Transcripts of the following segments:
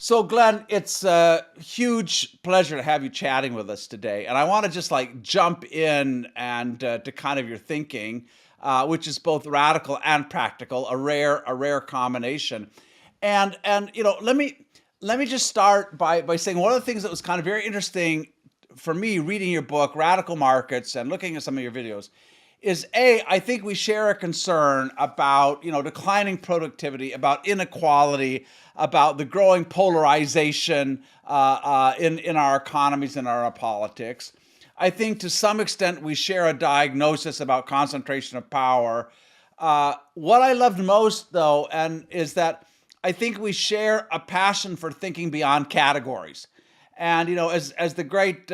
So, Glenn, it's a huge pleasure to have you chatting with us today. And I want to just like jump in and to kind of your thinking, which is both radical and practical, a rare combination. And let me just start by saying one of the things that was kind of very interesting for me reading your book, Radical Markets, and looking at some of your videos is I think we share a concern about declining productivity, about inequality, about the growing polarization in our economies and our politics. I think to some extent we share a diagnosis about concentration of power. What I loved most, though, and is that I think we share a passion for thinking beyond categories. And as the great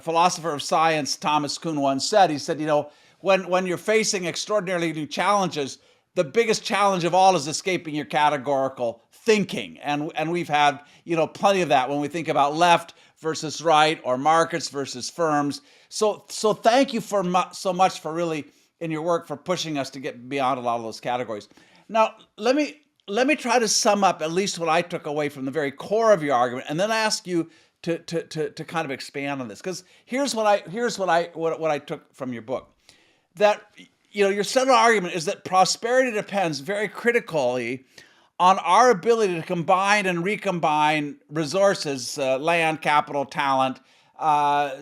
philosopher of science Thomas Kuhn once said, he said, when you're facing extraordinarily new challenges, the biggest challenge of all is escaping your categorical thinking. And we've had plenty of that when we think about left versus right or markets versus firms. So thank you so much for really in your work for pushing us to get beyond a lot of those categories. Now, let me try to sum up at least what I took away from the very core of your argument, and then ask you to kind of expand on this. Because here's what I took from your book. That your central argument is that prosperity depends very critically on our ability to combine and recombine resources, land, capital, talent,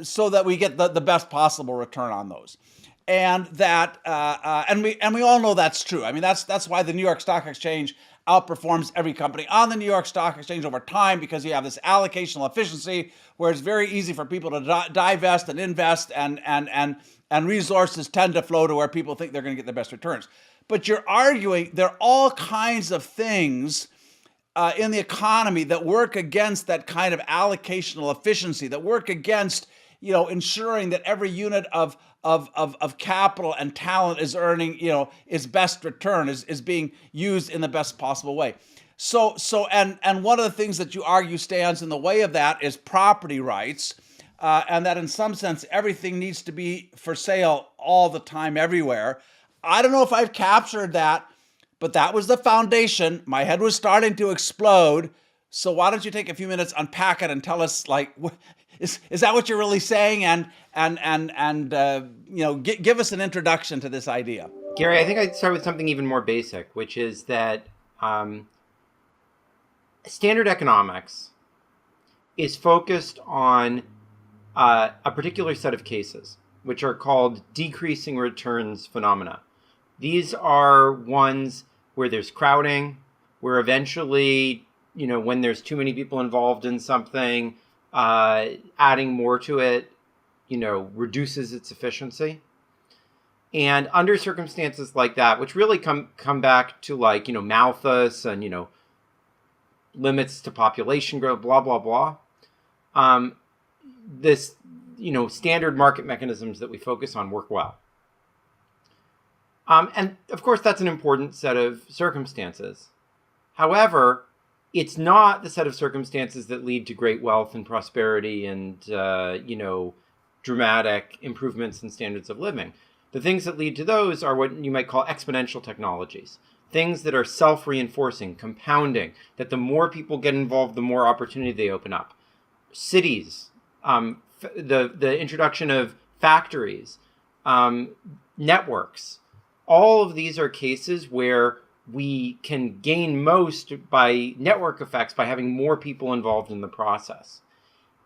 so that we get the best possible return on those. And that and we all know that's true. I mean, that's why the New York Stock Exchange outperforms every company on the New York Stock Exchange over time, because you have this allocational efficiency where it's very easy for people to divest and invest, and resources tend to flow to where people think they're going to get the best returns. But you're arguing there are all kinds of things in the economy that work against that kind of allocational efficiency, that work against ensuring that every unit of capital and talent is earning its best return, is being used in the best possible way. And one of the things that you argue stands in the way of that is property rights, and that in some sense everything needs to be for sale all the time, everywhere. I don't know if I've captured that, but that was the foundation. My head was starting to explode. So why don't you take a few minutes, unpack it, and tell us, like, is that what you're really saying? Give us an introduction to this idea. Gary, I think I'd start with something even more basic, which is that standard economics is focused on a particular set of cases, which are called decreasing returns phenomena. These are ones where there's crowding, where eventually, when there's too many people involved in something, adding more to it, reduces its efficiency. And under circumstances like that, which really come back to Malthus and, limits to population growth, blah, blah, blah. This, standard market mechanisms that we focus on work well. And of course, that's an important set of circumstances. However, it's not the set of circumstances that lead to great wealth and prosperity and, dramatic improvements in standards of living. The things that lead to those are what you might call exponential technologies. Things that are self-reinforcing, compounding, that the more people get involved, the more opportunity they open up. Cities, the introduction of factories, networks. All of these are cases where we can gain most by network effects by having more people involved in the process.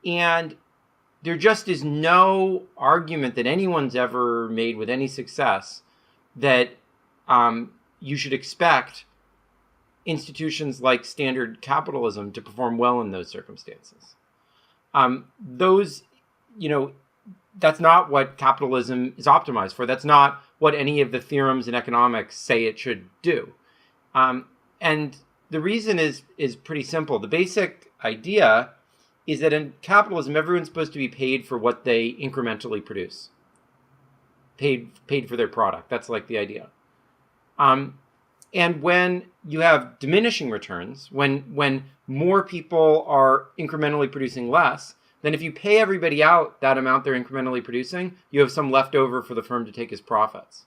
And there just is no argument that anyone's ever made with any success that you should expect institutions like standard capitalism to perform well in those circumstances. That's not what capitalism is optimized for. That's not what any of the theorems in economics say it should do. And the reason is pretty simple. The basic idea is that in capitalism, everyone's supposed to be paid for what they incrementally produce. Paid for their product. That's like the idea. And when you have diminishing returns, when more people are incrementally producing less, then if you pay everybody out that amount they're incrementally producing, you have some left over for the firm to take as profits.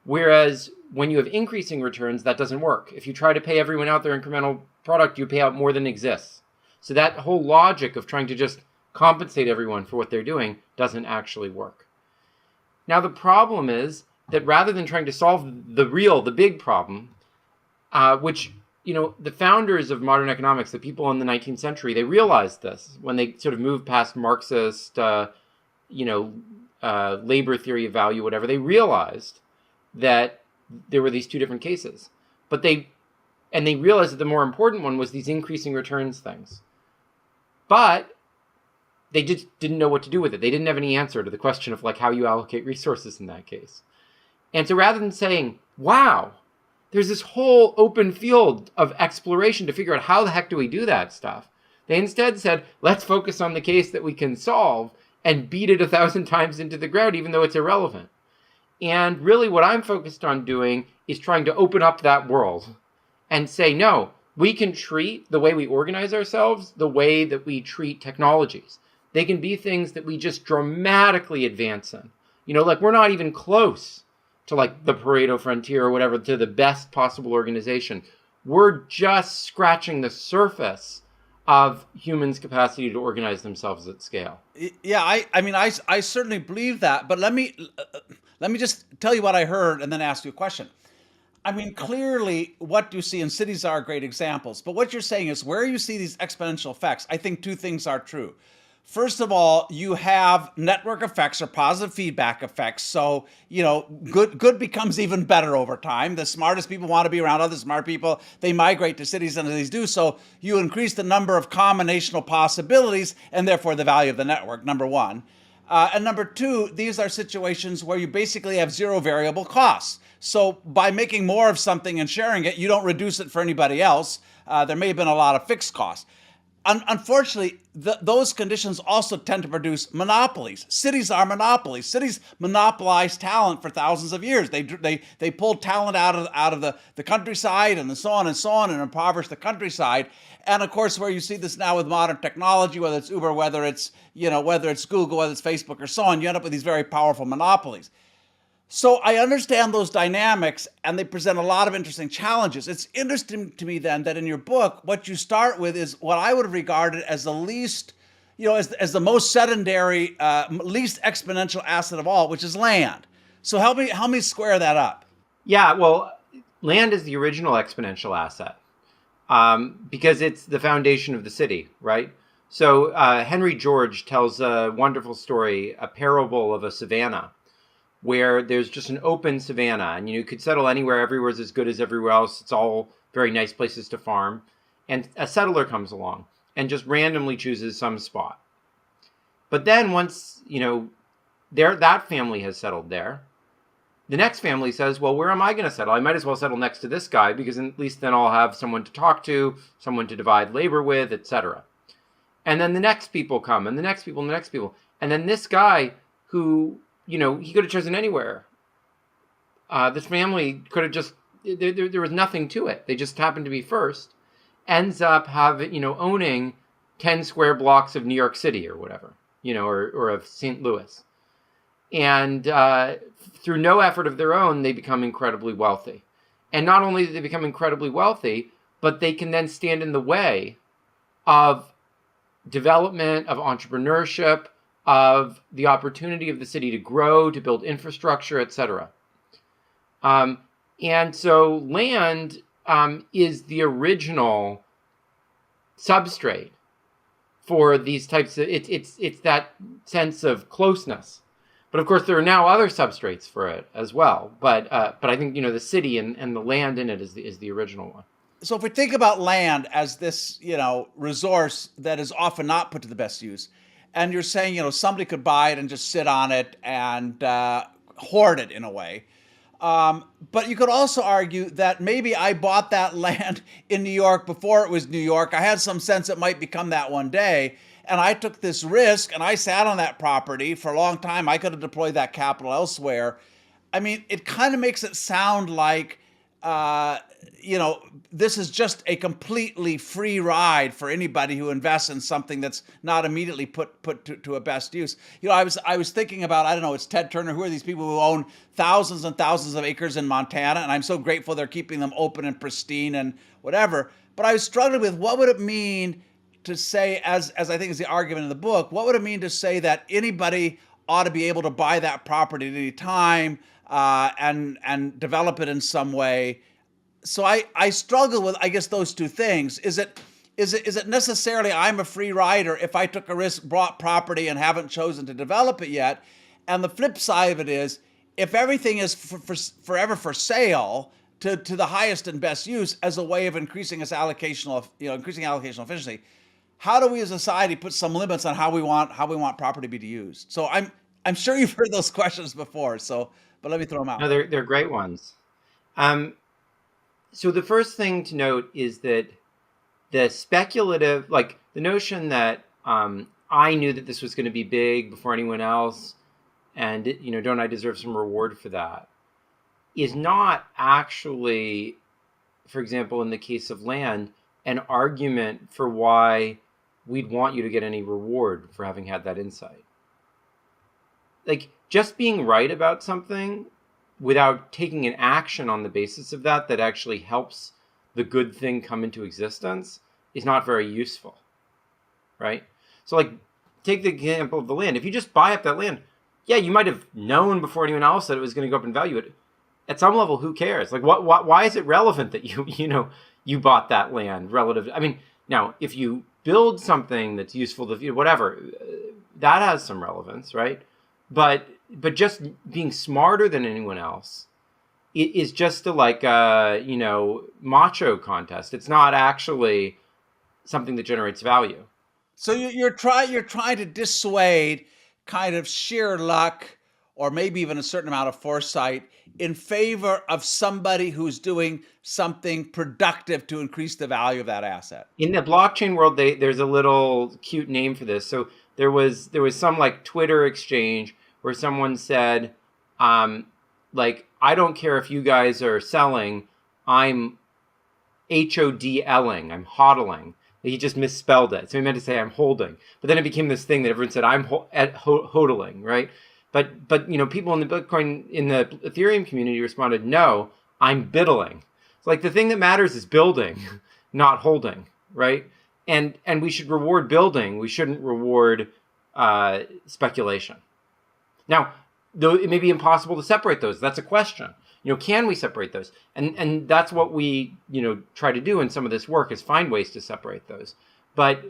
Whereas when you have increasing returns, that doesn't work. If you try to pay everyone out their incremental product, you pay out more than exists. So that whole logic of trying to just compensate everyone for what they're doing doesn't actually work. Now, the problem is that rather than trying to solve the big problem, which, the founders of modern economics, the people in the 19th century, they realized this when they sort of moved past Marxist, labor theory of value, whatever. They realized that there were these two different cases, they realized that the more important one was these increasing returns things. But they just didn't know what to do with it. They didn't have any answer to the question of how you allocate resources in that case. And so rather than saying, wow, there's this whole open field of exploration to figure out how the heck do we do that stuff, they instead said, let's focus on the case that we can solve and beat it 1,000 times into the ground, even though it's irrelevant. And really what I'm focused on doing is trying to open up that world and say, no, we can treat the way we organize ourselves the way that we treat technologies. They can be things that we just dramatically advance in. We're not even close to the Pareto frontier or whatever, to the best possible organization. We're just scratching the surface of humans' capacity to organize themselves at scale. Yeah, I certainly believe that, but let me just tell you what I heard and then ask you a question. Clearly, what you see in cities are great examples, but what you're saying is where you see these exponential effects, I think two things are true. First of all, you have network effects or positive feedback effects. So, good becomes even better over time. The smartest people want to be around other smart people. They migrate to cities and cities do. So you increase the number of combinational possibilities and therefore the value of the network, number one. And number two, these are situations where you basically have zero variable costs. So by making more of something and sharing it, you don't reduce it for anybody else. There may have been a lot of fixed costs. Unfortunately, those conditions also tend to produce monopolies. Cities are monopolies. Cities monopolize talent for thousands of years. They pull talent out of the countryside and so on and impoverish the countryside. And of course, where you see this now with modern technology, whether it's Uber, whether it's Google, whether it's Facebook, or so on, you end up with these very powerful monopolies. So I understand those dynamics, and they present a lot of interesting challenges. It's interesting to me then that in your book, what you start with is what I would have regarded as the least, as the most sedentary, least exponential asset of all, which is land. So help me square that up. Yeah, well, land is the original exponential asset because it's the foundation of the city, right? So Henry George tells a wonderful story, a parable of a savanna, where there's just an open savanna and you could settle anywhere. Everywhere's as good as everywhere else. It's all very nice places to farm. And a settler comes along and just randomly chooses some spot. But then once, that family has settled there, the next family says, well, where am I going to settle? I might as well settle next to this guy because at least then I'll have someone to talk to, someone to divide labor with, etc. And then the next people come and the next people and the next people. And then this guy who, he could have chosen anywhere. This family could have just, there was nothing to it. They just happened to be first. Ends up owning 10 square blocks of New York City or whatever, or of St. Louis. And through no effort of their own, they become incredibly wealthy. And not only do they become incredibly wealthy, but they can then stand in the way of development, of entrepreneurship, of the opportunity of the city to grow, to build infrastructure, etc. And so land is the original substrate for these types of, it's that sense of closeness. But of course, there are now other substrates for it as well. But I think, the city and the land in it is the original one. So if we think about land as this, resource that is often not put to the best use, and you're saying, somebody could buy it and just sit on it and hoard it in a way. But you could also argue that maybe I bought that land in New York before it was New York. I had some sense it might become that one day. And I took this risk and I sat on that property for a long time. I could have deployed that capital elsewhere. It kind of makes it sound like uh, you know, this is just a completely free ride for anybody who invests in something that's not immediately put to a best use. You know, I was thinking about, I don't know, it's Ted Turner. Who are these people who own thousands and thousands of acres in Montana? And I'm so grateful they're keeping them open and pristine and whatever. But I was struggling with what would it mean to say, as I think is the argument in the book, what would it mean to say that anybody ought to be able to buy that property at any time, and develop it in some way? So I struggle with, I guess, those two things. Is it necessarily I'm a free rider if I took a risk, bought property, and haven't chosen to develop it yet? And the flip side of it is, if everything is forever for sale to the highest and best use as a way of increasing increasing allocational efficiency, how do we as a society put some limits on how we want property to be used? So I'm sure you've heard those questions before. So, but let me throw them out. No, they're great ones. So the first thing to note is that the speculative, like the notion that I knew that this was going to be big before anyone else, and don't I deserve some reward for that, is not actually, for example, in the case of land, an argument for why we'd want you to get any reward for having had that insight. Like, just being right about something without taking an action on the basis of that actually helps the good thing come into existence is not very useful, right? So, like, take the example of the land. If you just buy up that land, yeah, you might have known before anyone else that it was going to go up in value. At some level, who cares? Like, why is it relevant that you bought that land relative? I mean, now, if you build something that's useful to whatever, that has some relevance, right? But just being smarter than anyone else is just a macho contest. It's not actually something that generates value. So you're trying to dissuade kind of sheer luck, or maybe even a certain amount of foresight, in favor of somebody who's doing something productive to increase the value of that asset. In the blockchain world, there's a little cute name for this. So there was some like Twitter exchange where someone said, like, I don't care if you guys are selling, I'm HODLing, I'm hodling. He just misspelled it. So he meant to say I'm holding. But then it became this thing that everyone said, I'm hodling, right? But people in the Bitcoin, in the Ethereum community responded, no, I'm biddling. It's like the thing that matters is building, not holding, right? And we should reward building. We shouldn't reward speculation. Now, though it may be impossible to separate those, that's a question. Can we separate those? And that's what we, try to do in some of this work, is find ways to separate those. But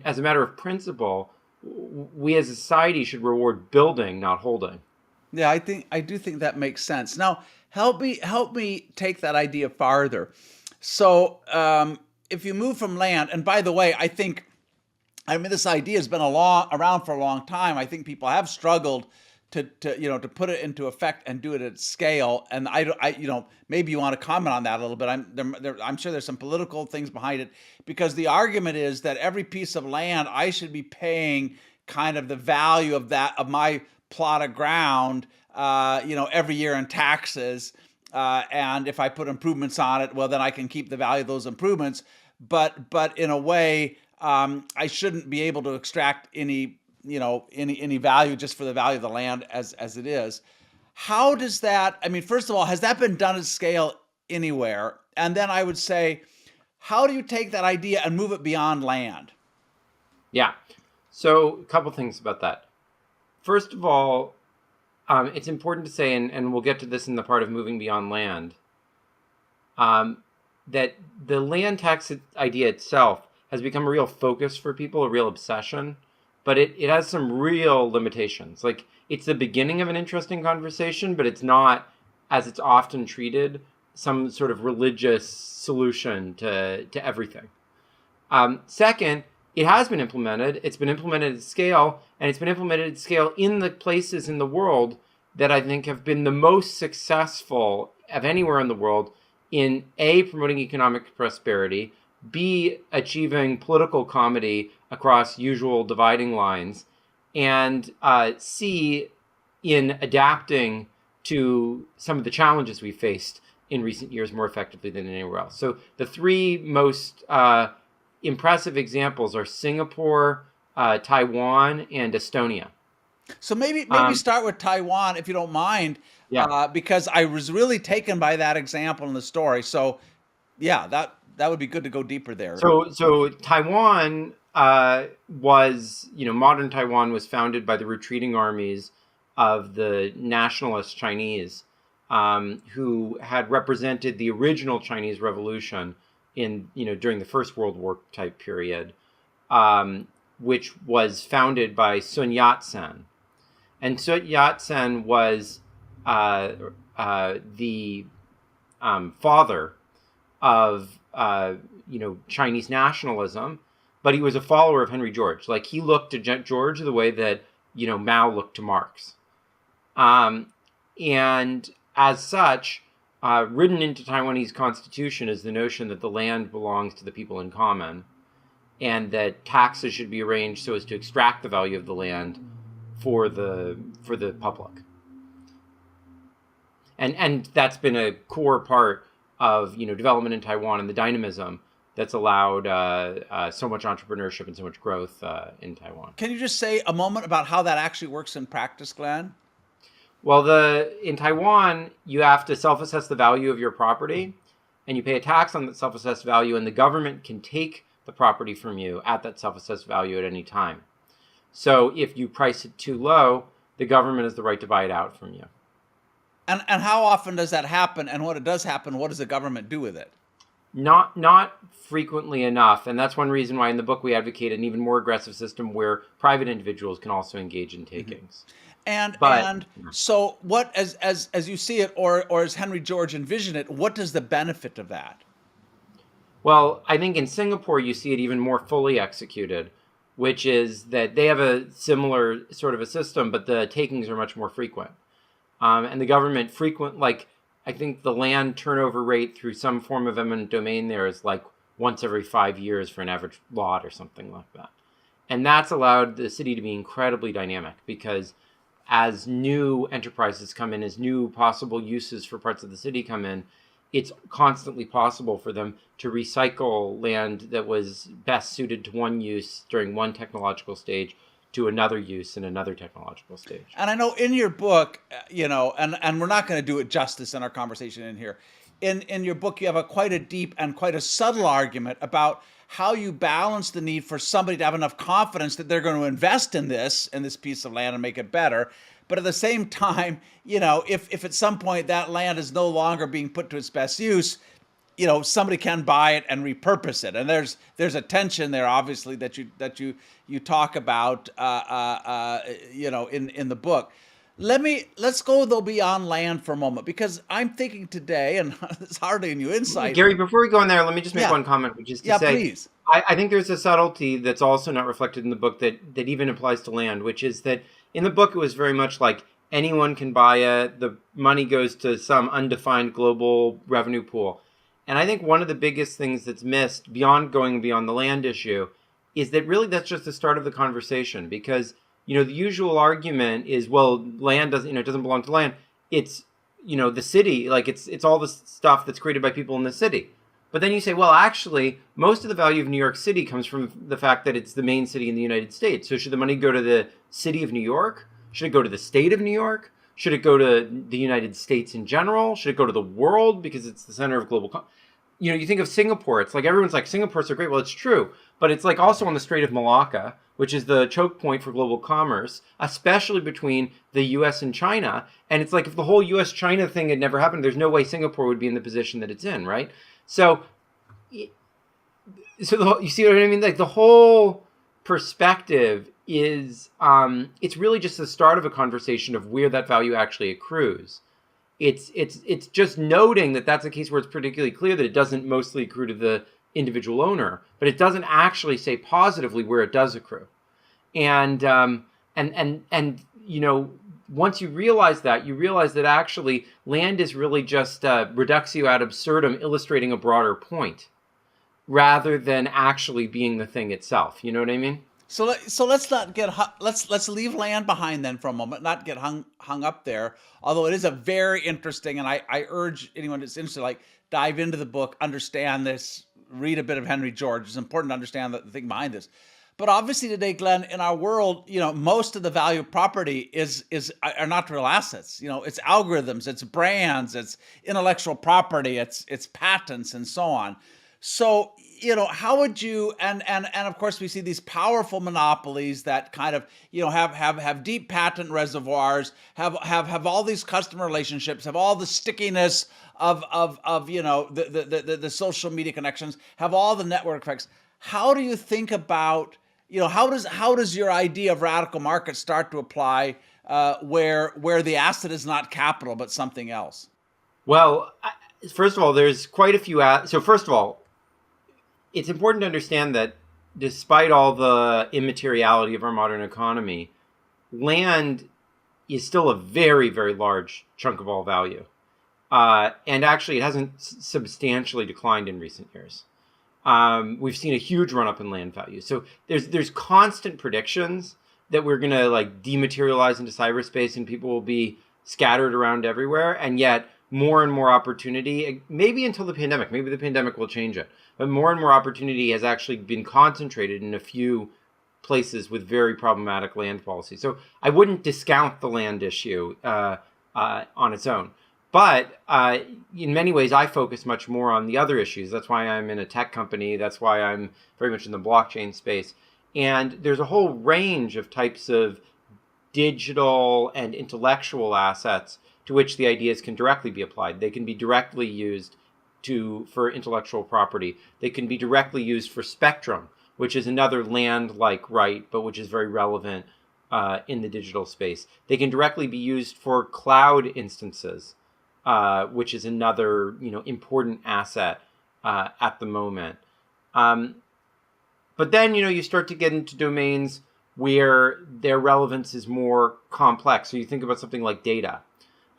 as a matter of principle, we as a society should reward building, not holding. Yeah, I do think that makes sense. Now, help me take that idea farther. So, if you move from land, and by the way, this idea has been around for a long time. I think people have struggled to put it into effect and do it at scale. And maybe you want to comment on that a little bit. I'm sure there's some political things behind it, because the argument is that every piece of land I should be paying kind of the value of my plot of ground, every year in taxes. And if I put improvements on it, well, then I can keep the value of those improvements. But in a way, I shouldn't be able to extract any value just for the value of the land as it is. How does that, first of all, has that been done at scale anywhere? And then I would say, how do you take that idea and move it beyond land? Yeah. So a couple things about that. First of all, it's important to say, and we'll get to this in the part of moving beyond land, that the land tax idea itself has become a real focus for people, a real obsession. But it has some real limitations. Like, it's the beginning of an interesting conversation, but it's not, as it's often treated, some sort of religious solution to everything. Second, it has been implemented. It's been implemented at scale, and it's been implemented at scale in the places in the world that I think have been the most successful of anywhere in the world in A, promoting economic prosperity, B, achieving political comedy across usual dividing lines, and C, in adapting to some of the challenges we faced in recent years more effectively than anywhere else. So the three most impressive examples are Singapore, Taiwan, and Estonia. So maybe Um, start with Taiwan if you don't mind, yeah. because I was really taken by that example in the story. So yeah, that would be good to go deeper there. So Taiwan was, modern Taiwan was founded by the retreating armies of the nationalist Chinese, who had represented the original Chinese Revolution in, during the First World War type period, which was founded by Sun Yat-sen. And Sun Yat-sen was the father of Chinese nationalism, but he was a follower of Henry George. Like, he looked to George the way that Mao looked to Marx, and as such, written into Taiwanese constitution is the notion that the land belongs to the people in common, and that taxes should be arranged so as to extract the value of the land for the public. And that's been a core part of development in Taiwan and the dynamism that's allowed so much entrepreneurship and so much growth in Taiwan. Can you just say a moment about how that actually works in practice, Glenn? Well, in Taiwan, you have to self-assess the value of your property, and you pay a tax on that self-assessed value, and the government can take the property from you at that self-assessed value at any time. So if you price it too low, the government has the right to buy it out from you. And how often does that happen? And when it does happen, what does the government do with it? Not frequently enough, and that's one reason why in the book we advocate an even more aggressive system where private individuals can also engage in takings. And But- and so what, as you see it, or as Henry George envisioned it, what is the benefit of that? Well, I think in Singapore you see it even more fully executed, which is that they have a similar sort of a system, but the takings are much more frequent. And the government I think the land turnover rate through some form of eminent domain there is like once every 5 years for an average lot or something like that. And that's allowed the city to be incredibly dynamic, because as new enterprises come in, as new possible uses for parts of the city come in, it's constantly possible for them to recycle land that was best suited to one use during one technological stage to another use in another technological stage. And I know in your book, and we're not going to do it justice in our conversation in here. In your book, you have quite a deep and quite a subtle argument about how you balance the need for somebody to have enough confidence that they're going to invest in this piece of land and make it better. But at the same time, if at some point that land is no longer being put to its best use, somebody can buy it and repurpose it. And there's a tension there, obviously, that you talk about, in the book. Let's go though beyond land for a moment, because I'm thinking today, and it's hardly a new insight. Gary, before we go in there, let me just make Yeah. one comment, which is to say, please. I think there's a subtlety that's also not reflected in the book that even applies to land, which is that in the book it was very much like anyone can buy it, the money goes to some undefined global revenue pool. And I think one of the biggest things that's missed going beyond the land issue is that really that's just the start of the conversation, because the usual argument is, well, land doesn't, it doesn't belong to land. It's, the city, like it's all the stuff that's created by people in the city. But then you say, well, actually, most of the value of New York City comes from the fact that it's the main city in the United States. So should the money go to the city of New York? Should it go to the state of New York? Should it go to the United States in general? Should it go to the world because it's the center of global you think of Singapore, it's like everyone's like, Singapore's so great. Well, it's true, but it's like also on the Strait of Malacca, which is the choke point for global commerce, especially between the U.S. and China. And it's like, if the whole U.S.-China thing had never happened, there's no way Singapore would be in the position that it's in, right? So you see what I mean? Like, the whole perspective is, it's really just the start of a conversation of where that value actually accrues. It's just noting that that's a case where it's particularly clear that it doesn't mostly accrue to the individual owner, but it doesn't actually say positively where it does accrue. And once you realize that actually land is really just reductio ad absurdum, illustrating a broader point, rather than actually being the thing itself. You know what I mean? So let's not get let's leave land behind then for a moment, not get hung up there. Although it is a very interesting, and I urge anyone that's interested, like dive into the book, understand this, read a bit of Henry George. It's important to understand the thing behind this. But obviously today, Glenn, in our world, most of the value of property is are not real assets. It's algorithms, it's brands, it's intellectual property, it's patents, and so on. So, how would you, and of course we see these powerful monopolies that kind of, have deep patent reservoirs, have all these customer relationships, have all the stickiness of the social media connections, have all the network effects. How do you think about, how does your idea of radical markets start to apply where the asset is not capital but something else? Well, first of all, there's quite a few. So first of all, it's important to understand that despite all the immateriality of our modern economy, land is still a very, very large chunk of all value. And actually, it hasn't substantially declined in recent years. We've seen a huge run up in land value. So there's constant predictions that we're going to like dematerialize into cyberspace and people will be scattered around everywhere. And yet more and more opportunity, maybe until the pandemic, maybe the pandemic will change it, but more and more opportunity has actually been concentrated in a few places with very problematic land policy. So I wouldn't discount the land issue on its own. But in many ways, I focus much more on the other issues. That's why I'm in a tech company. That's why I'm very much in the blockchain space. And there's a whole range of types of digital and intellectual assets to which the ideas can directly be applied. They can be directly used for intellectual property. They can be directly used for spectrum, which is another land-like right, but which is very relevant in the digital space. They can directly be used for cloud instances, which is another important asset at the moment. But then you start to get into domains where their relevance is more complex. So you think about something like data.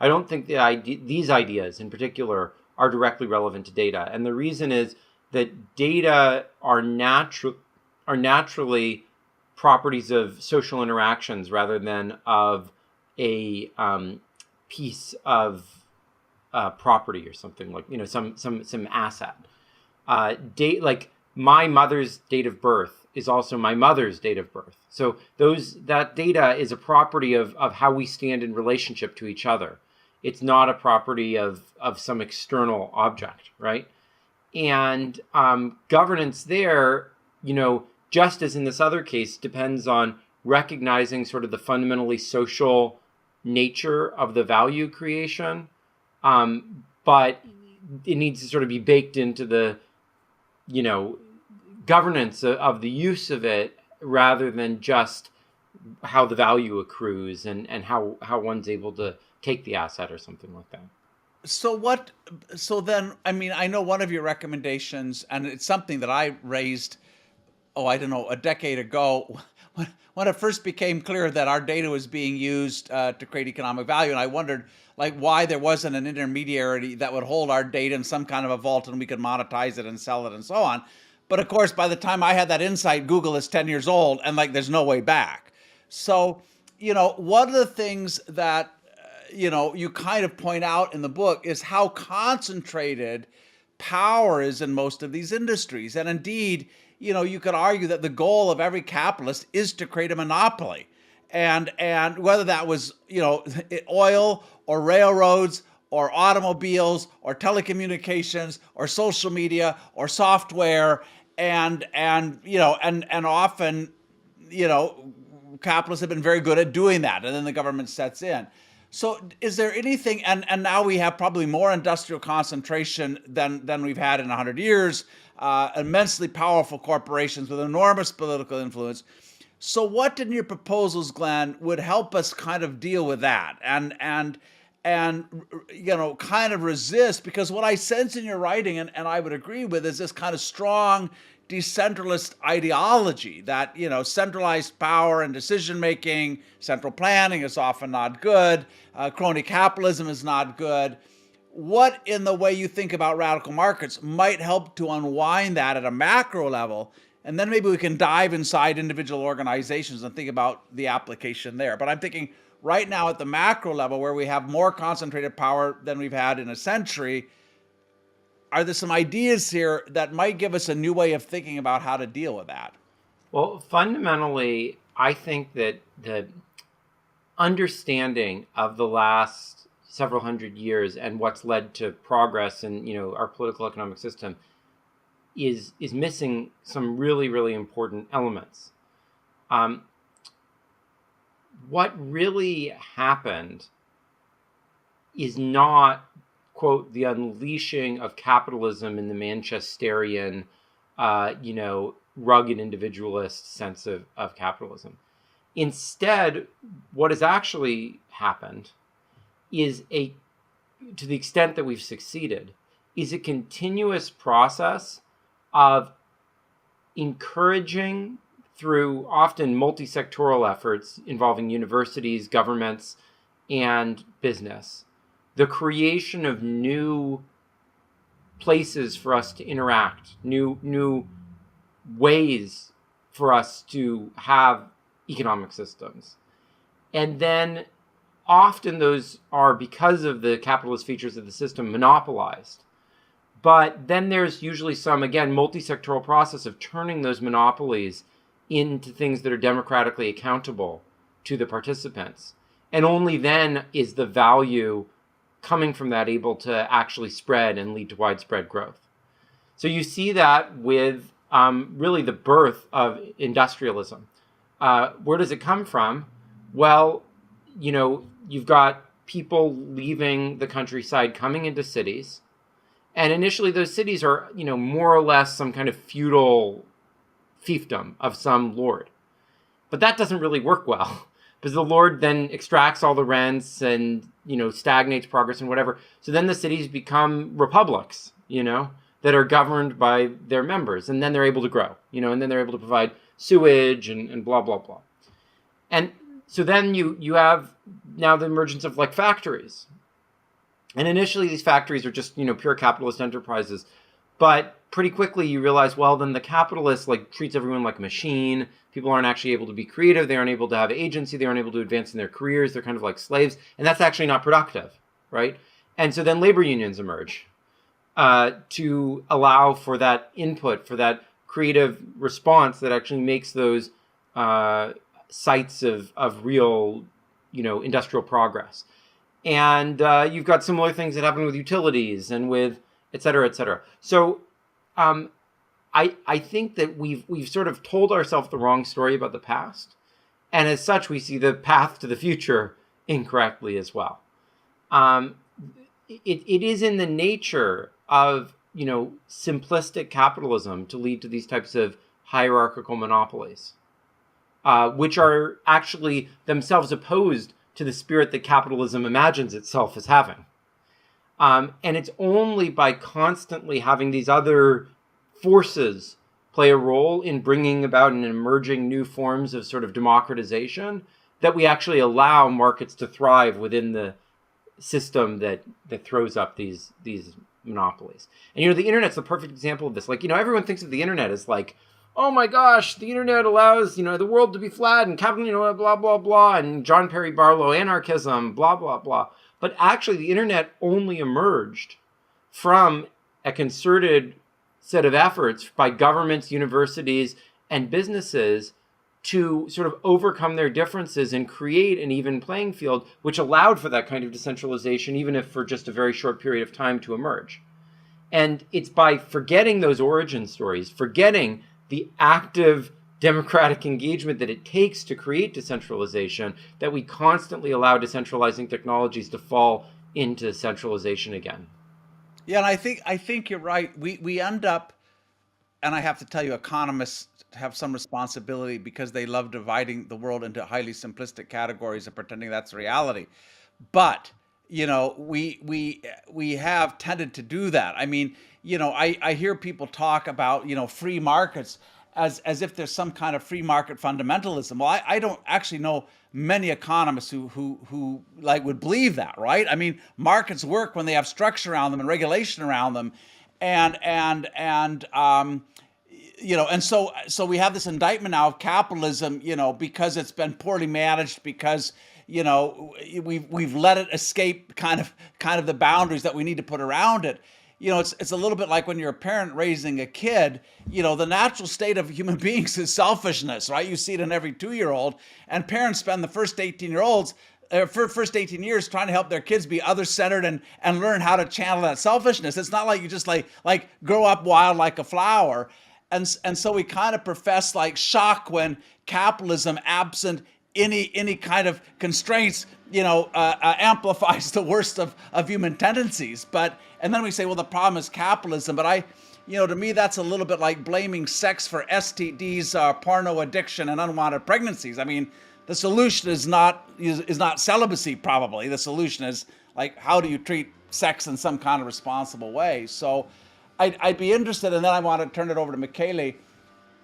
I don't think these ideas in particular are directly relevant to data, and the reason is that data are naturally properties of social interactions rather than of a piece of property or something like some asset. Like my mother's date of birth is also my mother's date of birth. So that data is a property of how we stand in relationship to each other. It's not a property of some external object, right? And governance there, just as in this other case, depends on recognizing sort of the fundamentally social nature of the value creation. But it needs to sort of be baked into the, governance of the use of it rather than just how the value accrues and how one's able to take the asset or something like that. So then, I mean, I know one of your recommendations, and it's something that I raised, I don't know, a decade ago, when it first became clear that our data was being used to create economic value. And I wondered, like, why there wasn't an intermediary that would hold our data in some kind of a vault and we could monetize it and sell it and so on. But of course, by the time I had that insight, Google is 10 years old and like there's no way back. So, one of the things that, you kind of point out in the book is how concentrated power is in most of these industries. And indeed, you could argue that the goal of every capitalist is to create a monopoly. And whether that was, oil or railroads or automobiles or telecommunications or social media or software and often, capitalists have been very good at doing that, and then the government sets in. So is there anything, and now we have probably more industrial concentration than we've had in 100 years, immensely powerful corporations with enormous political influence. So what in your proposals, Glenn, would help us kind of deal with that and kind of resist? Because what I sense in your writing, and I would agree with, is this kind of strong decentralist ideology that, centralized power and decision making, central planning is often not good, crony capitalism is not good. What in the way you think about radical markets might help to unwind that at a macro level and then maybe we can dive inside individual organizations and think about the application there. But I'm thinking right now at the macro level, where we have more concentrated power than we've had in a century, are there some ideas here that might give us a new way of thinking about how to deal with that? Well, fundamentally, I think that the understanding of the last several hundred years and what's led to progress in our political economic system is missing some really, really important elements. What really happened is not, quote, the unleashing of capitalism in the Manchesterian, rugged individualist sense of capitalism. Instead, what has actually happened is to the extent that we've succeeded, is a continuous process of encouraging, through often multi-sectoral efforts involving universities, governments, and business, the creation of new places for us to interact, new ways for us to have economic systems. And then often those are, because of the capitalist features of the system, monopolized. But then there's usually some, again, multi-sectoral process of turning those monopolies into things that are democratically accountable to the participants. And only then is the value coming from that able to actually spread and lead to widespread growth. So you see that with really the birth of industrialism. Where does it come from? Well, you've got people leaving the countryside, coming into cities. And initially those cities are, more or less some kind of feudal fiefdom of some lord. But that doesn't really work well, because the lord then extracts all the rents and, stagnates progress and whatever. So then the cities become republics, that are governed by their members. And then they're able to grow, and then they're able to provide sewage and blah, blah, blah. And so then you have now the emergence of like factories. And initially these factories are just, pure capitalist enterprises. But pretty quickly you realize, well, then the capitalist treats everyone like a machine. People aren't actually able to be creative. They aren't able to have agency. They aren't able to advance in their careers. They're kind of like slaves. And that's actually not productive, right? And so then labor unions emerge to allow for that input, for that creative response that actually makes those sites of real, industrial progress. And you've got similar things that happen with utilities and with et cetera, et cetera. So I think that we've sort of told ourselves the wrong story about the past. And as such, we see the path to the future incorrectly as well. It is in the nature of, simplistic capitalism to lead to these types of hierarchical monopolies, which are actually themselves opposed to the spirit that capitalism imagines itself as having. And it's only by constantly having these other forces play a role in bringing about and emerging new forms of sort of democratization that we actually allow markets to thrive within the system that throws up these monopolies. And, the internet's the perfect example of this. Everyone thinks of the internet as oh my gosh, the internet allows, the world to be flat and capital, blah, blah, blah, and John Perry Barlow, anarchism, blah, blah, blah. But actually, the internet only emerged from a concerted set of efforts by governments, universities, and businesses to sort of overcome their differences and create an even playing field, which allowed for that kind of decentralization, even if for just a very short period of time, to emerge. And it's by forgetting those origin stories, forgetting the active democratic engagement that it takes to create decentralization, that we constantly allow decentralizing technologies to fall into centralization again. Yeah, and I think you're right. We end up, and I have to tell you, economists have some responsibility because they love dividing the world into highly simplistic categories and pretending that's reality. But we have tended to do that. I mean, I hear people talk about free markets as if there's some kind of free market fundamentalism. Well, I don't actually know many economists who would believe that, right? I mean, markets work when they have structure around them and regulation around them, and and so we have this indictment now of capitalism, because it's been poorly managed, because we've let it escape kind of the boundaries that we need to put around it. It's a little bit like when you're a parent raising a kid. The natural state of human beings is selfishness, right? You see it in every 2-year-old, and parents spend the first 18 years trying to help their kids be other-centered and learn how to channel that selfishness. It's not like you just like grow up wild like a flower. And so we kind of profess like shock when capitalism, absent any kind of constraints, amplifies the worst of human tendencies. And then we say, well, the problem is capitalism. But to me, that's a little bit like blaming sex for STDs, porno addiction, and unwanted pregnancies. I mean, the solution is not celibacy. Probably the solution is like, how do you treat sex in some kind of responsible way? So I'd be interested, and then I want to turn it over to Michele.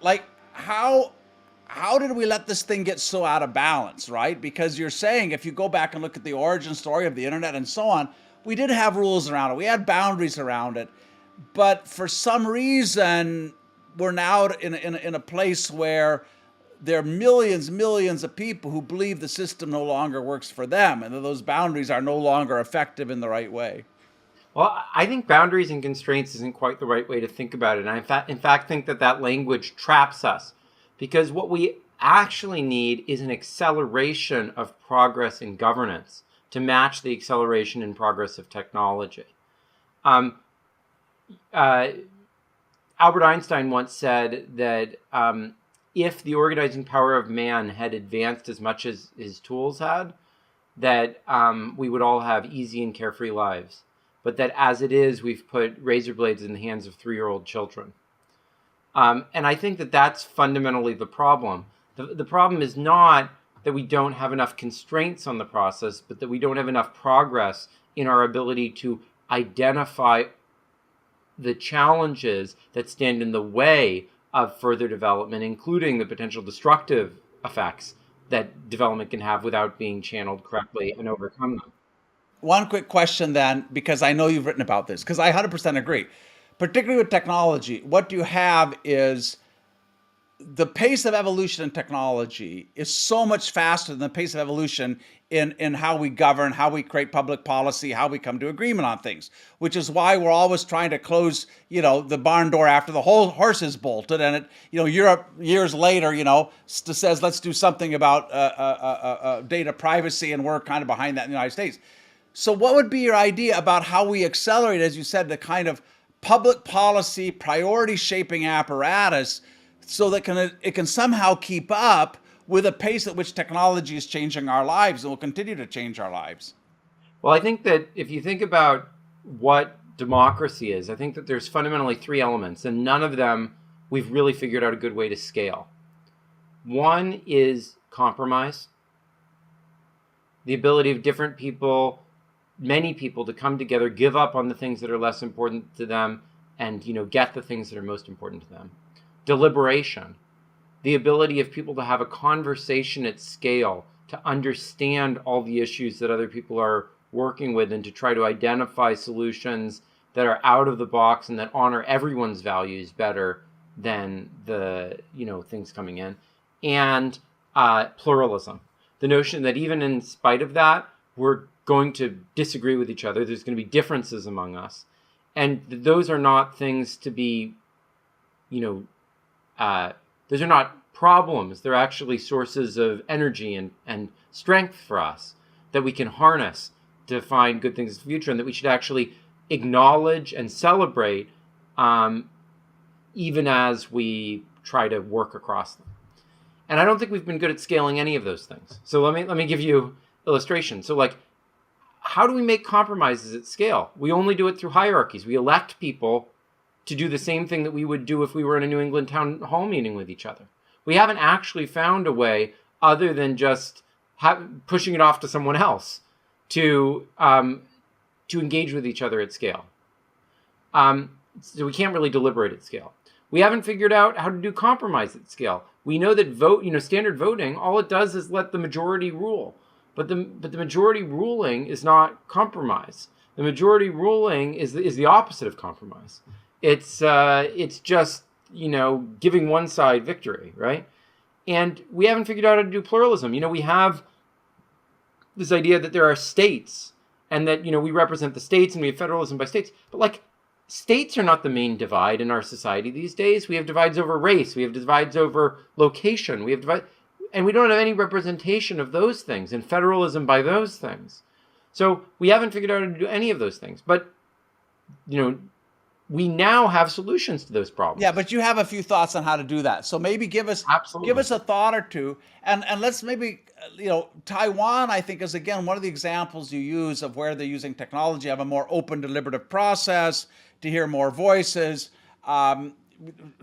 Like, how did we let this thing get so out of balance, right? Because you're saying, if you go back and look at the origin story of the internet and so on, we did have rules around it. We had boundaries around it. But for some reason, we're now in a place where there are millions of people who believe the system no longer works for them, and that those boundaries are no longer effective in the right way. Well, I think boundaries and constraints isn't quite the right way to think about it. And I, in fact, think that language traps us, because what we actually need is an acceleration of progress in governance to match the acceleration in progress of technology. Albert Einstein once said that if the organizing power of man had advanced as much as his tools had, that we would all have easy and carefree lives. But that as it is, we've put razor blades in the hands of 3-year-old children. And I think that that's fundamentally the problem. The problem is not that we don't have enough constraints on the process, but that we don't have enough progress in our ability to identify the challenges that stand in the way of further development, including the potential destructive effects that development can have without being channeled correctly and overcome them. One quick question then, because I know you've written about this, because I 100% agree. Particularly with technology, what you have is the pace of evolution in technology is so much faster than the pace of evolution in how we govern, how we create public policy, how we come to agreement on things, which is why we're always trying to close, the barn door after the whole horse is bolted. And Europe years later, says, let's do something about data privacy, and we're kind of behind that in the United States. So what would be your idea about how we accelerate, as you said, the kind of public policy priority shaping apparatus so that it can somehow keep up with the pace at which technology is changing our lives and will continue to change our lives? Well, I think that if you think about what democracy is, I think that there's fundamentally 3 elements, and none of them we've really figured out a good way to scale. One is compromise, the ability of different people, many people, to come together, give up on the things that are less important to them, and get the things that are most important to them. Deliberation, the ability of people to have a conversation at scale, to understand all the issues that other people are working with, and to try to identify solutions that are out of the box and that honor everyone's values better than the things coming in. And pluralism, the notion that even in spite of that, we're going to disagree with each other. There's going to be differences among us. And those are not things to be, those are not problems. They're actually sources of energy and strength for us that we can harness to find good things in the future, and that we should actually acknowledge and celebrate even as we try to work across them. And I don't think we've been good at scaling any of those things. So let me give you illustration. So how do we make compromises at scale? We only do it through hierarchies. We elect people to do the same thing that we would do if we were in a New England town hall meeting with each other. We haven't actually found a way, other than just pushing it off to someone else, to engage with each other at scale. So we can't really deliberate at scale. We haven't figured out how to do compromise at scale. We know that standard voting, all it does is let the majority rule. But the majority ruling is not compromise. The majority ruling is the opposite of compromise. It's just giving one side victory, right? And we haven't figured out how to do pluralism. We have this idea that there are states and that, we represent the states and we have federalism by states. But like, states are not the main divide in our society these days. We have divides over race. We have divides over location. And we don't have any representation of those things and federalism by those things. So we haven't figured out how to do any of those things. But, we now have solutions to those problems. Yeah, but you have a few thoughts on how to do that. So maybe give us a thought or two, and let's maybe, Taiwan, I think, is again one of the examples you use of where they're using technology, have a more open deliberative process to hear more voices.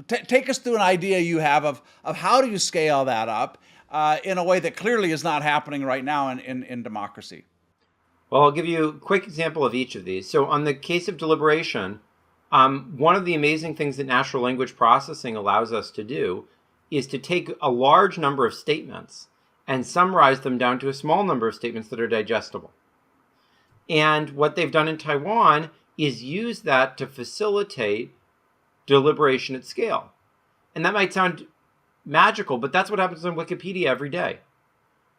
Take us through an idea you have of how do you scale that up in a way that clearly is not happening right now in democracy. Well, I'll give you a quick example of each of these. So on the case of deliberation, one of the amazing things that natural language processing allows us to do is to take a large number of statements and summarize them down to a small number of statements that are digestible. And what they've done in Taiwan is use that to facilitate deliberation at scale. And that might sound magical, but that's what happens on Wikipedia every day.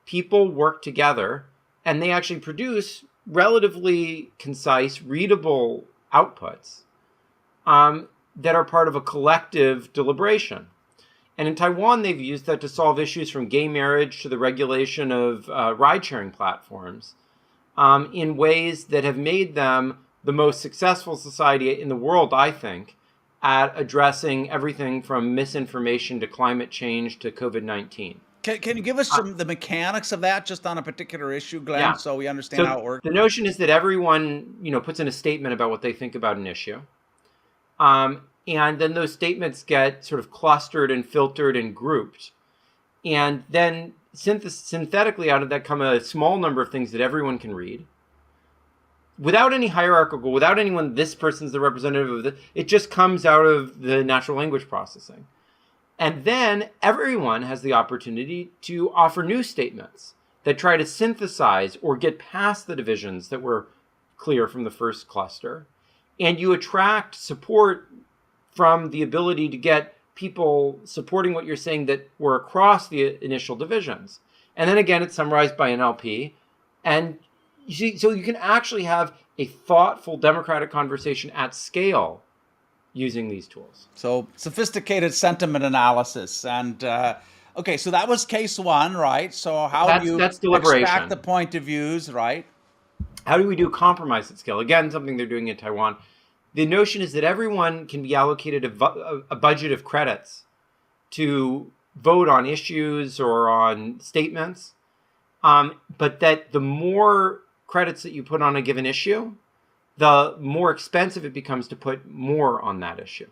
People work together and they actually produce relatively concise, readable outputs that are part of a collective deliberation. And in Taiwan, they've used that to solve issues from gay marriage to the regulation of ride-sharing platforms in ways that have made them the most successful society in the world, I think, at addressing everything from misinformation to climate change to COVID-19. Can you give us the mechanics of that just on a particular issue, Glenn, Yeah. so we understand how it works? The notion is that everyone, puts in a statement about what they think about an issue. And then those statements get sort of clustered and filtered and grouped. And then synthetically out of that come a small number of things that everyone can read. Without any hierarchical, without anyone, this person's the representative of this, it just comes out of the natural language processing. And then everyone has the opportunity to offer new statements that try to synthesize or get past the divisions that were clear from the first cluster. And you attract support from the ability to get people supporting what you're saying that were across the initial divisions. And then again, it's summarized by an LP. And you see, so you can actually have a thoughtful democratic conversation at scale using these tools. So sophisticated sentiment analysis. And okay, so that was case one, right? So how do you extract the point of views, right? How do we do compromise at scale? Again, something they're doing in Taiwan. The notion is that everyone can be allocated a budget of credits to vote on issues or on statements, but that the more credits that you put on a given issue, the more expensive it becomes to put more on that issue.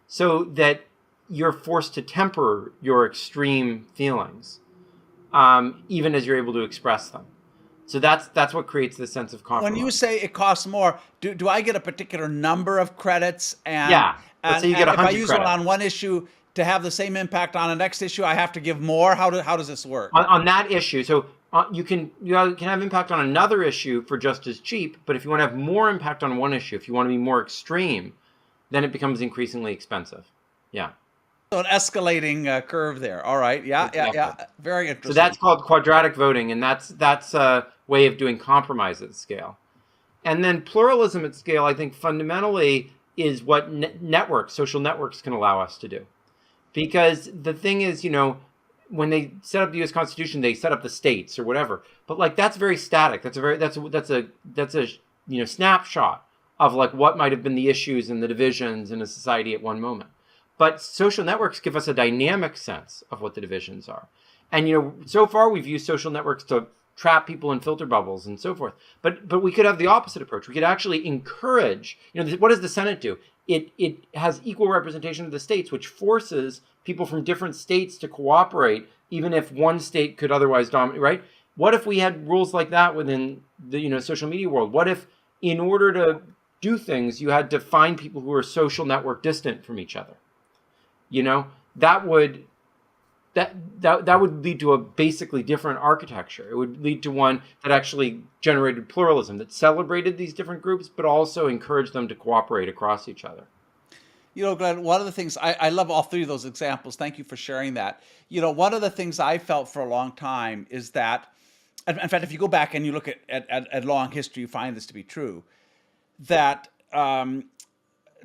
So that you're forced to temper your extreme feelings, even as you're able to express them. So that's what creates this sense of compromise. When you say it costs more, do I get a particular number of credits? And, yeah. Let's say you get 100 if I use credits. one on one issue to have the same impact on the next issue, I have to give more? How does this work? On that issue, so you can have impact on another issue for just as cheap, but if you want to have more impact on one issue, if you want to be more extreme, then it becomes increasingly expensive. Yeah. So an escalating curve there. All right. Yeah, exactly. Yeah. Very interesting. So that's called quadratic voting, and that's a way of doing compromise at scale. And then pluralism at scale, I think fundamentally is what social networks can allow us to do. Because the thing is, when they set up the U.S. Constitution, they set up the states or whatever. But like that's very static. That's a snapshot of like what might have been the issues and the divisions in a society at one moment. But social networks give us a dynamic sense of what the divisions are. And so far we've used social networks to trap people in filter bubbles and so forth. But we could have the opposite approach. We could actually encourage. What does the Senate do? It has equal representation of the states, which forces people from different states to cooperate, even if one state could otherwise dominate, right? What if we had rules like that within the social media world? What if in order to do things, you had to find people who are social network distant from each other? That would lead to a basically different architecture. It would lead to one that actually generated pluralism, that celebrated these different groups, but also encouraged them to cooperate across each other. Glenn, one of the things I love all three of those examples. Thank you for sharing that. One of the things I felt for a long time is that, in fact, if you go back and you look at long history, you find this to be true, that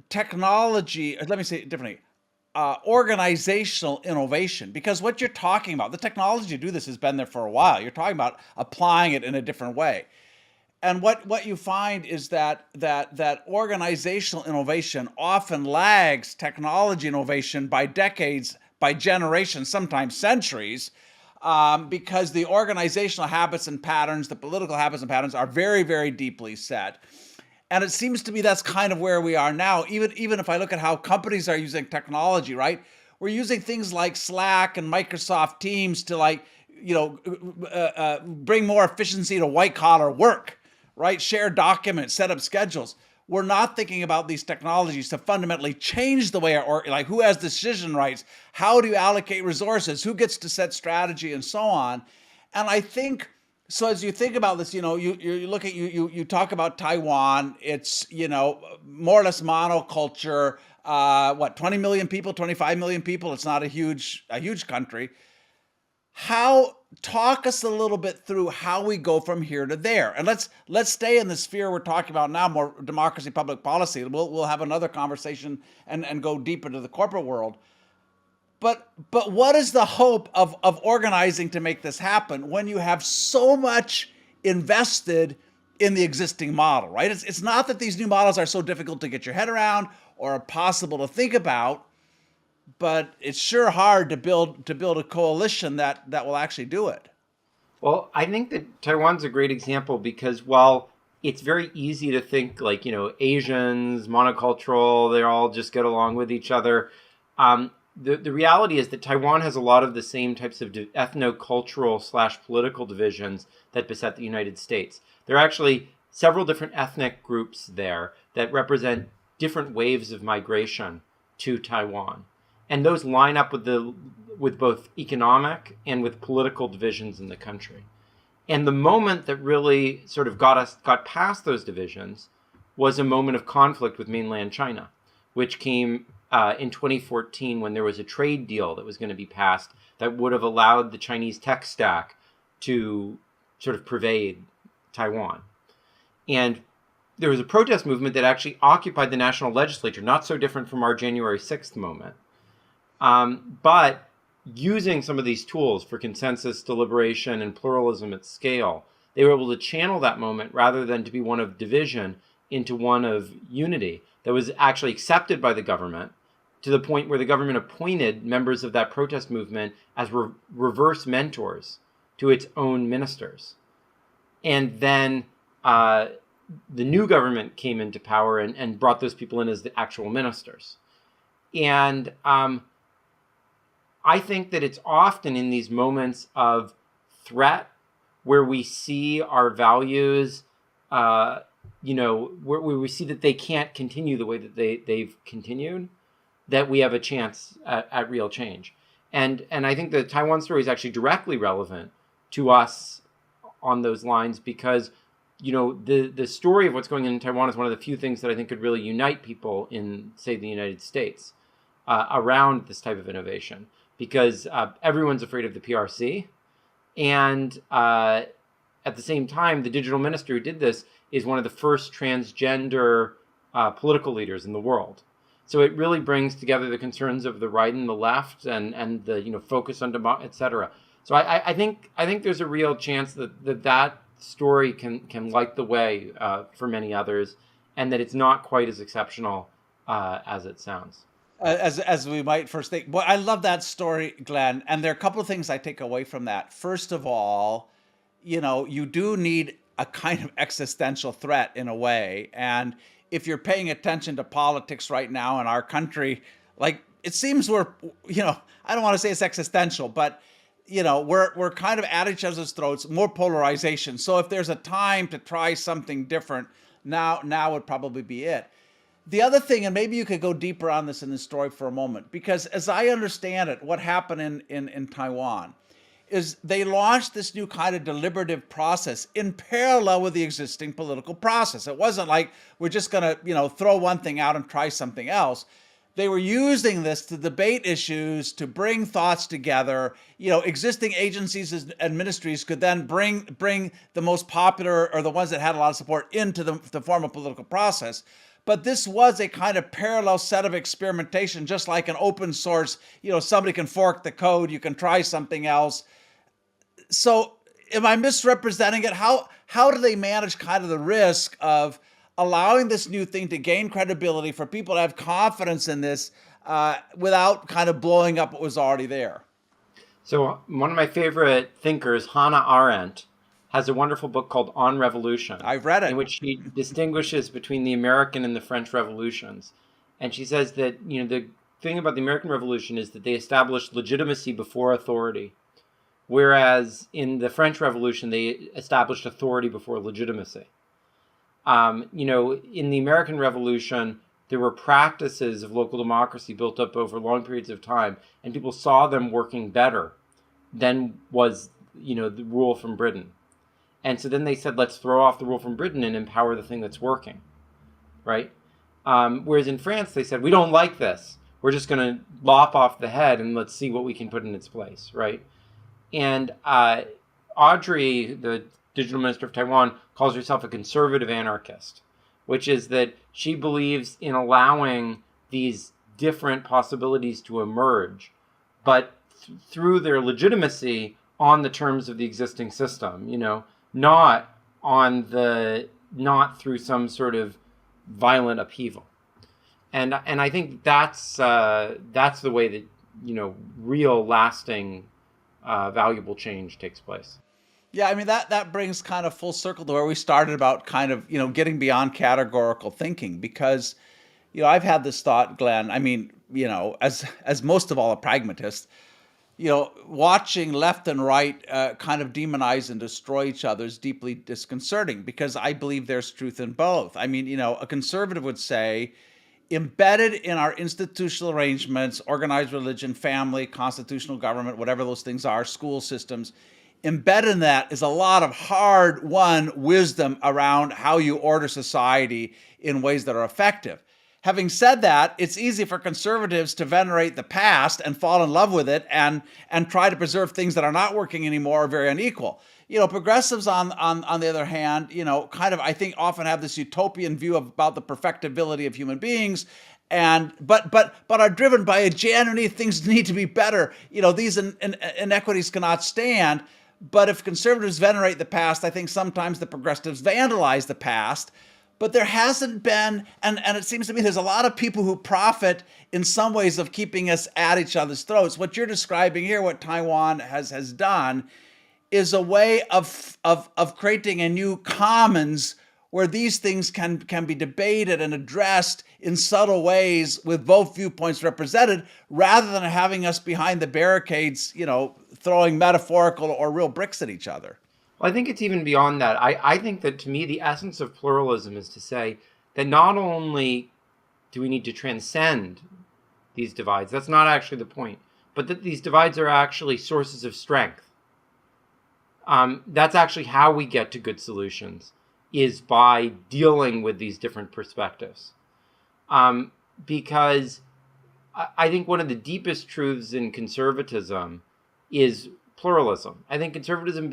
technology, let me say it differently, organizational innovation, because what you're talking about, the technology to do this has been there for a while. You're talking about applying it in a different way. And what you find is that organizational innovation often lags technology innovation by decades, by generations, sometimes centuries, because the organizational habits and patterns, the political habits and patterns are very, very deeply set. And it seems to me that's kind of where we are now. Even if I look at how companies are using technology, right? We're using things like Slack and Microsoft Teams to bring more efficiency to white collar work, right? Share documents, set up schedules. We're not thinking about these technologies to fundamentally change the way like who has decision rights, how do you allocate resources, who gets to set strategy, and so on. And I think so. As you think about this, you look at you talk about Taiwan. It's more or less monoculture. 20 million people, 25 million people. It's not a huge country. Talk us a little bit through how we go from here to there, and let's stay in the sphere we're talking about now, more democracy, public policy. We'll have another conversation and go deep into the corporate world. But what is the hope of organizing to make this happen when you have so much invested in the existing model, right? It's not that these new models are so difficult to get your head around or impossible to think about, but it's sure hard to build a coalition that will actually do it. Well, I think that Taiwan's a great example because while it's very easy to think like, Asians, monocultural, they all just get along with each other. The reality is that Taiwan has a lot of the same types of ethno-cultural / political divisions that beset the United States. There are actually several different ethnic groups there that represent different waves of migration to Taiwan. And those line up with both economic and with political divisions in the country. And the moment that really sort of got past those divisions was a moment of conflict with mainland China, which came in 2014 when there was a trade deal that was going to be passed that would have allowed the Chinese tech stack to sort of pervade Taiwan. And there was a protest movement that actually occupied the national legislature, not so different from our January 6th moment. But using some of these tools for consensus, deliberation, and pluralism at scale, they were able to channel that moment rather than to be one of division into one of unity that was actually accepted by the government, to the point where the government appointed members of that protest movement as reverse mentors to its own ministers. And then the new government came into power and brought those people in as the actual ministers. And I think that it's often in these moments of threat where we see our values, where we see that they can't continue the way that they've continued, that we have a chance at real change. And I think the Taiwan story is actually directly relevant to us on those lines because, the story of what's going on in Taiwan is one of the few things that I think could really unite people in, say, the United States around this type of innovation. Because everyone's afraid of the PRC. And at the same time, the digital minister who did this is one of the first transgender political leaders in the world. So it really brings together the concerns of the right and the left and the focus on democracy, et cetera. So I think there's a real chance that story can light the way for many others, and that it's not quite as exceptional as it sounds. As we might first think. Well, I love that story, Glenn. And there are a couple of things I take away from that. First of all, you do need a kind of existential threat in a way. And if you're paying attention to politics right now in our country, like it seems I don't want to say it's existential, but we're kind of at each other's throats, more polarization. So if there's a time to try something different, now would probably be it. The other thing, and maybe you could go deeper on this in the story for a moment, because as I understand it, what happened in Taiwan is they launched this new kind of deliberative process in parallel with the existing political process. It wasn't like we're just going to, throw one thing out and try something else. they were using this to debate issues, to bring thoughts together. Existing agencies and ministries could then bring the most popular or the ones that had a lot of support into the formal political process. But this was a kind of parallel set of experimentation, just like an open source. Somebody can fork the code, you can try something else. So am I misrepresenting it? How do they manage kind of the risk of allowing this new thing to gain credibility, for people to have confidence in this, without kind of blowing up what was already there? So one of my favorite thinkers, Hannah Arendt, has a wonderful book called On Revolution. I've read it. In which she distinguishes between the American and the French revolutions. And she says that, the thing about the American Revolution is that they established legitimacy before authority. Whereas in the French Revolution, they established authority before legitimacy. In the American Revolution, there were practices of local democracy built up over long periods of time, and people saw them working better than was, the rule from Britain. And so then they said, let's throw off the rule from Britain and empower the thing that's working, right? Whereas in France, they said, we don't like this. We're just going to lop off the head and let's see what we can put in its place, right? And Audrey, the digital minister of Taiwan, calls herself a conservative anarchist, which is that she believes in allowing these different possibilities to emerge, but through their legitimacy on the terms of the existing system, not through some sort of violent upheaval. And I think that's the way that, real lasting valuable change takes place. Yeah, I mean, that brings kind of full circle to where we started about kind of, getting beyond categorical thinking, because, I've had this thought, Glenn. I mean, as most of all a pragmatist, watching left and right kind of demonize and destroy each other is deeply disconcerting, because I believe there's truth in both. I mean, a conservative would say, embedded in our institutional arrangements, organized religion, family, constitutional government, whatever those things are, school systems, embedded in that is a lot of hard-won wisdom around how you order society in ways that are effective. Having said that, it's easy for conservatives to venerate the past and fall in love with it and try to preserve things that are not working anymore or very unequal. Progressives on the other hand, kind of, I think, often have this utopian view about the perfectibility of human beings, but are driven by a genuine things need to be better. These inequities cannot stand. But if conservatives venerate the past, I think sometimes the progressives vandalize the past. But there hasn't been, and it seems to me there's a lot of people who profit in some ways of keeping us at each other's throats. What you're describing here, what Taiwan has done, is a way of creating a new commons where these things can be debated and addressed in subtle ways with both viewpoints represented, rather than having us behind the barricades, throwing metaphorical or real bricks at each other. Well, I think it's even beyond that. I think that, to me, the essence of pluralism is to say that not only do we need to transcend these divides, that's not actually the point, but that these divides are actually sources of strength. That's actually how we get to good solutions, is by dealing with these different perspectives. Because I think one of the deepest truths in conservatism is pluralism. I think conservatism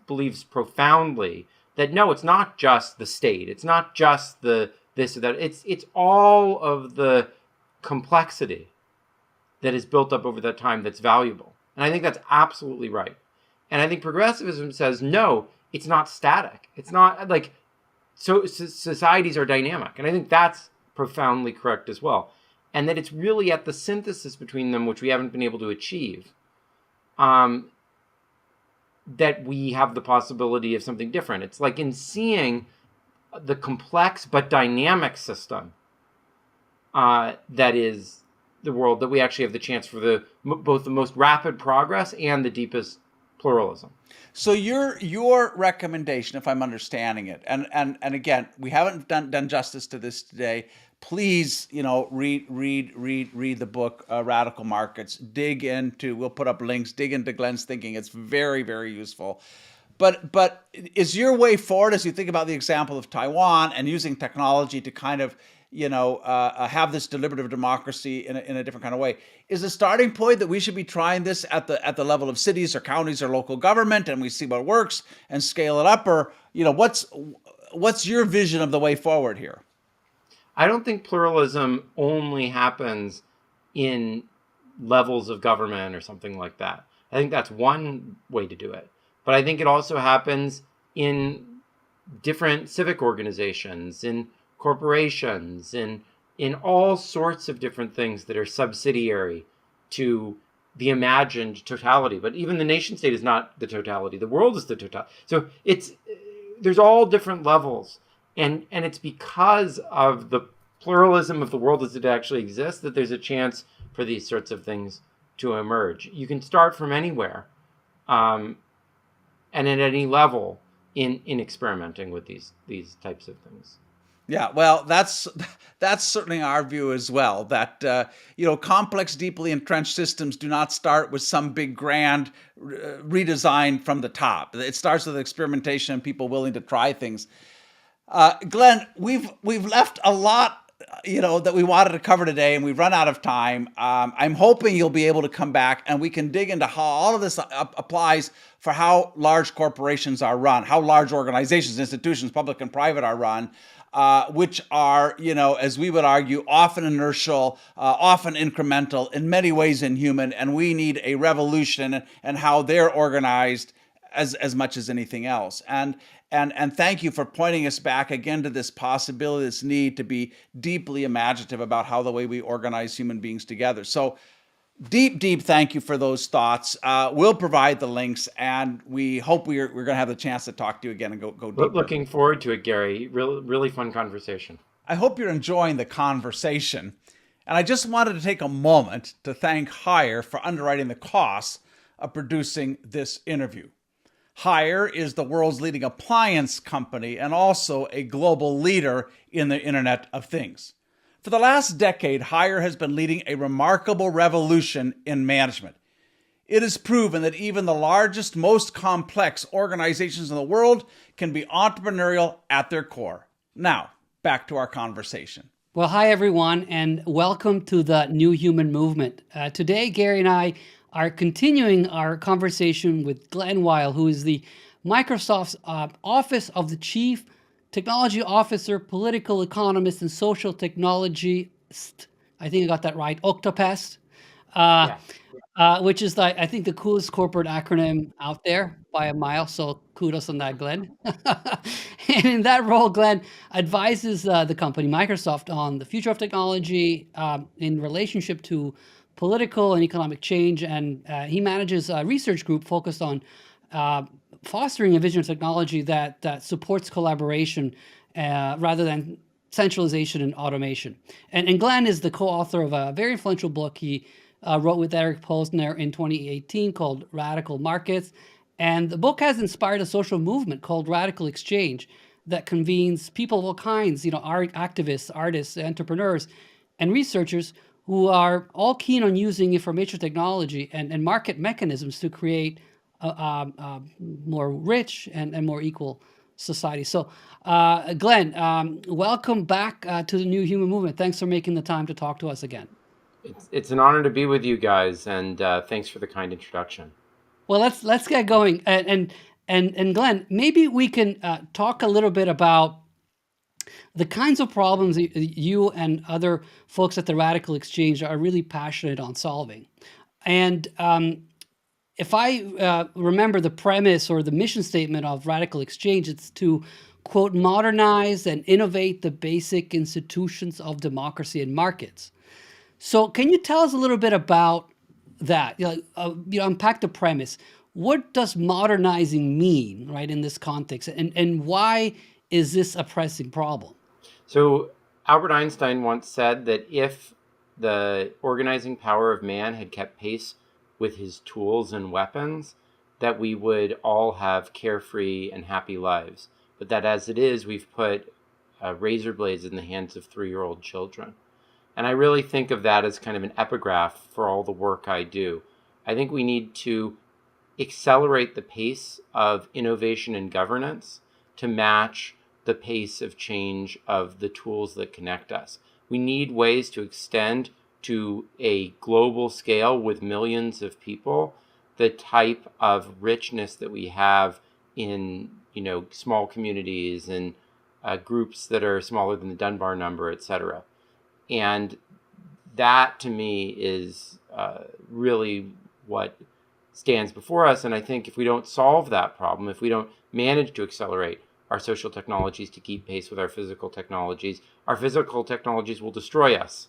believes profoundly that no, it's not just the state. It's not just the this or that. It's all of the complexity that is built up over that time that's valuable. And I think that's absolutely right. And I think progressivism says, no, it's not static. It's not like, so societies are dynamic. And I think that's profoundly correct as well. And that it's really at the synthesis between them, which we haven't been able to achieve, that we have the possibility of something different. It's like in seeing the complex but dynamic system that is the world, that we actually have the chance for both the most rapid progress and the deepest pluralism. So your recommendation, if I'm understanding it, and again, we haven't done justice to this today. Please, read the book Radical Markets. Dig into. We'll put up links. Dig into Glen's thinking. It's very, very useful. but is your way forward, as you think about the example of Taiwan and using technology to kind of have this deliberative democracy in a different kind of way? Is the starting point that we should be trying this at the level of cities or counties or local government, and we see what works and scale it up, or what's your vision of the way forward here? I don't think pluralism only happens in levels of government or something like that. I think that's one way to do it. But I think it also happens in different civic organizations, in corporations, in all sorts of different things that are subsidiary to the imagined totality. But even the nation state is not the totality. The world is the totality. So there's all different levels. And it's because of the pluralism of the world as it actually exists that there's a chance for these sorts of things to emerge. You can start from anywhere, and at any level in experimenting with these types of things. Yeah, well, that's certainly our view as well. That complex, deeply entrenched systems do not start with some big grand redesign from the top. It starts with experimentation and people willing to try things. Glen, we've left a lot, that we wanted to cover today, and we've run out of time. I'm hoping you'll be able to come back and we can dig into how all of this applies for how large corporations are run, how large organizations, institutions, public and private, are run, which are, as we would argue, often inertial, often incremental, in many ways inhuman, and we need a revolution in how they're organized as much as anything else. And thank you for pointing us back again to this possibility, this need to be deeply imaginative about how the way we organize human beings together. So deep thank you for those thoughts. We'll provide the links, and we hope we're going to have the chance to talk to you again and go deeper. Looking forward to it, Gary. Really fun conversation. I hope you're enjoying the conversation. And I just wanted to take a moment to thank Hire for underwriting the costs of producing this interview. Hire is the world's leading appliance company and also a global leader in the Internet of Things. For the last decade, Hire has been leading a remarkable revolution in management. It has proven that even the largest, most complex organizations in the world can be entrepreneurial at their core. Now, back to our conversation. Well, hi, everyone, and welcome to the New Human Movement. Today, Gary and I are continuing our conversation with Glen Weyl, who is the Microsoft's Office of the Chief Technology Officer, political economist, and social technologist. I think I got that right. Octopest, which is, I think, the coolest corporate acronym out there by a mile. So kudos on that, Glen. And in that role, Glen advises the company, Microsoft, on the future of technology in relationship to political and economic change, and he manages a research group focused on fostering a vision of technology that supports collaboration rather than centralization and automation. And Glen is the co-author of a very influential book he wrote with Eric Posner in 2018 called Radical Markets. And the book has inspired a social movement called Radical Exchange that convenes people of all kinds, art activists, artists, entrepreneurs, and researchers who are all keen on using information technology and market mechanisms to create a more rich and more equal society. So, Glen, welcome back to the New Human Movement. Thanks for making the time to talk to us again. It's an honor to be with you guys, and thanks for the kind introduction. Well, let's get going. And Glen, maybe we can talk a little bit about the kinds of problems you and other folks at the Radical Exchange are really passionate on solving. And if I remember the premise or the mission statement of Radical Exchange, it's to, quote, modernize and innovate the basic institutions of democracy and markets. So can you tell us a little bit about that? Unpack the premise. What does modernizing mean, right, in this context? And why is this a pressing problem? So Albert Einstein once said that if the organizing power of man had kept pace with his tools and weapons, that we would all have carefree and happy lives. But that as it is, we've put razor blades in the hands of 3-year-old children. And I really think of that as kind of an epigraph for all the work I do. I think we need to accelerate the pace of innovation and governance to match the pace of change of the tools that connect us. We need ways to extend to a global scale with millions of people the type of richness that we have in, small communities and groups that are smaller than the Dunbar number, et cetera. And that to me is really what stands before us. And I think if we don't solve that problem, if we don't manage to accelerate our social technologies to keep pace with our physical technologies will destroy us.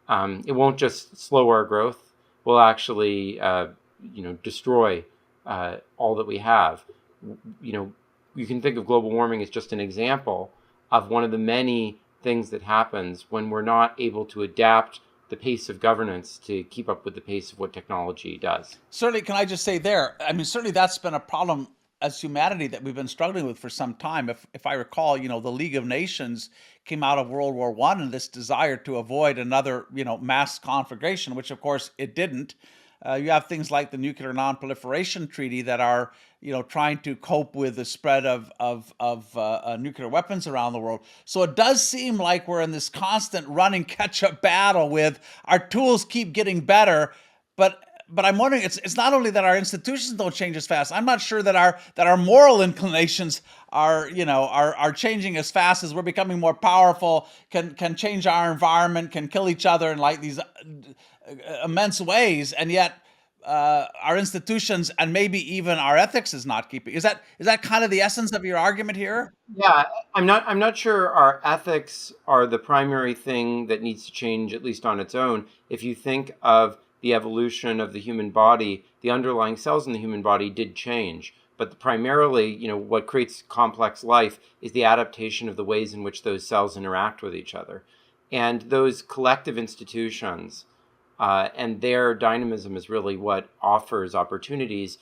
It won't just slow our growth. Will actually, destroy all that we have. You can think of global warming as just an example of one of the many things that happens when we're not able to adapt the pace of governance to keep up with the pace of what technology does. Certainly, can I just say there? I mean, certainly that's been a problem as humanity that we've been struggling with for some time. If I recall, the League of Nations came out of World War I and this desire to avoid another, mass conflagration, which of course it didn't. You have things like the Nuclear Non-Proliferation Treaty that are, trying to cope with the spread of nuclear weapons around the world. So it does seem like we're in this constant running catch-up battle with our tools keep getting better, but I'm wondering, it's not only that our institutions don't change as fast. I'm not sure that our moral inclinations are changing as fast as we're becoming more powerful, can change our environment, can kill each other in like these immense ways, and yet our institutions and maybe even our ethics is not keeping. Is that kind of the essence of your argument here? Yeah, I'm not sure our ethics are the primary thing that needs to change, at least on its own. If you think of the evolution of the human body, the underlying cells in the human body did change. But primarily, what creates complex life is the adaptation of the ways in which those cells interact with each other. And those collective institutions and their dynamism is really what offers opportunities,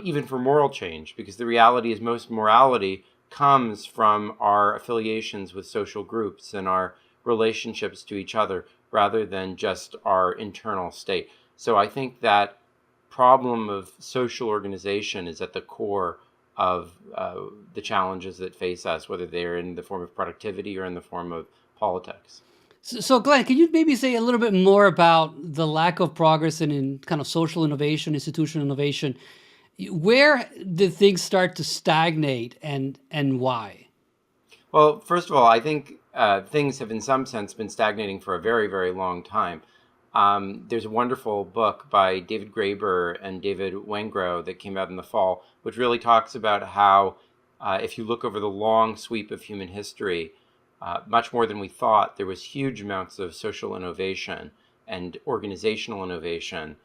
even for moral change, because the reality is most morality comes from our affiliations with social groups and our relationships to each other rather than just our internal state. So I think that problem of social organization is at the core of the challenges that face us, whether they're in the form of productivity or in the form of politics. So, Glenn, can you maybe say a little bit more about the lack of progress in kind of social innovation, institutional innovation? Where did things start to stagnate, and why? Well, first of all, I think things have in some sense been stagnating for a very, very long time. There's a wonderful book by David Graeber and David Wengrow that came out in the fall, which really talks about how if you look over the long sweep of human history, much more than we thought, there was huge amounts of social innovation and organizational innovation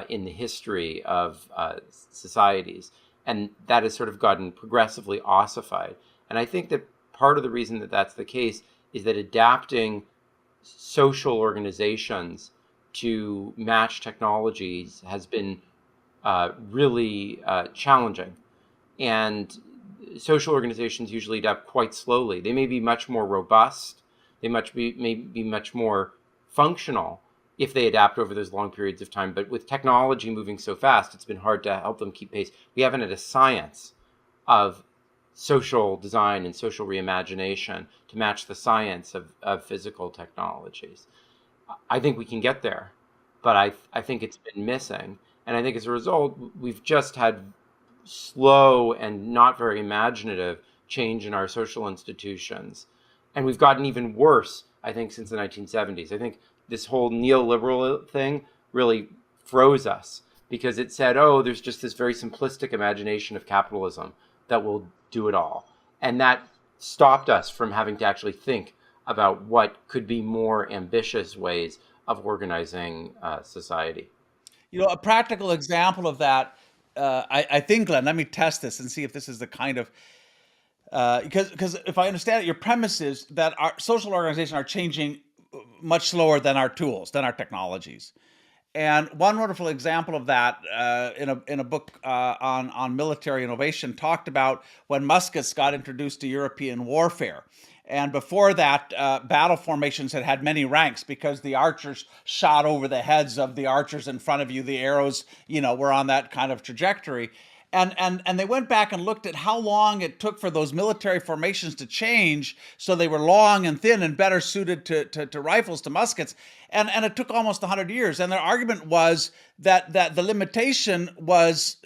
in the history of societies. And that has sort of gotten progressively ossified. And I think that part of the reason that that's the case is that adapting social organizations to match technologies has been really challenging. And social organizations usually adapt quite slowly. They may be much more robust. They may be much more functional if they adapt over those long periods of time. But with technology moving so fast, it's been hard to help them keep pace. We haven't had a science of social design and social reimagination to match the science of physical technologies. I think we can get there, but I think it's been missing. And I think as a result, we've just had slow and not very imaginative change in our social institutions. And we've gotten even worse, I think, since the 1970s. I think this whole neoliberal thing really froze us because it said, oh, there's just this very simplistic imagination of capitalism that will do it all. And that stopped us from having to actually think about what could be more ambitious ways of organizing society. A practical example of that, I think, Glenn, let me test this and see if this is the kind of, because if I understand it, your premise is that our social organizations are changing much slower than our tools, than our technologies. And one wonderful example of that in a book on military innovation talked about when muskets got introduced to European warfare. And before that, battle formations had many ranks because the archers shot over the heads of the archers in front of you. The arrows, were on that kind of trajectory. And they went back and looked at how long it took for those military formations to change so they were long and thin and better suited to rifles, to muskets. And it took almost 100 years. And their argument was that the limitation was,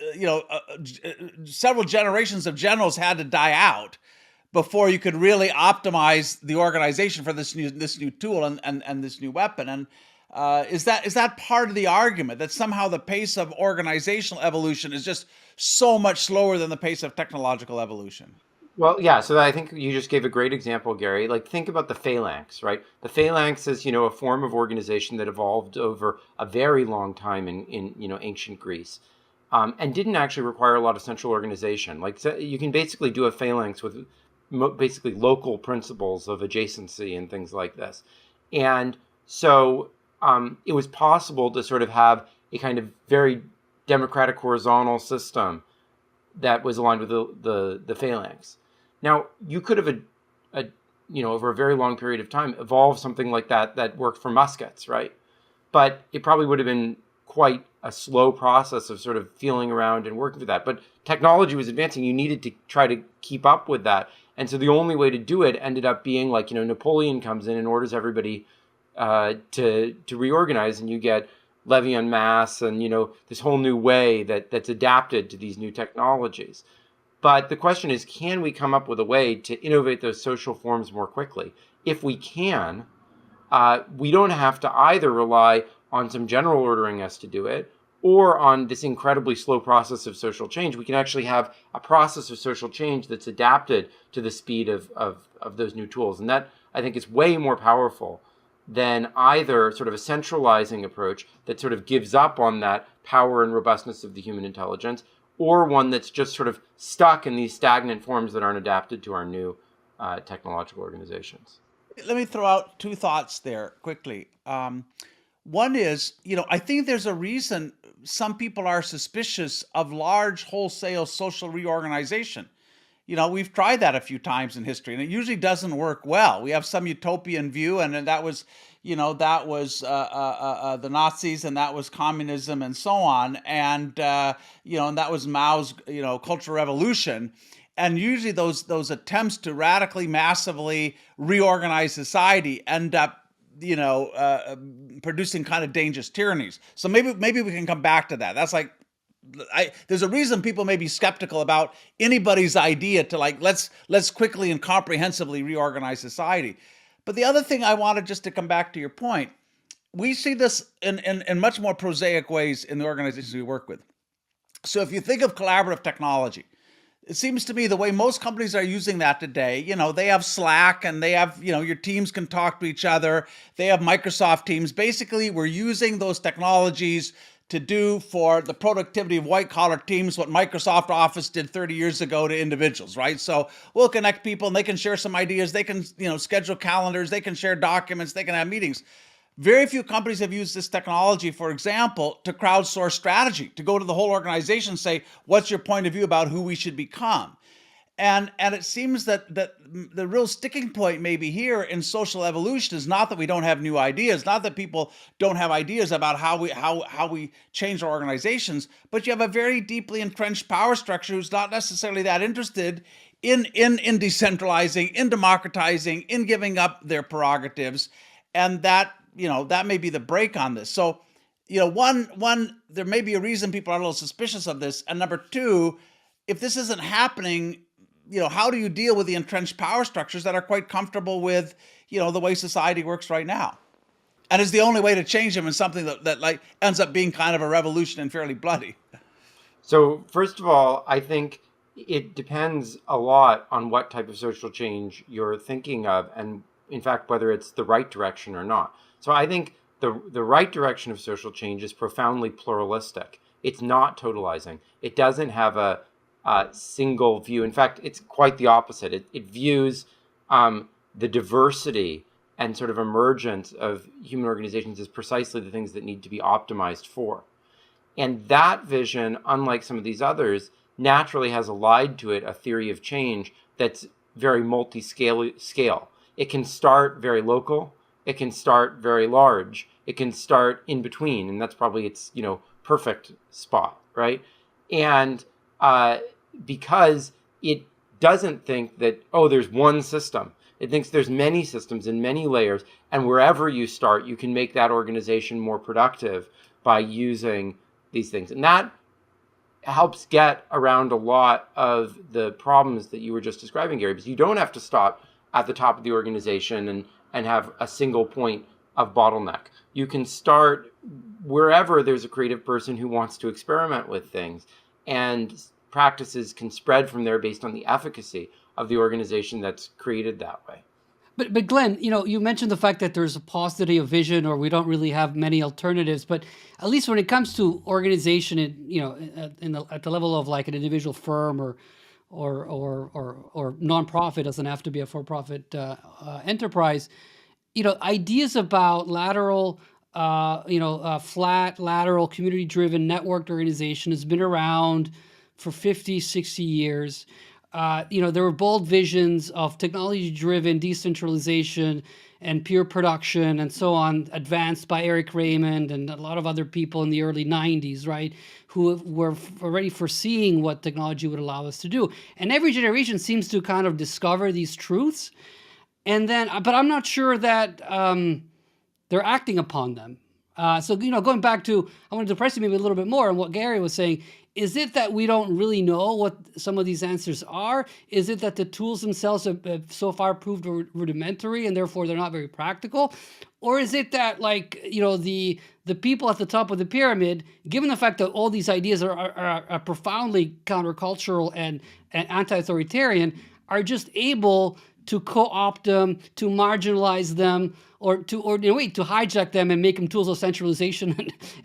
several generations of generals had to die out before you could really optimize the organization for this new tool and this new weapon. And is that part of the argument, that somehow the pace of organizational evolution is just so much slower than the pace of technological evolution? Well, yeah. So I think you just gave a great example, Gary. Like, think about the phalanx, right? The phalanx is, a form of organization that evolved over a very long time in ancient Greece, and didn't actually require a lot of central organization. Like, so you can basically do a phalanx with basically local principles of adjacency and things like this. And so it was possible to sort of have a kind of very democratic horizontal system that was aligned with the phalanx. Now, you could have, over a very long period of time, evolved something like that worked for muskets, right? But it probably would have been quite a slow process of sort of feeling around and working for that. But technology was advancing. You needed to try to keep up with that. And so the only way to do it ended up being like, Napoleon comes in and orders everybody to reorganize, and you get levy en masse and, this whole new way that's adapted to these new technologies. But the question is, can we come up with a way to innovate those social forms more quickly? If we can, we don't have to either rely on some general ordering us to do it or on this incredibly slow process of social change. We can actually have a process of social change that's adapted to the speed of those new tools. And that, I think, is way more powerful than either sort of a centralizing approach that sort of gives up on that power and robustness of the human intelligence, or one that's just sort of stuck in these stagnant forms that aren't adapted to our new technological organizations. Let me throw out two thoughts there quickly. One is, I think there's a reason some people are suspicious of large wholesale social reorganization. We've tried that a few times in history, and it usually doesn't work well. We have some utopian view, and that was, the Nazis, and that was communism, and so on, and and that was Mao's, Cultural Revolution. And usually those attempts to radically, massively reorganize society end up, producing kind of dangerous tyrannies. So maybe we can come back to that. That's like, there's a reason people may be skeptical about anybody's idea to let's quickly and comprehensively reorganize society. But the other thing I wanted, just to come back to your point, we see this in much more prosaic ways in the organizations we work with. So if you think of collaborative technology, it seems to me the way most companies are using that today, they have Slack, and they have, your teams can talk to each other. They have Microsoft Teams. Basically, we're using those technologies to do for the productivity of white collar teams what Microsoft Office did 30 years ago to individuals, right? So we'll connect people, and they can share some ideas. They can, schedule calendars. They can share documents. They can have meetings. Very few companies have used this technology, for example, to crowdsource strategy, to go to the whole organization and say, what's your point of view about who we should become? And it seems that the real sticking point maybe here in social evolution is not that we don't have new ideas, not that people don't have ideas about how we change our organizations, but you have a very deeply entrenched power structure who's not necessarily that interested in decentralizing, in democratizing, in giving up their prerogatives, and that may be the break on this. So, one, there may be a reason people are a little suspicious of this, and number two, if this isn't happening, how do you deal with the entrenched power structures that are quite comfortable with, the way society works right now? And is the only way to change them is something that like ends up being kind of a revolution and fairly bloody. So first of all, I think it depends a lot on what type of social change you're thinking of, and in fact, whether it's the right direction or not. So I think the right direction of social change is profoundly pluralistic. It's not totalizing. It doesn't have a single view. In fact, it's quite the opposite. It views the diversity and sort of emergence of human organizations as precisely the things that need to be optimized for. And that vision, unlike some of these others, naturally has allied to it a theory of change that's very scale. It can start very local. It can start very large. It can start in between, and that's probably its perfect spot, right? And because it doesn't think that there's one system. It thinks there's many systems and many layers, and wherever you start, you can make that organization more productive by using these things, and that helps get around a lot of the problems that you were just describing, Gary, because you don't have to stop at the top of the organization and have a single point of bottleneck. You can start wherever there's a creative person who wants to experiment with things, and practices can spread from there based on the efficacy of the organization that's created that way. But Glenn, you mentioned the fact that there's a paucity of vision, or we don't really have many alternatives. But at least when it comes to organization, at the level of like an individual firm or nonprofit, doesn't have to be a for-profit enterprise. Ideas about lateral, flat, lateral, community-driven, networked organization has been around for 50, 60 years. There were bold visions of technology-driven decentralization and peer production and so on, advanced by Eric Raymond and a lot of other people in the early 90s, right, who were already foreseeing what technology would allow us to do. And every generation seems to kind of discover these truths. And then, but I'm not sure that they're acting upon them. So, going back to, I want to press you maybe a little bit more on what Gary was saying. Is it that we don't really know what some of these answers are? Is it that the tools themselves have so far proved rudimentary and therefore they're not very practical? Or is it that the people at the top of the pyramid, given the fact that all these ideas are profoundly countercultural and anti-authoritarian, are just able to co-opt them, to marginalize them, or in a way to hijack them and make them tools of centralization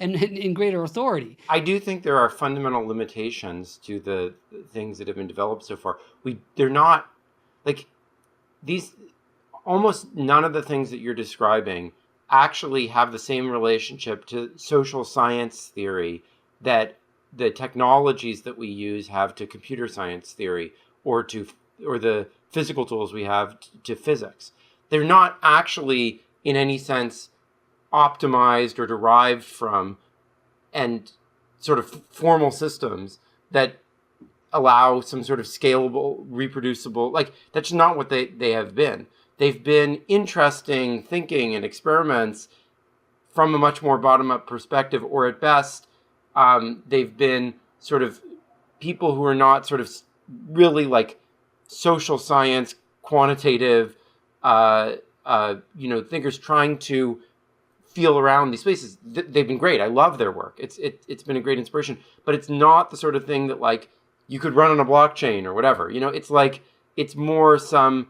and in greater authority? I do think there are fundamental limitations to the things that have been developed so far. They're not like these. Almost none of the things that you're describing actually have the same relationship to social science theory that the technologies that we use have to computer science theory, or the physical tools we have to physics. They're not actually in any sense optimized or derived from and sort of formal systems that allow some sort of scalable, reproducible, that's not what they have been. They've been interesting thinking and experiments from a much more bottom-up perspective, or at best, they've been sort of people who are not sort of really like social science, quantitative, thinkers trying to feel around these spaces. They've been great. I love their work. It's been a great inspiration, but it's not the sort of thing that like you could run on a blockchain or whatever. It's more some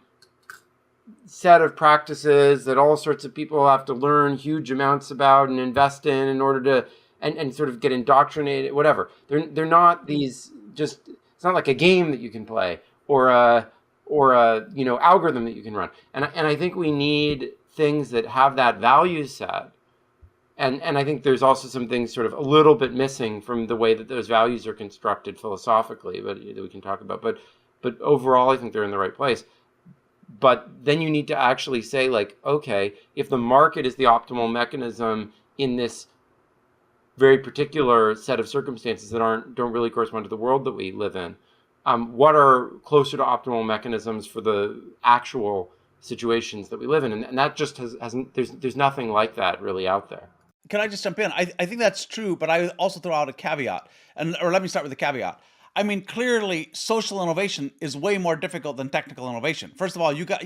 set of practices that all sorts of people have to learn huge amounts about and invest in order to and sort of get indoctrinated, whatever. They're not these just. It's not like a game that you can play or a algorithm that you can run. And I think we need things that have that value set. And I think there's also some things sort of a little bit missing from the way that those values are constructed philosophically, but that we can talk about. But overall, I think they're in the right place. But then you need to actually say, like, okay, if the market is the optimal mechanism in this very particular set of circumstances that don't really correspond to the world that we live in, what are closer to optimal mechanisms for the actual situations that we live in? And that just hasn't. There's nothing like that really out there. Can I just jump in? I think that's true, but I also throw out a caveat, or let me start with a caveat. I mean, clearly, social innovation is way more difficult than technical innovation. First of all, you got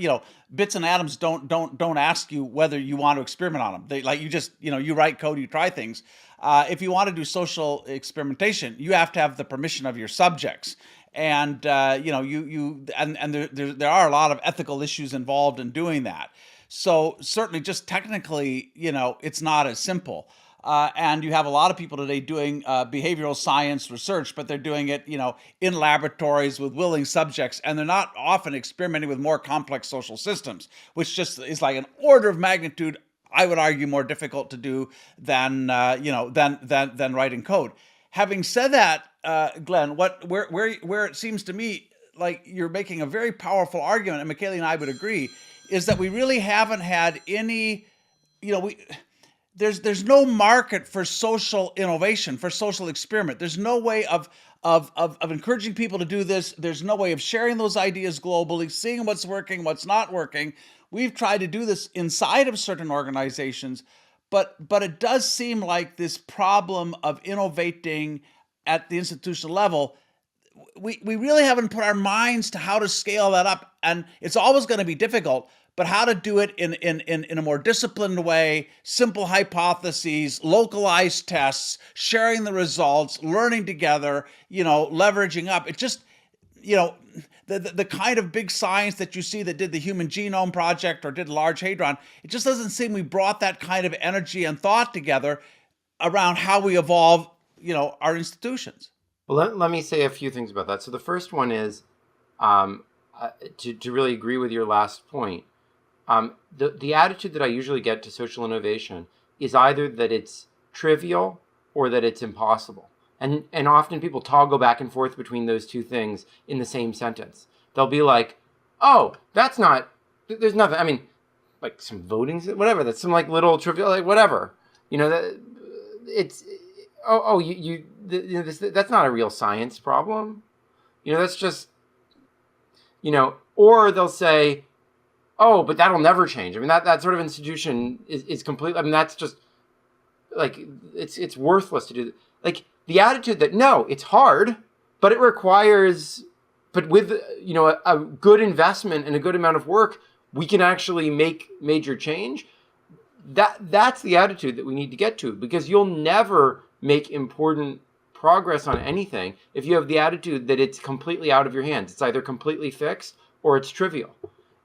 bits and atoms don't ask you whether you want to experiment on them. They you just you write code, you try things. If you want to do social experimentation, you have to have the permission of your subjects, and there are a lot of ethical issues involved in doing that. So certainly, just technically, it's not as simple. And you have a lot of people today doing behavioral science research, but they're doing it, in laboratories with willing subjects, and they're not often experimenting with more complex social systems, which just is like an order of magnitude, I would argue, more difficult to do than writing code. Having said that, Glenn, where it seems to me like you're making a very powerful argument, and Michaela and I would agree, is that we really haven't had any, we there's no market for social innovation, for social experiment. There's no way of encouraging people to do this. There's no way of sharing those ideas globally, seeing what's working, what's not working. We've tried to do this inside of certain organizations, but it does seem like this problem of innovating at the institutional level, we really haven't put our minds to how to scale that up. And it's always going to be difficult, but how to do it in a more disciplined way, simple hypotheses, localized tests, sharing the results, learning together, leveraging up. It just, the kind of big science that you see that did the Human Genome Project or did Large Hadron, it just doesn't seem we brought that kind of energy and thought together around how we evolve, our institutions. Well, let me say a few things about that. So the first one is to really agree with your last point. The attitude that I usually get to social innovation is either that it's trivial or that it's impossible. And often people toggle back and forth between those two things in the same sentence. They'll be like, oh, there's nothing. I mean, like some voting, whatever. That's some like little trivial, like whatever. That's not a real science problem. That's just, or they'll say, oh, but that'll never change. I mean, that sort of institution is complete. I mean, that's just like, it's worthless to do. Like the attitude that, no, it's hard, but it requires, but with, a good investment and a good amount of work, we can actually make major change. That's the attitude that we need to get to, because you'll never make important progress on anything if you have the attitude that it's completely out of your hands. It's either completely fixed or it's trivial.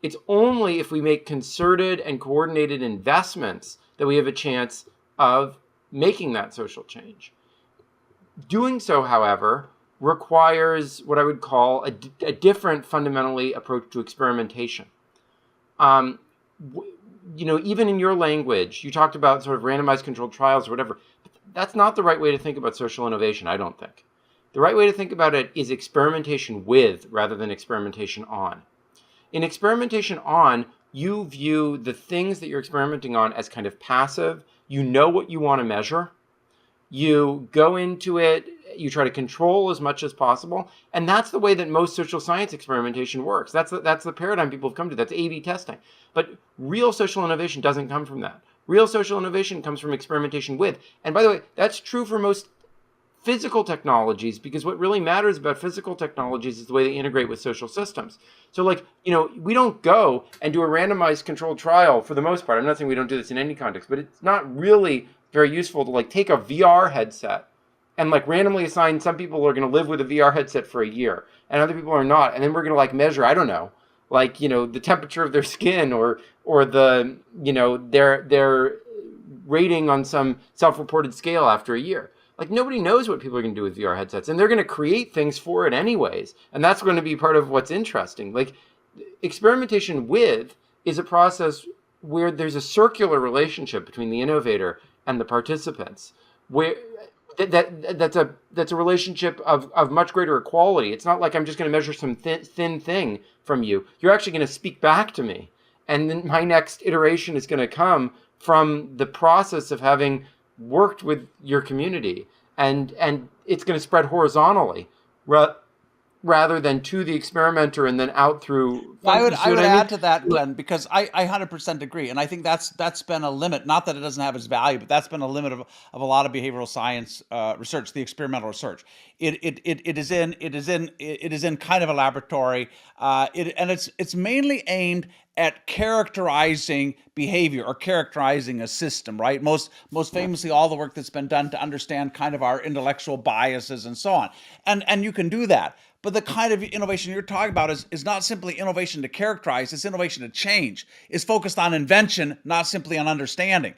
It's only if we make concerted and coordinated investments that we have a chance of making that social change. Doing so, however, requires what I would call a different fundamentally approach to experimentation. Even in your language, you talked about sort of randomized controlled trials or whatever. That's not the right way to think about social innovation, I don't think. The right way to think about it is experimentation with rather than experimentation on. In experimentation on, you view the things that you're experimenting on as kind of passive. You know what you want to measure. You go into it, you try to control as much as possible. And that's the way that most social science experimentation works. That's the paradigm people have come to. That's A/B testing. But real social innovation doesn't come from that. Real social innovation comes from experimentation with. And by the way, that's true for most physical technologies, because what really matters about physical technologies is the way they integrate with social systems. So we don't go and do a randomized controlled trial for the most part. I'm not saying we don't do this in any context, but it's not really very useful to take a VR headset and randomly assign some people are going to live with a VR headset for a year and other people are not. And then we're going to measure, I don't know, the temperature of their skin or the, their rating on some self-reported scale after a year. Nobody knows what people are going to do with VR headsets, and they're going to create things for it anyways. And that's going to be part of what's interesting. Experimentation with is a process where there's a circular relationship between the innovator and the participants, where that's a relationship of much greater equality. It's not like I'm just going to measure some thin thing from you. You're actually going to speak back to me, and then my next iteration is going to come from the process of having worked with your community, and it's going to spread horizontally rather than to the experimenter and then out through. I would add to that, Glenn, because I 100% agree, and I think that's been a limit. Not that it doesn't have its value, but that's been a limit of a lot of behavioral science research, the experimental research. It is in kind of a laboratory, and it's mainly aimed at characterizing behavior or characterizing a system, right? Most famously, all the work that's been done to understand kind of our intellectual biases and so on, and you can do that. But the kind of innovation you're talking about is not simply innovation to characterize, it's innovation to change. It's focused on invention, not simply on understanding.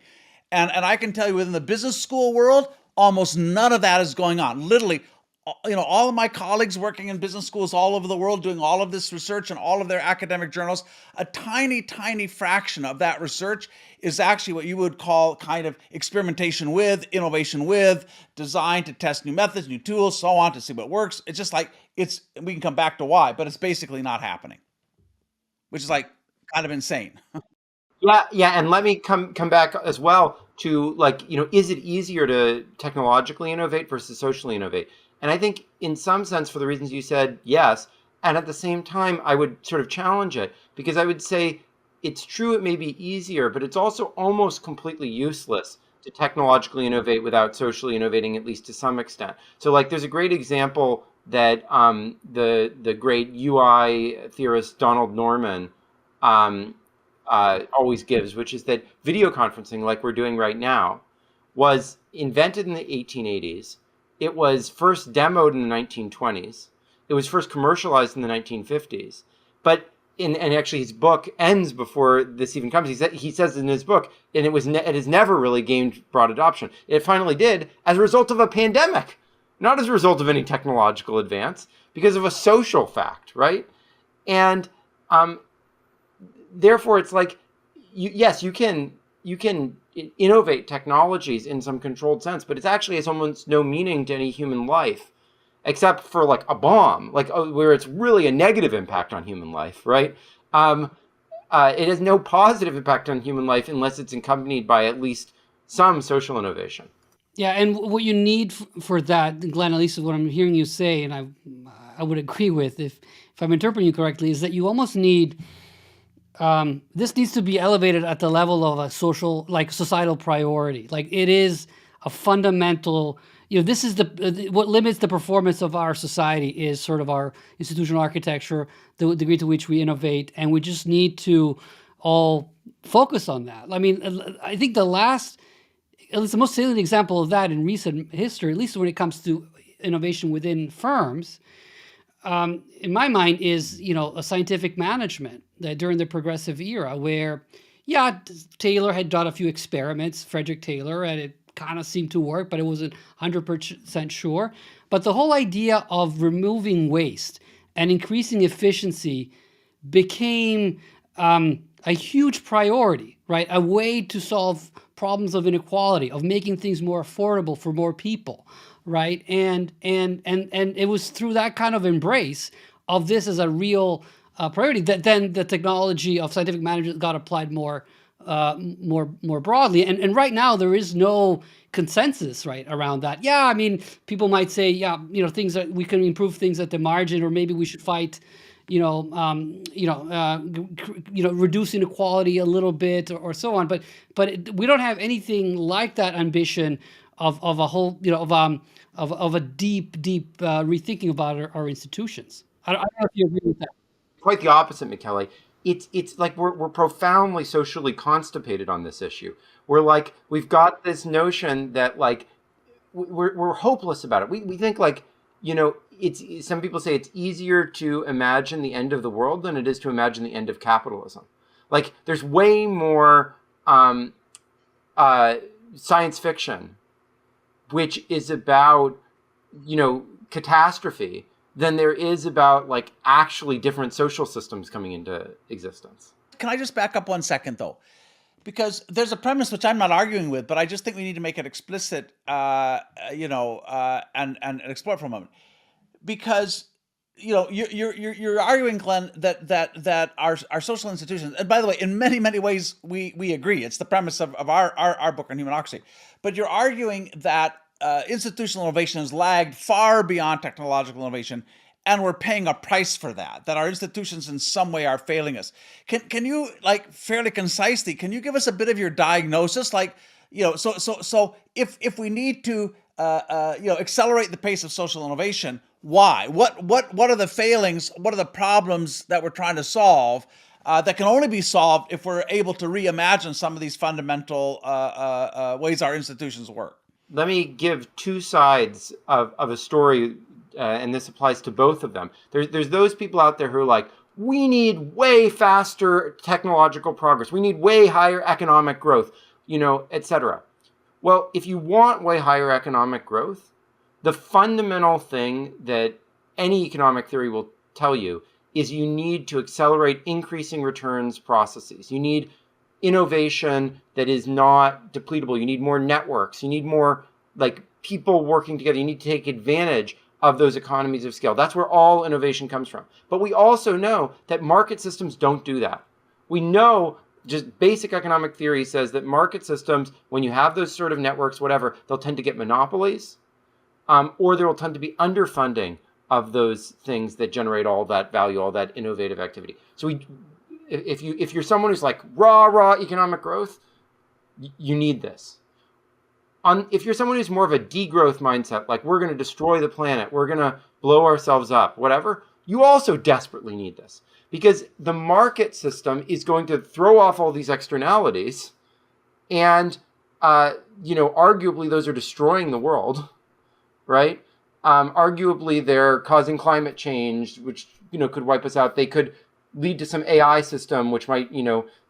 And I can tell you within the business school world, almost none of that is going on. Literally, all of my colleagues working in business schools all over the world doing all of this research and all of their academic journals, a tiny, tiny fraction of that research is actually what you would call kind of experimentation with, innovation with, design to test new methods, new tools, so on to see what works. It's just like we can come back to why, but it's basically not happening, which is like kind of insane. Yeah, and let me come back as well to is it easier to technologically innovate versus socially innovate? And I think in some sense, for the reasons you said, yes. And at the same time, I would sort of challenge it, because I would say it's true it may be easier, but it's also almost completely useless to technologically innovate without socially innovating, at least to some extent. So there's a great example that the great UI theorist Donald Norman always gives, which is that video conferencing, like we're doing right now, was invented in the 1880s. It was first demoed in the 1920s. It was first commercialized in the 1950s. But and actually, his book ends before this even comes. He says in his book, and it has never really gained broad adoption. It finally did as a result of a pandemic, not as a result of any technological advance, because of a social fact, right? And therefore, it's like, yes, you can innovate technologies in some controlled sense, but it actually has almost no meaning to any human life, except for a bomb, where it's really a negative impact on human life, right? It has no positive impact on human life unless it's accompanied by at least some social innovation. Yeah, and what you need for that, Glenn, at least what I'm hearing you say, and I would agree with, if I'm interpreting you correctly, is that you almost need this needs to be elevated at the level of a societal priority. It is a fundamental. This is what limits the performance of our society is sort of our institutional architecture, the degree to which we innovate, and we just need to all focus on that. I mean, I think at least the most salient example of that in recent history, at least when it comes to innovation within firms, in my mind, is a scientific management that during the progressive era, where Taylor had done a few experiments, Frederick Taylor, and it kind of seemed to work, but it wasn't 100% sure. But the whole idea of removing waste and increasing efficiency became a huge priority, right? A way to solve problems of inequality, of making things more affordable for more people, right? And it was through that kind of embrace of this as a real priority that then the technology of scientific management got applied more broadly. And right now there is no consensus right around that. Yeah, I mean, people might say, things that we can improve things at the margin, or maybe we should fight, reduce inequality a little bit, or so on. But we don't have anything like that ambition of a whole, of a deep rethinking about our institutions. I don't know if you agree with that. Quite the opposite, Michele. It's like we're profoundly socially constipated on this issue. We've got this notion that we're hopeless about it. We think it's some people say it's easier to imagine the end of the world than it is to imagine the end of capitalism. There's way more science fiction, which is about catastrophe, than there is about actually different social systems coming into existence. Can I just back up 1 second though? Because there's a premise which I'm not arguing with, but I just think we need to make it explicit, and explore it for a moment. Because you're arguing, Glenn, that our social institutions, and by the way, in many ways we agree. It's the premise of our book on humanocracy. But you're arguing that institutional innovation has lagged far beyond technological innovation, and we're paying a price for that. That our institutions in some way are failing us. Can you fairly concisely? Can you give us a bit of your diagnosis? So if we need to accelerate the pace of social innovation, why? What are the failings? What are the problems that we're trying to solve? That can only be solved if we're able to reimagine some of these fundamental ways our institutions work. Let me give two sides of a story, and this applies to both of them. There's those people out there who are like, we need way faster technological progress. We need way higher economic growth, etc. Well, if you want way higher economic growth, the fundamental thing that any economic theory will tell you is you need to accelerate increasing returns processes. You need innovation that is not depletable. You need more networks. You need more like people working together. You need to take advantage of those economies of scale. That's where all innovation comes from. But we also know that market systems don't do that. We know just basic economic theory says that market systems, when you have those sort of networks, whatever, they'll tend to get monopolies, or there will tend to be underfunding of those things that generate all that value, all that innovative activity. So if you're someone who's like raw economic growth, you need this. If you're someone who's more of a degrowth mindset, like we're going to destroy the planet, we're going to blow ourselves up, whatever, you also desperately need this. Because the market system is going to throw off all these externalities, and arguably those are destroying the world, right? Arguably they're causing climate change, which could wipe us out. They could lead to some AI system which might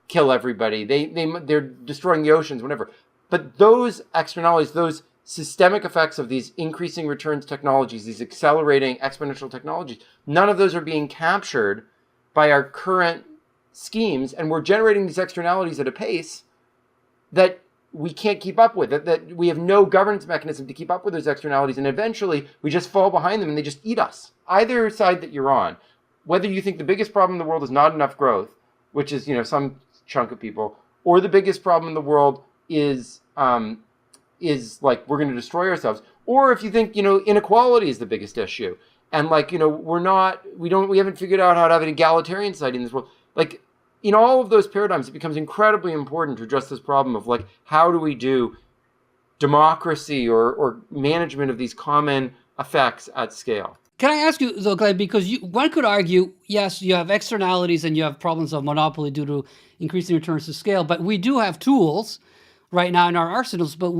kill everybody. They're destroying the oceans, whatever. But those externalities, those systemic effects of these increasing returns technologies, these accelerating exponential technologies, none of those are being captured by our current schemes, and we're generating these externalities at a pace that we can't keep up with, that we have no governance mechanism to keep up with those externalities, and eventually we just fall behind them and they just eat us. Either side that you're on, whether you think the biggest problem in the world is not enough growth, which is some chunk of people, or the biggest problem in the world is like we're going to destroy ourselves, or if you think inequality is the biggest issue, and like we haven't figured out how to have an egalitarian society in this world. Like in all of those paradigms, it becomes incredibly important to address this problem of like how do we do democracy or management of these common effects at scale. Can I ask you though, Glenn, because one could argue, yes, you have externalities and you have problems of monopoly due to increasing returns to scale, but we do have tools right now in our arsenals, but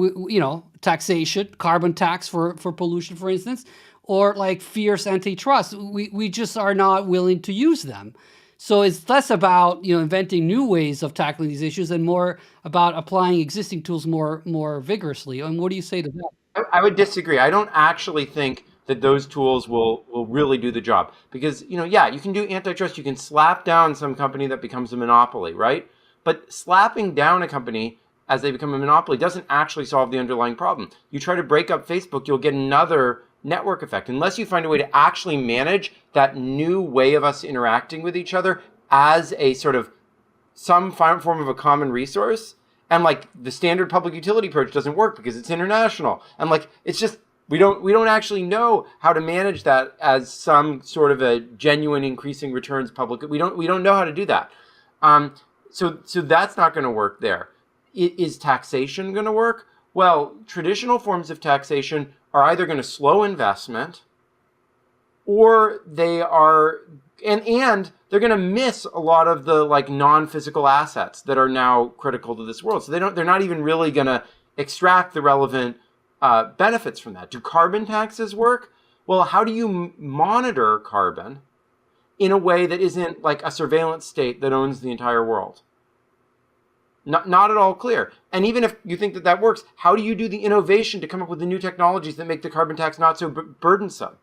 taxation, carbon tax for pollution, for instance, or like fierce antitrust. We just are not willing to use them. So it's less about inventing new ways of tackling these issues and more about applying existing tools more vigorously. And what do you say to that? I would disagree. I don't actually think that those tools will really do the job, because you can do antitrust. You can slap down some company that becomes a monopoly, right? But slapping down a company as they become a monopoly doesn't actually solve the underlying problem. You try to break up Facebook, you'll get another network effect, unless you find a way to actually manage that new way of us interacting with each other as a sort of some form of a common resource. And like the standard public utility approach doesn't work because it's international, and like it's just we don't actually know how to manage that as some sort of a genuine increasing returns public. We don't know how to do that. So that's not going to work there. Is taxation going to work? Well, traditional forms of taxation are either going to slow investment, or they are, and they're going to miss a lot of the like non-physical assets that are now critical to this world. So they're not even really going to extract the relevant benefits from that. Do carbon taxes work? Well, how do you monitor carbon in a way that isn't like a surveillance state that owns the entire world? Not at all clear. And even if you think that works, how do you do the innovation to come up with the new technologies that make the carbon tax not so burdensome?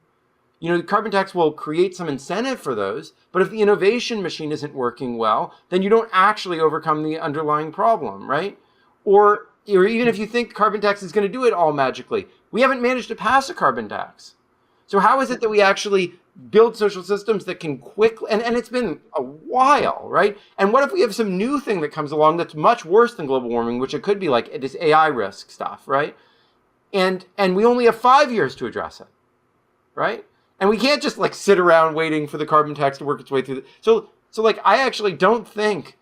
The carbon tax will create some incentive for those, but if the innovation machine isn't working well, then you don't actually overcome the underlying problem, right? Or even if you think carbon tax is going to do it all magically, we haven't managed to pass a carbon tax. So how is it that we actually build social systems that can quickly, and it's been a while, right? And what if we have some new thing that comes along that's much worse than global warming, which it could be like this AI risk stuff, right? And we only have 5 years to address it, right? And we can't just like sit around waiting for the carbon tax to work its way through. So like I actually don't think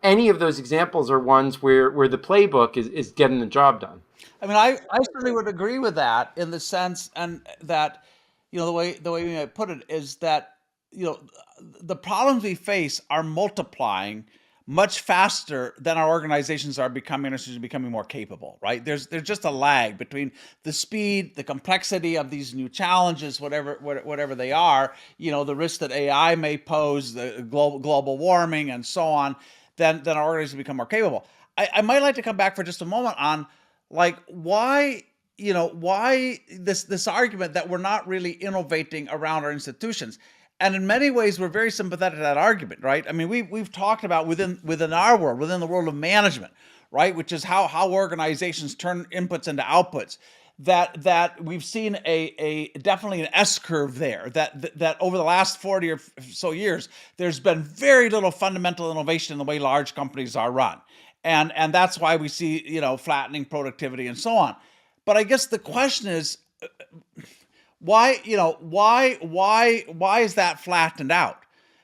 any of those examples are ones where the playbook is getting the job done. I mean, I certainly would agree with that in the sense, and that the way we might put it is that the problems we face are multiplying much faster than our organizations are becoming more capable, right? There's just a lag between the speed, the complexity of these new challenges, whatever they are, the risk that AI may pose, the global warming and so on, then our organizations become more capable. I might like to come back for just a moment on like why why this argument that we're not really innovating around our institutions? And in many ways, we're very sympathetic to that argument, right? I mean, we've talked about within our world, within the world of management, right, which is how organizations turn inputs into outputs. That we've seen a definitely an S curve there. That over the last 40 or so years, there's been very little fundamental innovation in the way large companies are run, and that's why we see flattening productivity and so on. But I guess the question is, why is that flattened out?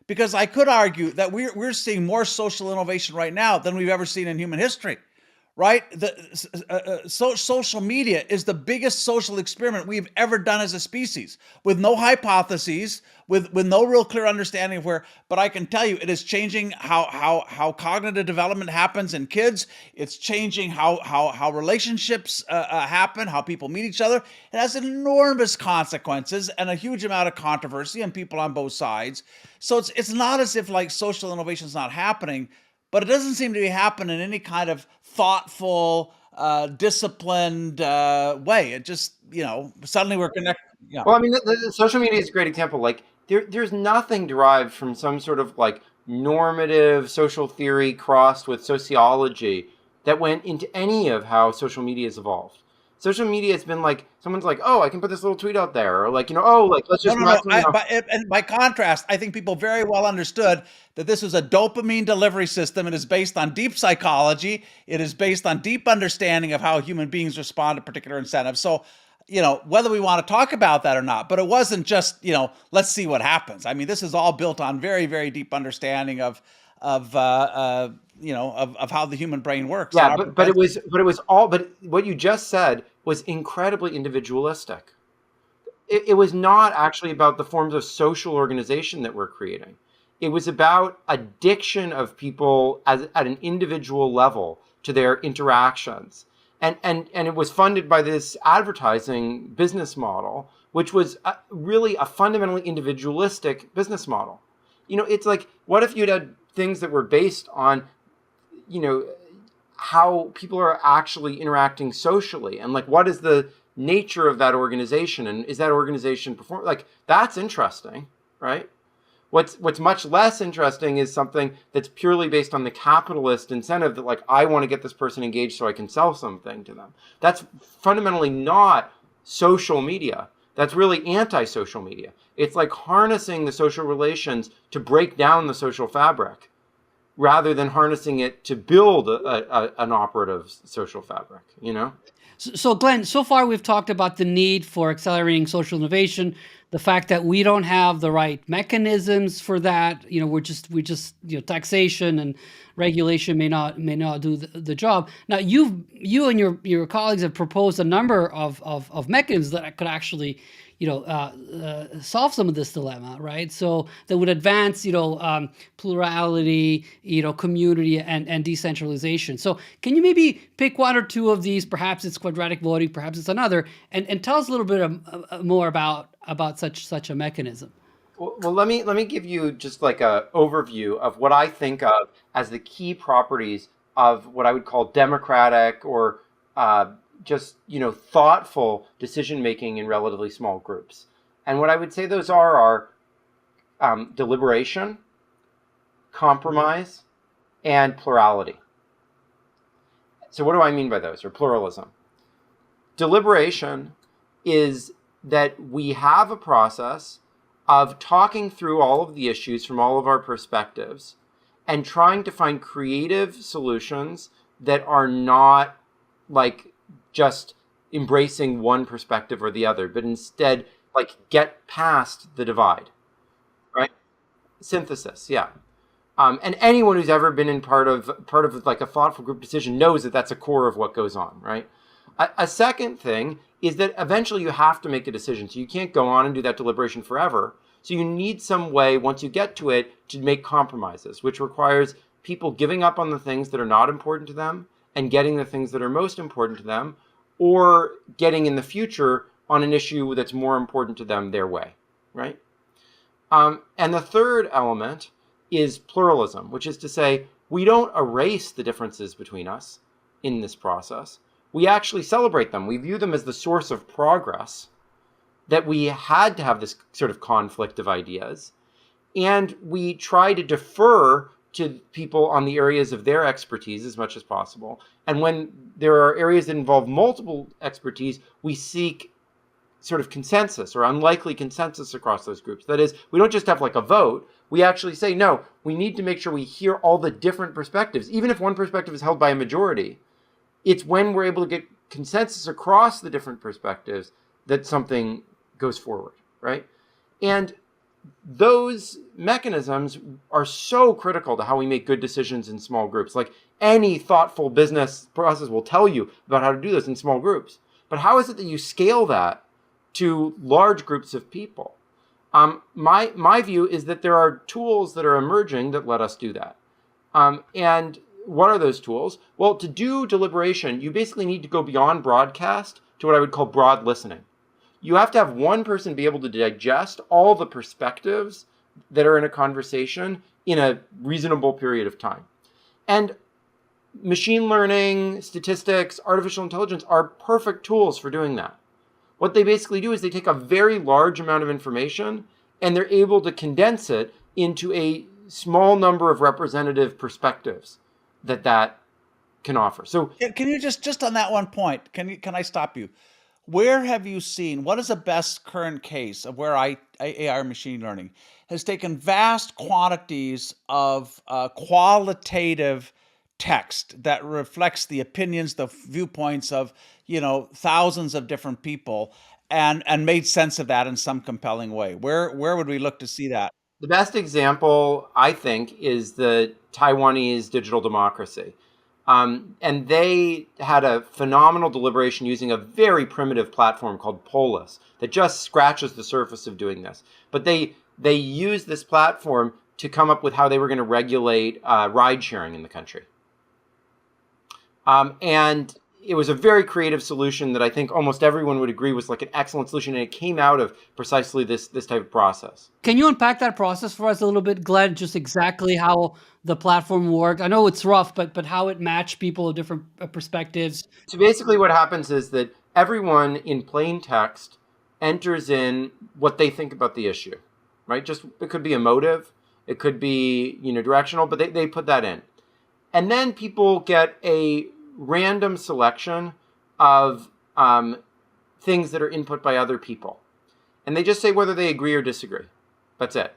Because I could argue that we're seeing more social innovation right now than we've ever seen in human history, right? Social media is the biggest social experiment we've ever done as a species, with no hypotheses, with no real clear understanding of where. But I can tell you, it is changing how cognitive development happens in kids. It's changing how relationships happen, how people meet each other. It has enormous consequences and a huge amount of controversy and people on both sides. So it's not as if like social innovation is not happening, but it doesn't seem to be happening in any kind of thoughtful, disciplined way. It just, suddenly we're connected. Yeah. Well, I mean, the social media is a great example. Like, there's nothing derived from some sort of like normative social theory crossed with sociology that went into any of how social media has evolved. Social media has been like, someone's like, oh, I can put this little tweet out there, or like, like let's just No. And by contrast, I think people very well understood that this was a dopamine delivery system. It is based on deep psychology. It is based on deep understanding of how human beings respond to particular incentives. So, whether we want to talk about that or not, but it wasn't just, let's see what happens. I mean, this is all built on very, very deep understanding of how the human brain works. Yeah, but it was all. But what you just said was incredibly individualistic. It was not actually about the forms of social organization that we're creating. It was about addiction of people at an individual level to their interactions. And it was funded by this advertising business model, which was really a fundamentally individualistic business model. It's like, what if you'd had things that were based on, how people are actually interacting socially, and like, what is the nature of that organization, and is that organization perform? Like, that's interesting, right? What's much less interesting is something that's purely based on the capitalist incentive that, like, I want to get this person engaged so I can sell something to them. That's fundamentally not social media. That's really anti-social media. It's like harnessing the social relations to break down the social fabric, rather than harnessing it to build an operative social fabric, So, Glenn, so far we've talked about the need for accelerating social innovation, the fact that we don't have the right mechanisms for that. We just taxation and regulation may not do the job. Now, you and your colleagues have proposed a number of mechanisms that could actually solve some of this dilemma, right? So that would advance, plurality, community and decentralization. So can you maybe pick one or two of these? Perhaps it's quadratic voting, perhaps it's another, and tell us a little bit more about such a mechanism. Well, let me give you just like a overview of what I think of as the key properties of what I would call democratic or just thoughtful decision making in relatively small groups. And what I would say those are deliberation, compromise, and plurality. So what do I mean by those, or pluralism? Deliberation is that we have a process of talking through all of the issues from all of our perspectives and trying to find creative solutions that are not like just embracing one perspective or the other, but instead like get past the divide, right? Synthesis, yeah. And anyone who's ever been in part of like a thoughtful group decision knows that that's a core of what goes on, right? A second thing is that eventually you have to make a decision. So you can't go on and do that deliberation forever. So you need some way, once you get to it, to make compromises, which requires people giving up on the things that are not important to them and getting the things that are most important to them, or getting in the future on an issue that's more important to them their way, right? And the third element is pluralism, which is to say, we don't erase the differences between us in this process. we actually celebrate them. We view them as the source of progress, that we had to have this sort of conflict of ideas. And we try to defer to people on the areas of their expertise as much as possible. And when there are areas that involve multiple expertise, we seek sort of consensus or unlikely consensus across those groups. That is, we don't just have like a vote. We actually say, no, we need to make sure we hear all the different perspectives. Even if one perspective is held by a majority, it's when we're able to get consensus across the different perspectives that something goes forward, right? And those mechanisms are so critical to how we make good decisions in small groups. Like any thoughtful business process will tell you about how to do this in small groups. But how is it that you scale that to large groups of people? My view is that there are tools that are emerging that let us do that. And what are those tools? Well, to do deliberation, you basically need to go beyond broadcast to what I would call broad listening. You have to have one person be able to digest all the perspectives that are in a conversation in a reasonable period of time. And machine learning, statistics, artificial intelligence are perfect tools for doing that. What they basically do is they take a very large amount of information and they're able to condense it into a small number of representative perspectives that can offer. So Can you just on that one point, can I stop you? Where have you seen, what is the best current case of where AI or machine learning has taken vast quantities of qualitative text that reflects the opinions, the viewpoints of, thousands of different people and made sense of that in some compelling way? Where would we look to see that? the best example, I think, is the Taiwanese digital democracy. And they had a phenomenal deliberation using a very primitive platform called Polis that just scratches the surface of doing this. But they used this platform to come up with how they were going to regulate ride sharing in the country. And it was a very creative solution that I think almost everyone would agree was like an excellent solution. And it came out of precisely this type of process. Can you unpack that process for us a little bit, Glenn? Just exactly how the platform worked. I know it's rough, but how it matched people of different perspectives. So basically what happens is that everyone in plain text enters in what they think about the issue, right? Just, it could be emotive, it could be, directional, but they put that in. And then people get a random selection of things that are input by other people. And they just say whether they agree or disagree. That's it.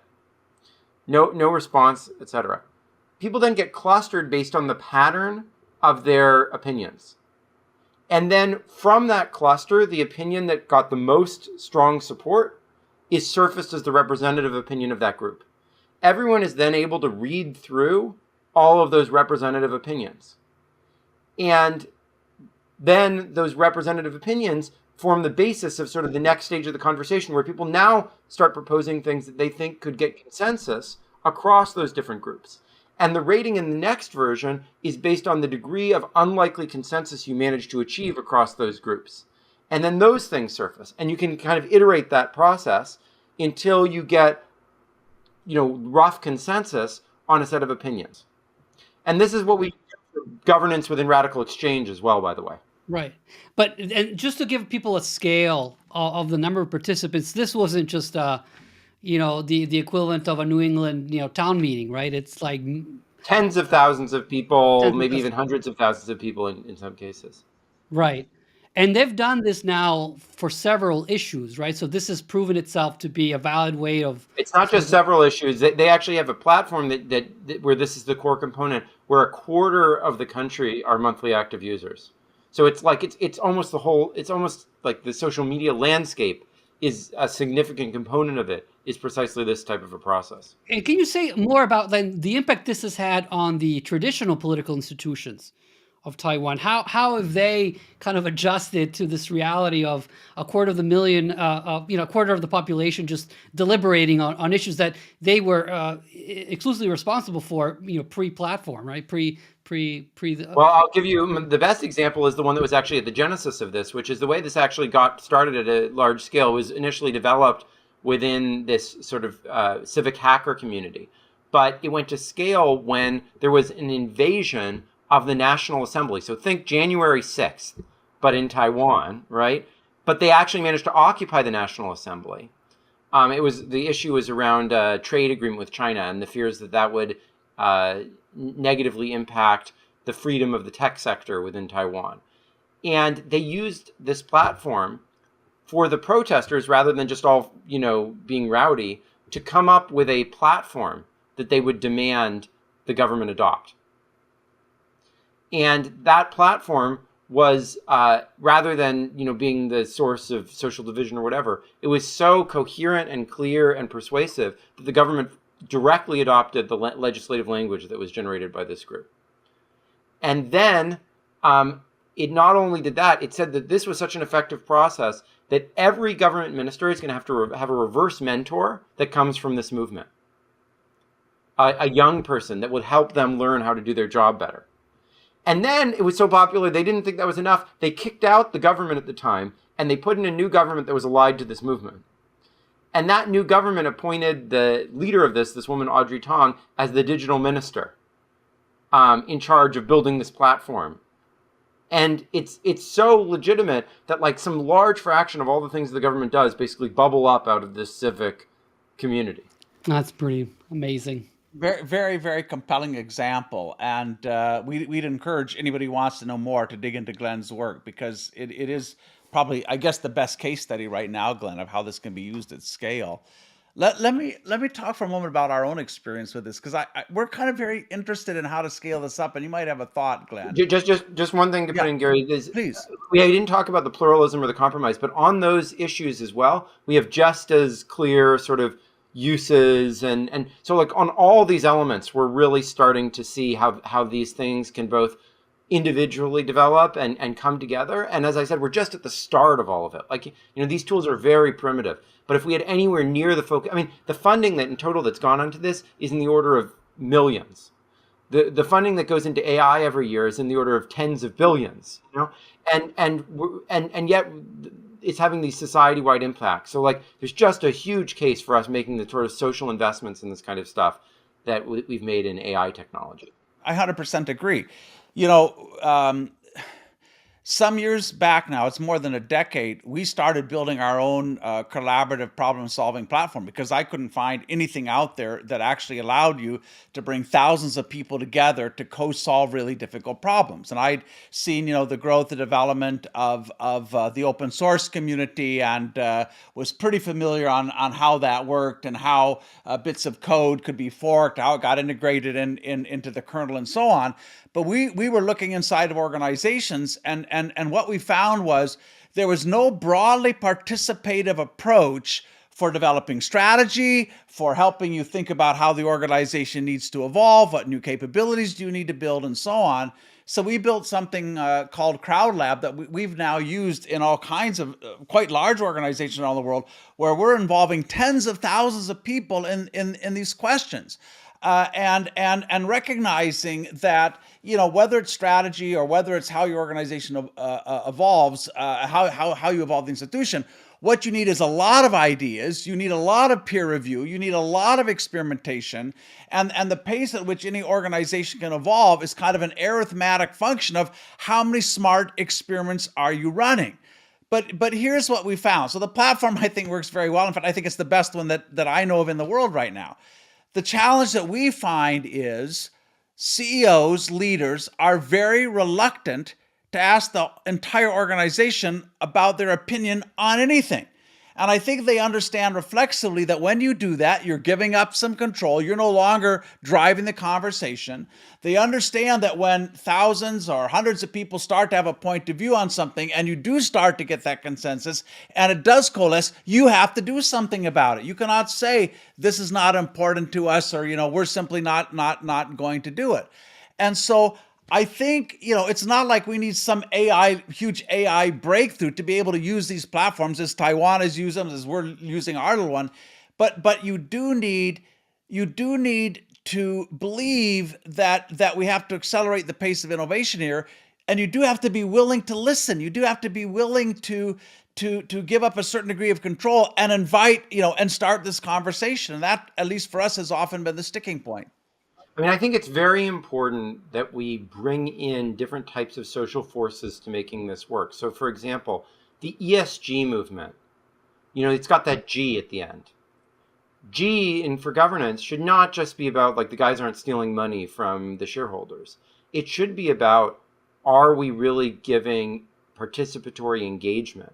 No response, etc. People then get clustered based on the pattern of their opinions. And then from that cluster, the opinion that got the most strong support is surfaced as the representative opinion of that group. Everyone is then able to read through all of those representative opinions. And then those representative opinions form the basis of sort of the next stage of the conversation, where people now start proposing things that they think could get consensus across those different groups. And the rating in the next version is based on the degree of unlikely consensus you manage to achieve across those groups. And then those things surface. And you can kind of iterate that process until you get, rough consensus on a set of opinions. And this is what we do for governance within Radical Exchange as well, by the way. Right. But and just to give people a scale of the number of participants, this wasn't just the equivalent of a New England, town meeting, right? It's like tens of thousands of people, maybe even hundreds of thousands of people in some cases. Right. And they've done this now for several issues, right? So this has proven itself to be a valid way of... It's not just several issues. They actually have a platform that where this is the core component, where a quarter of the country are monthly active users. So it's like it's almost like the social media landscape is a significant component of it, is precisely this type of a process. And can you say more about the impact this has had on the traditional political institutions of Taiwan? How have they kind of adjusted to this reality of a quarter of the million, a quarter of the population just deliberating on issues that they were exclusively responsible for, pre-platform, right? Well, I'll give you the best example is the one that was actually at the genesis of this, which is the way this actually got started at a large scale was initially developed within this sort of civic hacker community. But it went to scale when there was an invasion of the National Assembly. So think January 6th but in Taiwan, right? But they actually managed to occupy the National Assembly. The issue was around a trade agreement with China and the fears that that would negatively impact the freedom of the tech sector within Taiwan. And they used this platform for the protesters, rather than just all, being rowdy, to come up with a platform that they would demand the government adopt. And that platform was, rather than, being the source of social division or whatever, it was so coherent and clear and persuasive that the government directly adopted the legislative language that was generated by this group. And then it not only did that, it said that this was such an effective process that every government minister is going to have a reverse mentor that comes from this movement. A young person that would help them learn how to do their job better. And then it was so popular, they didn't think that was enough. They kicked out the government at the time, and they put in a new government that was allied to this movement. And that new government appointed the leader of this woman, Audrey Tong, as the digital minister, in charge of building this platform. And it's so legitimate that like some large fraction of all the things the government does basically bubble up out of this civic community. That's pretty amazing. Very, very, very compelling example. And we'd encourage anybody who wants to know more to dig into Glen's work, because it is probably, I guess, the best case study right now, Glen, of how this can be used at scale. Let me talk for a moment about our own experience with this, because we're kind of very interested in how to scale this up, and you might have a thought, Glen. Just one thing to put in, Gary, is please. We didn't talk about the pluralism or the compromise, but on those issues as well, we have just as clear sort of uses, and so like on all these elements, we're really starting to see how these things can both individually develop and come together. And as I said, we're just at the start of all of it. Like, these tools are very primitive. But if we had anywhere near the focus, the funding that in total that's gone onto this is in the order of millions. The funding that goes into AI every year is in the order of tens of billions, and yet it's having these society-wide impacts. So like, there's just a huge case for us making the sort of social investments in this kind of stuff that we've made in AI technology. I 100% agree. Some years back now, it's more than a decade, we started building our own collaborative problem-solving platform, because I couldn't find anything out there that actually allowed you to bring thousands of people together to co-solve really difficult problems. And I'd seen, the growth and development of the open source community, and was pretty familiar on how that worked, and how bits of code could be forked, how it got integrated into the kernel, and so on. But we were looking inside of organizations, and what we found was there was no broadly participative approach for developing strategy, for helping you think about how the organization needs to evolve, what new capabilities do you need to build, and so on. So we built something called Crowd Lab that we've now used in all kinds of quite large organizations around the world, where we're involving tens of thousands of people in these questions. And recognizing that, whether it's strategy or whether it's how your organization evolves, how you evolve the institution, what you need is a lot of ideas, you need a lot of peer review, you need a lot of experimentation, and the pace at which any organization can evolve is kind of an arithmetic function of how many smart experiments are you running. But here's what we found. So the platform, I think, works very well. In fact, I think it's the best one that I know of in the world right now. The challenge that we find is CEOs, leaders, are very reluctant to ask the entire organization about their opinion on anything. And I think they understand reflexively that when you do that, you're giving up some control. You're no longer driving the conversation. They understand that when thousands or hundreds of people start to have a point of view on something, and you do start to get that consensus, and it does coalesce, you have to do something about it. You cannot say, this is not important to us, or, we're simply not going to do it. And so I think, it's not like we need some huge AI breakthrough to be able to use these platforms as Taiwan has used them, as we're using our little one. But you do need to believe that we have to accelerate the pace of innovation here. And you do have to be willing to listen. You do have to be willing to give up a certain degree of control and invite, and start this conversation. And that, at least for us, has often been the sticking point. I mean, I think it's very important that we bring in different types of social forces to making this work. So, for example, the ESG movement, it's got that G at the end. G in for governance should not just be about like the guys aren't stealing money from the shareholders. It should be about, are we really giving participatory engagement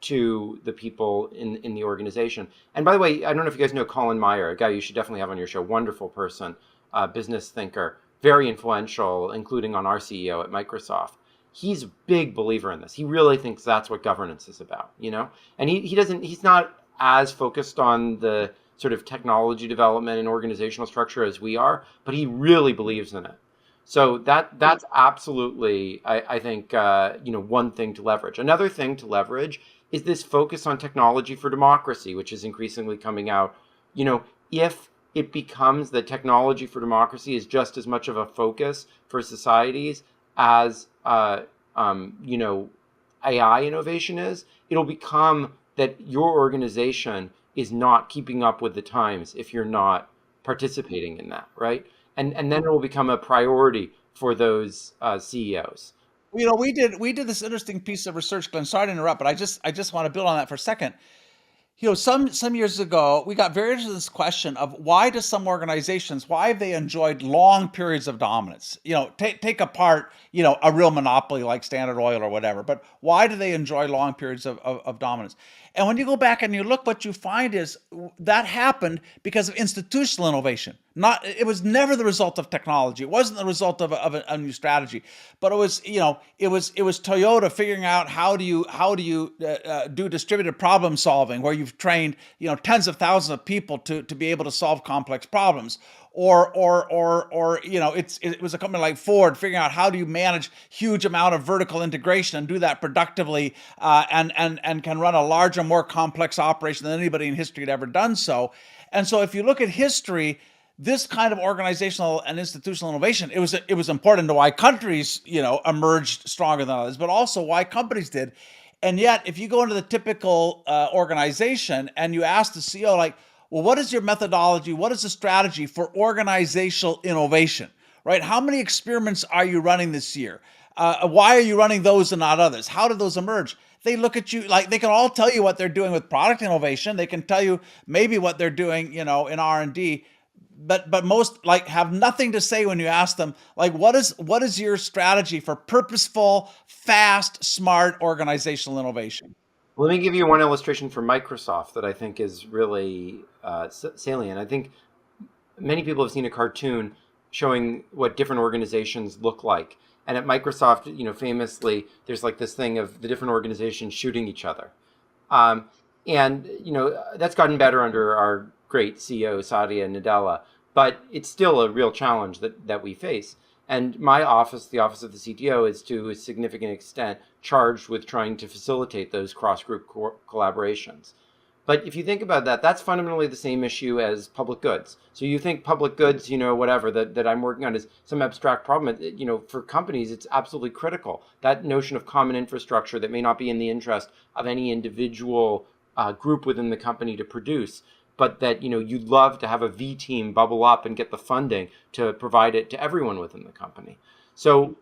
to the people in the organization? And by the way, I don't know if you guys know Colin Meyer, a guy you should definitely have on your show. Wonderful person, business thinker, very influential, including on our CEO at Microsoft. He's a big believer in this. He really thinks that's what governance is about, And he's not as focused on the sort of technology development and organizational structure as we are, but he really believes in it. So that's absolutely, I think, one thing to leverage. Another thing to leverage is this focus on technology for democracy, which is increasingly coming out. If it becomes that technology for democracy is just as much of a focus for societies as, AI innovation is, it'll become that your organization is not keeping up with the times if you're not participating in that, right? And then it will become a priority for those CEOs. We did this interesting piece of research, Glenn. Sorry to interrupt, but I just want to build on that for a second. Some years ago, we got very into this question of why do some organizations, why have they enjoyed long periods of dominance? Take apart, a real monopoly like Standard Oil or whatever, but why do they enjoy long periods of dominance? And when you go back and you look, what you find is that happened because of institutional innovation. It was never the result of technology. It wasn't the result of a new strategy, but it was Toyota figuring out how do you do distributed problem solving, where you've trained tens of thousands of people to be able to solve complex problems. Or it was a company like Ford figuring out how do you manage huge amount of vertical integration and do that productively, and can run a larger, more complex operation than anybody in history had ever done so. And so if you look at history, this kind of organizational and institutional innovation, it was important to why countries emerged stronger than others, but also why companies did. And yet, if you go into the typical organization and you ask the CEO, like, well, what is your methodology? What is the strategy for organizational innovation, right? How many experiments are you running this year? Why are you running those and not others? How did those emerge? They look at you like they can all tell you what they're doing with product innovation. They can tell you maybe what they're doing, in R&D, but most like have nothing to say when you ask them, like, what is your strategy for purposeful, fast, smart organizational innovation? Let me give you one illustration from Microsoft that I think is really salient. I think many people have seen a cartoon showing what different organizations look like. And at Microsoft, famously, there's like this thing of the different organizations shooting each other. And that's gotten better under our great CEO, Satya Nadella, but it's still a real challenge that we face. And my office, the office of the CTO, is to a significant extent charged with trying to facilitate those cross-group collaborations. But if you think about that, that's fundamentally the same issue as public goods. So you think public goods, whatever that I'm working on is some abstract problem. For companies, it's absolutely critical. That notion of common infrastructure that may not be in the interest of any individual group within the company to produce, but that you'd love to have a V team bubble up and get the funding to provide it to everyone within the company. So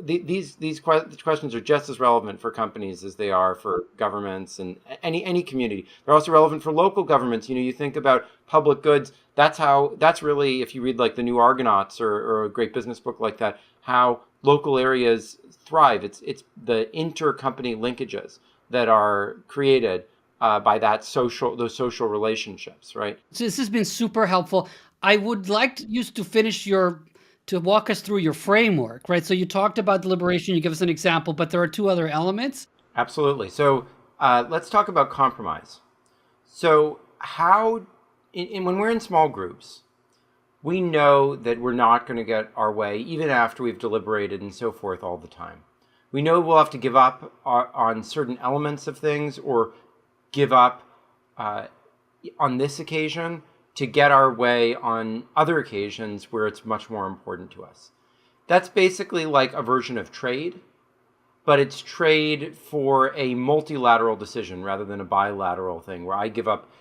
these questions are just as relevant for companies as they are for governments and any community. They're also relevant for local governments. You think about public goods. That's really, if you read like the New Argonauts or a great business book like that, how local areas thrive. It's the intercompany linkages that are created by those social relationships, right? So this has been super helpful. I would like you to finish to walk us through your framework, right? So you talked about deliberation, you give us an example, but there are two other elements. Absolutely. So let's talk about compromise. So when we're in small groups, we know that we're not going to get our way, even after we've deliberated and so forth all the time. We know we'll have to give up on certain elements of things, or give up on this occasion to get our way on other occasions where it's much more important to us. That's basically like a version of trade, but it's trade for a multilateral decision rather than a bilateral thing where I give up,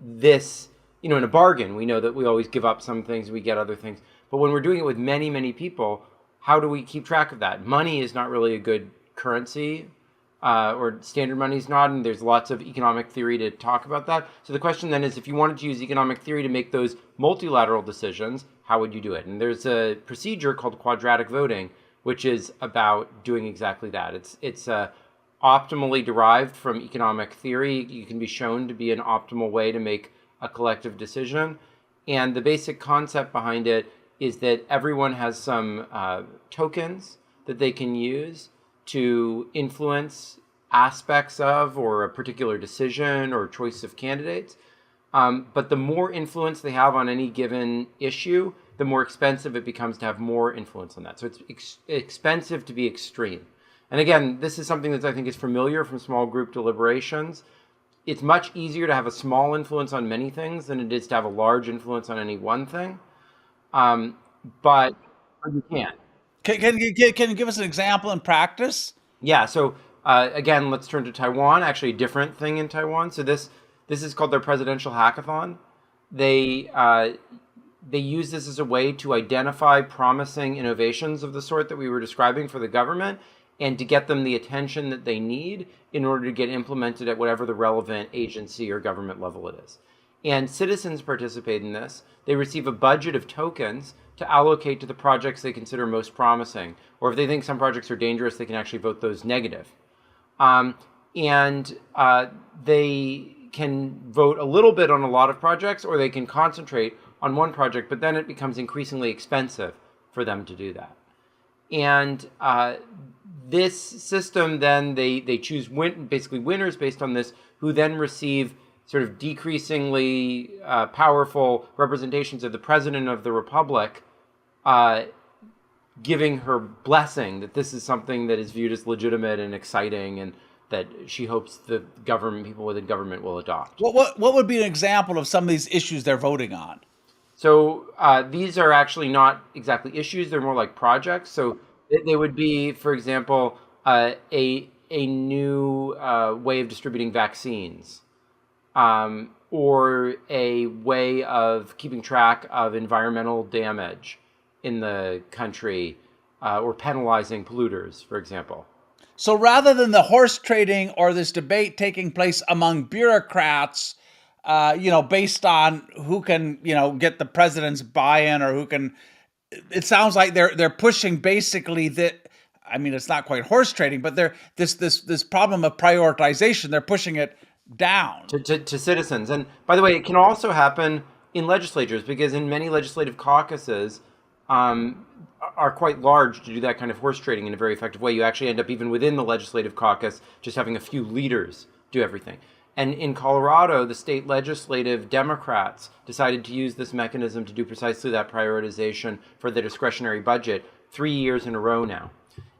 this, in a bargain. We know that we always give up some things, we get other things. But when we're doing it with many, many people, how do we keep track of that? Money is not really a good currency, or standard money is not, and there's lots of economic theory to talk about that. So the question then is, if you wanted to use economic theory to make those multilateral decisions, how would you do it? And there's a procedure called quadratic voting, which is about doing exactly that. It's optimally derived from economic theory. You can be shown to be an optimal way to make a collective decision. And the basic concept behind it is that everyone has some tokens that they can use to influence aspects of or a particular decision or choice of candidates. But the more influence they have on any given issue, the more expensive it becomes to have more influence on that. So it's expensive to be extreme. And again, this is something that I think is familiar from small group deliberations. It's much easier to have a small influence on many things than it is to have a large influence on any one thing. But you can. Can you give us an example in practice? Yeah. So again, let's turn to Taiwan. Actually, a different thing in Taiwan. So this is called their presidential hackathon. They use this as a way to identify promising innovations of the sort that we were describing for the government, and to get them the attention that they need in order to get implemented at whatever the relevant agency or government level it is. And citizens participate in this. They receive a budget of tokens to allocate to the projects they consider most promising. Or if they think some projects are dangerous, they can actually vote those negative. They can vote a little bit on a lot of projects, or they can concentrate on one project, but then it becomes increasingly expensive for them to do that. And this system, then they choose basically winners based on this, who then receive sort of decreasingly powerful representations of the president of the republic, giving her blessing that this is something that is viewed as legitimate and exciting, and that she hopes the government, people within government, will adopt. What would be an example of some of these issues they're voting on? So these are actually not exactly issues; they're more like projects. So they would be, for example, a new way of distributing vaccines, or a way of keeping track of environmental damage in the country, or penalizing polluters, for example. So rather than the horse trading or this debate taking place among bureaucrats, based on who can, get the president's buy-in, or who can, it sounds like they're pushing basically that. I mean, it's not quite horse trading, but they're this problem of prioritization. They're pushing it down to citizens. And by the way, it can also happen in legislatures, because in many legislative caucuses are quite large to do that kind of horse trading in a very effective way. You actually end up, even within the legislative caucus, just having a few leaders do everything. And in Colorado, the state legislative Democrats decided to use this mechanism to do precisely that prioritization for their discretionary budget 3 years in a row now.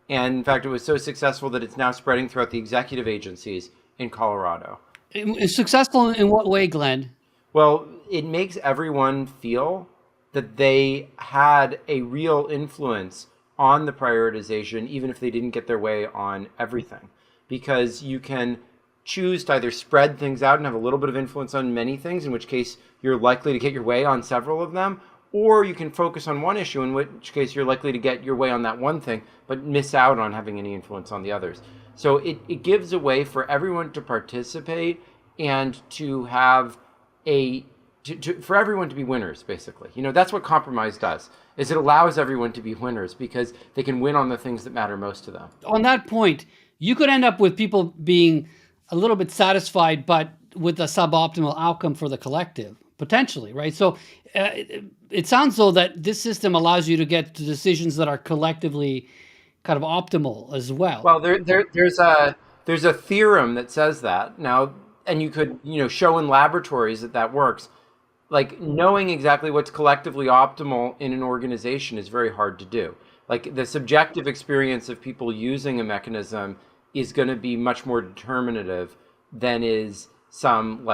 And in fact, it was so successful that it's now spreading throughout the executive agencies in Colorado. It's successful in what way, Glenn? Well, it makes everyone feel that they had a real influence on the prioritization, even if they didn't get their way on everything. Because you can choose to either spread things out and have a little bit of influence on many things, in which case you're likely to get your way on several of them, or you can focus on one issue, in which case you're likely to get your way on that one thing, but miss out on having any influence on the others. So it gives a way for everyone to participate and to have for everyone to be winners, basically. That's what compromise does, is it allows everyone to be winners, because they can win on the things that matter most to them. On that point, you could end up with people being a little bit satisfied, but with a suboptimal outcome for the collective, potentially, right? So it sounds though that this system allows you to get to decisions that are collectively kind of optimal as well. Well, there's a theorem that says that now, and you could show in laboratories that works. Like, knowing exactly what's collectively optimal in an organization is very hard to do. Like, the subjective experience of people using a mechanism is going to be much more determinative than is some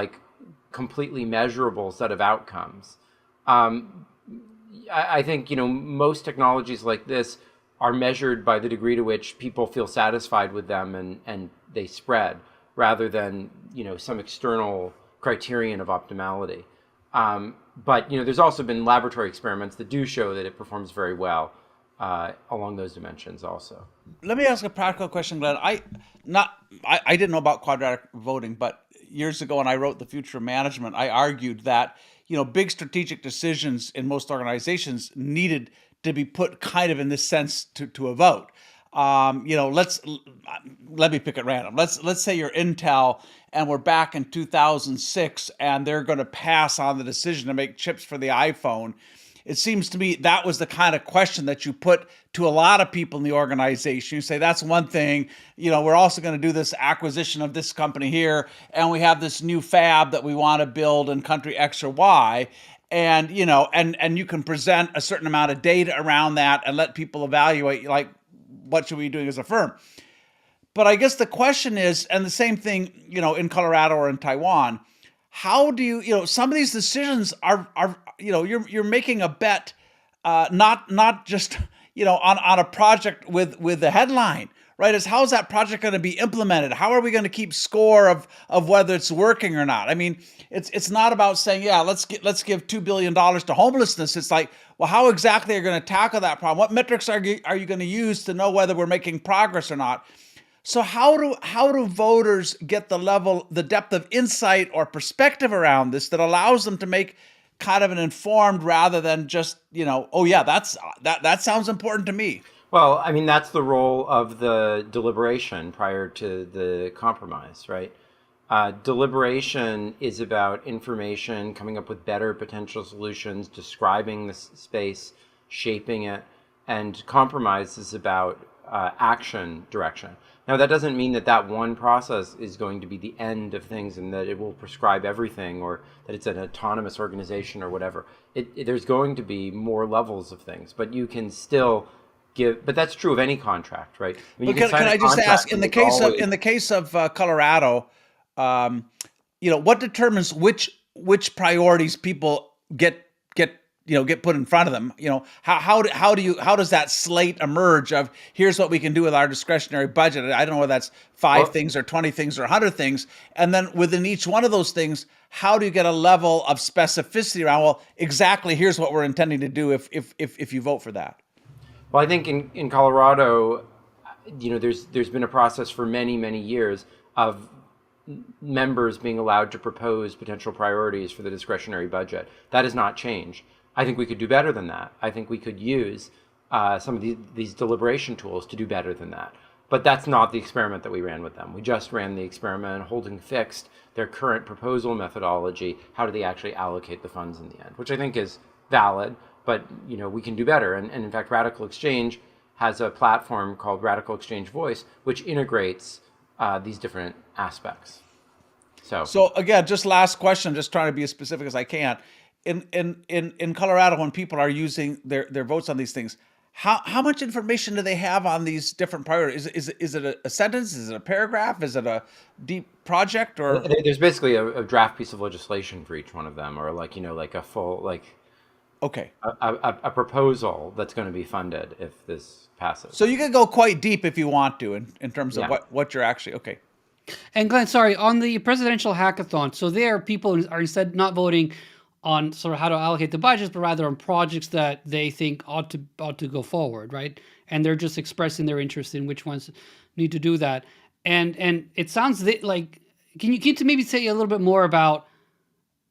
completely measurable set of outcomes. I think most technologies like this are measured by the degree to which people feel satisfied with them and they spread, rather than some external criterion of optimality. But there's also been laboratory experiments that do show that it performs very well along those dimensions also. Let me ask a practical question, Glenn. I didn't know about quadratic voting, but years ago when I wrote The Future of Management, I argued that big strategic decisions in most organizations needed to be put kind of in this sense to a vote. Let me pick at random. Let's say you're Intel and we're back in 2006 and they're going to pass on the decision to make chips for the iPhone. It seems to me that was the kind of question that you put to a lot of people in the organization. You say, that's one thing, we're also going to do this acquisition of this company here, and we have this new fab that we want to build in country X or Y. And, and you can present a certain amount of data around that and let people evaluate, like, what should we be doing as a firm? But I guess the question is, and the same thing, in Colorado or in Taiwan, how do you, some of these decisions are you're making a bet, not just, on a project with the headline, right? Is how is that project going to be implemented? How are we going to keep score of whether it's working or not? I mean, it's not about saying, yeah, let's give $2 billion to homelessness. It's like, well, how exactly are you going to tackle that problem? What metrics are you going to use to know whether we're making progress or not? So how do voters get the depth of insight or perspective around this that allows them to make kind of an informed rather than just, oh yeah, that sounds important to me. Well, I mean, that's the role of the deliberation prior to the compromise, right? Deliberation is about information, coming up with better potential solutions, describing the space, shaping it, and compromise is about action direction. Now, that doesn't mean that one process is going to be the end of things and that it will prescribe everything or that it's an autonomous organization or whatever. There's going to be more levels of things, but you can still but that's true of any contract, right? I mean, but can I just ask, in the case of Colorado, what determines which priorities people get put in front of them? How does that slate emerge of here's what we can do with our discretionary budget? I don't know whether that's 5 things or 20 things or 100 things. And then within each one of those things, how do you get a level of specificity around, well, exactly here's what we're intending to do if you vote for that? Well, I think in Colorado, there's been a process for many, many years of members being allowed to propose potential priorities for the discretionary budget. That has not changed. I think we could do better than that. I think we could use some of these deliberation tools to do better than that. But that's not the experiment that we ran with them. We just ran the experiment holding fixed their current proposal methodology. How do they actually allocate the funds in the end? Which I think is valid, but we can do better. And in fact, Radical Exchange has a platform called Radical Exchange Voice, which integrates these different aspects. So again, just last question, just trying to be as specific as I can. In Colorado, when people are using their votes on these things, how much information do they have on these different priorities? Is it a sentence? Is it a paragraph? Is it a deep project? Or there's basically a draft piece of legislation for each one of them, or like a full okay, a proposal that's going to be funded if this passes. So you can go quite deep if you want to in terms of what you're actually okay. And Glenn, sorry, on the presidential hackathon, so there people are instead not voting on sort of how to allocate the budgets, but rather on projects that they think ought to go forward, right? And they're just expressing their interest in which ones need to do that. And it sounds like, can you maybe say a little bit more about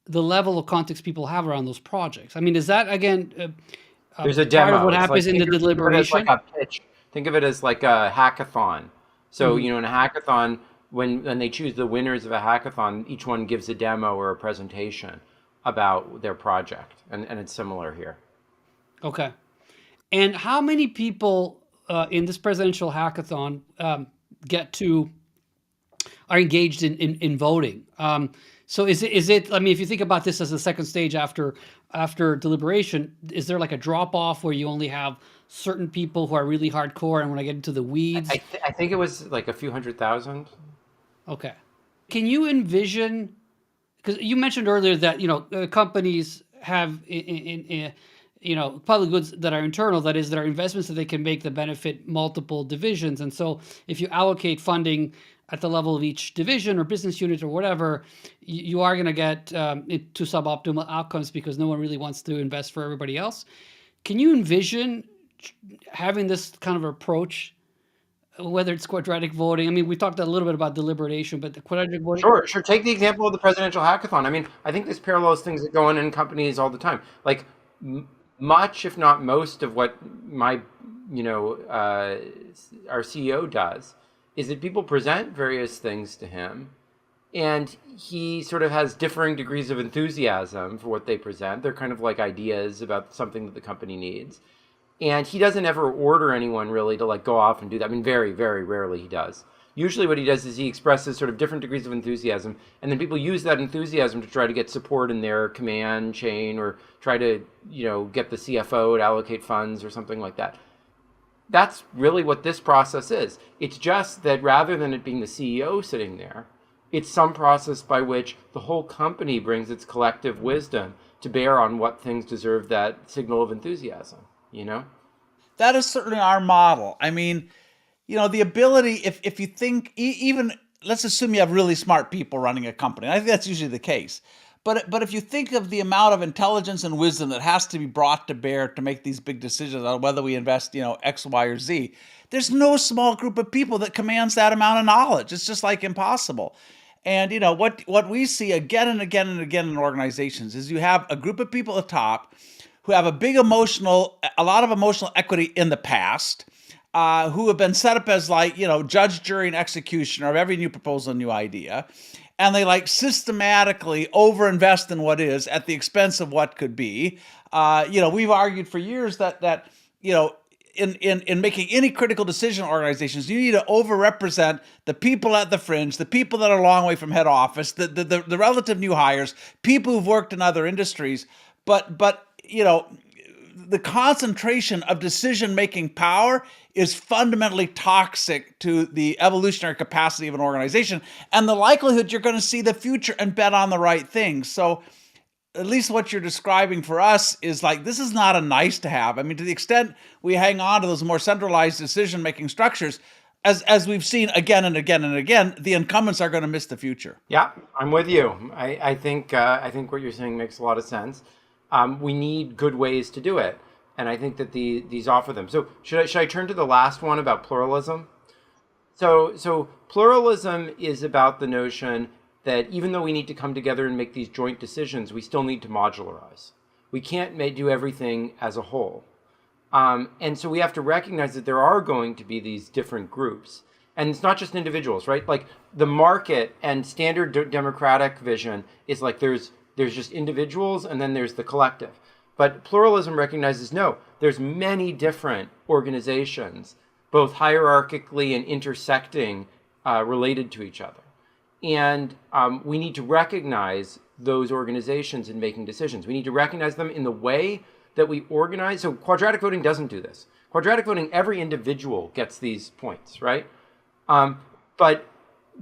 the level of context people have around those projects? I mean, is that again there's a demo part of what happens in the deliberation? Like a pitch. Think of it as like a hackathon. So in a hackathon, when they choose the winners of a hackathon, each one gives a demo or a presentation about their project, and it's similar here. Okay. And how many people in this presidential hackathon are engaged in voting? So is it? I mean, if you think about this as a second stage after deliberation, is there like a drop off where you only have certain people who are really hardcore, and when I get into the weeds, I think it was like a few 100,000. Okay. Can you envision? Because you mentioned earlier that companies have public goods that are internal, that is, that are investments that they can make that benefit multiple divisions, and so if you allocate funding at the level of each division or business unit or whatever, you are going to get to suboptimal outcomes because no one really wants to invest for everybody else. Can you envision having this kind of approach, whether it's quadratic voting? I mean, we talked a little bit about deliberation, but the quadratic voting. Sure. Take the example of the presidential hackathon. I mean, I think this parallels things that go on in companies all the time. Like much, if not most, of what my, our CEO does is that people present various things to him, and he sort of has differing degrees of enthusiasm for what they present. They're kind of like ideas about something that the company needs. And he doesn't ever order anyone really to like go off and do that. I mean, very, very rarely he does. Usually what he does is he expresses sort of different degrees of enthusiasm, and then people use that enthusiasm to try to get support in their command chain or try to, get the CFO to allocate funds or something like that. That's really what this process is. It's just that rather than it being the CEO sitting there, it's some process by which the whole company brings its collective wisdom to bear on what things deserve that signal of enthusiasm, That is certainly our model. I mean, the ability, if you think, even, let's assume you have really smart people running a company. I think that's usually the case. But if you think of the amount of intelligence and wisdom that has to be brought to bear to make these big decisions on whether we invest, X, Y, or Z, there's no small group of people that commands that amount of knowledge. It's just like impossible. And what we see again and again and again in organizations is you have a group of people at the top who have a lot of emotional equity in the past, who have been set up as judge, jury, and executioner of every new proposal, new idea. And they systematically overinvest in what is at the expense of what could be. We've argued for years that in making any critical decision in organizations, you need to overrepresent the people at the fringe, the people that are a long way from head office, the relative new hires, people who've worked in other industries. But the concentration of decision-making power is fundamentally toxic to the evolutionary capacity of an organization and the likelihood you're going to see the future and bet on the right things. So at least what you're describing for us is this is not a nice to have. I mean, to the extent we hang on to those more centralized decision-making structures, as we've seen again and again and again, the incumbents are going to miss the future. Yeah, I'm with you. I think what you're saying makes a lot of sense. We need good ways to do it. And I think that these offer them. So should I turn to the last one about pluralism? So pluralism is about the notion that even though we need to come together and make these joint decisions, we still need to modularize. We can't do everything as a whole. And so we have to recognize that there are going to be these different groups. And it's not just individuals, right? Like the market and standard democratic vision is there's just individuals and then there's the collective. But pluralism recognizes, no, there's many different organizations, both hierarchically and intersecting, related to each other. And we need to recognize those organizations in making decisions. We need to recognize them in the way that we organize. So quadratic voting doesn't do this. Quadratic voting, every individual gets these points, right? But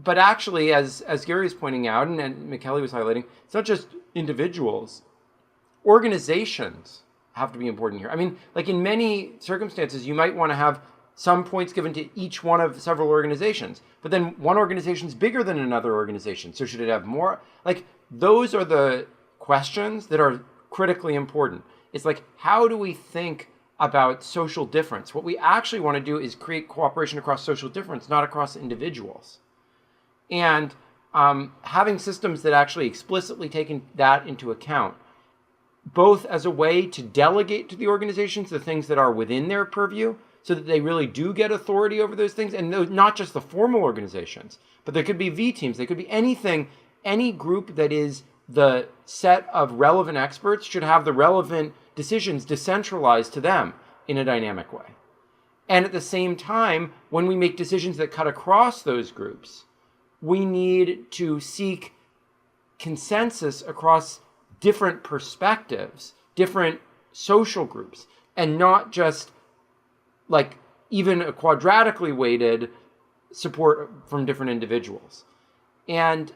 actually, as Gary is pointing out, and McKelly was highlighting, it's not just individuals. Organizations have to be important here. I mean, in many circumstances, you might want to have some points given to each one of several organizations, but then one organization is bigger than another organization. So should it have more? Those are the questions that are critically important. It's how do we think about social difference? What we actually want to do is create cooperation across social difference, not across individuals. And having systems that actually explicitly take that into account, both as a way to delegate to the organizations the things that are within their purview so that they really do get authority over those things, and not just the formal organizations, but there could be V teams, there could be anything, any group that is the set of relevant experts should have the relevant decisions decentralized to them in a dynamic way. And at the same time, when we make decisions that cut across those groups, we need to seek consensus across different perspectives, different social groups, and not just even a quadratically weighted support from different individuals. And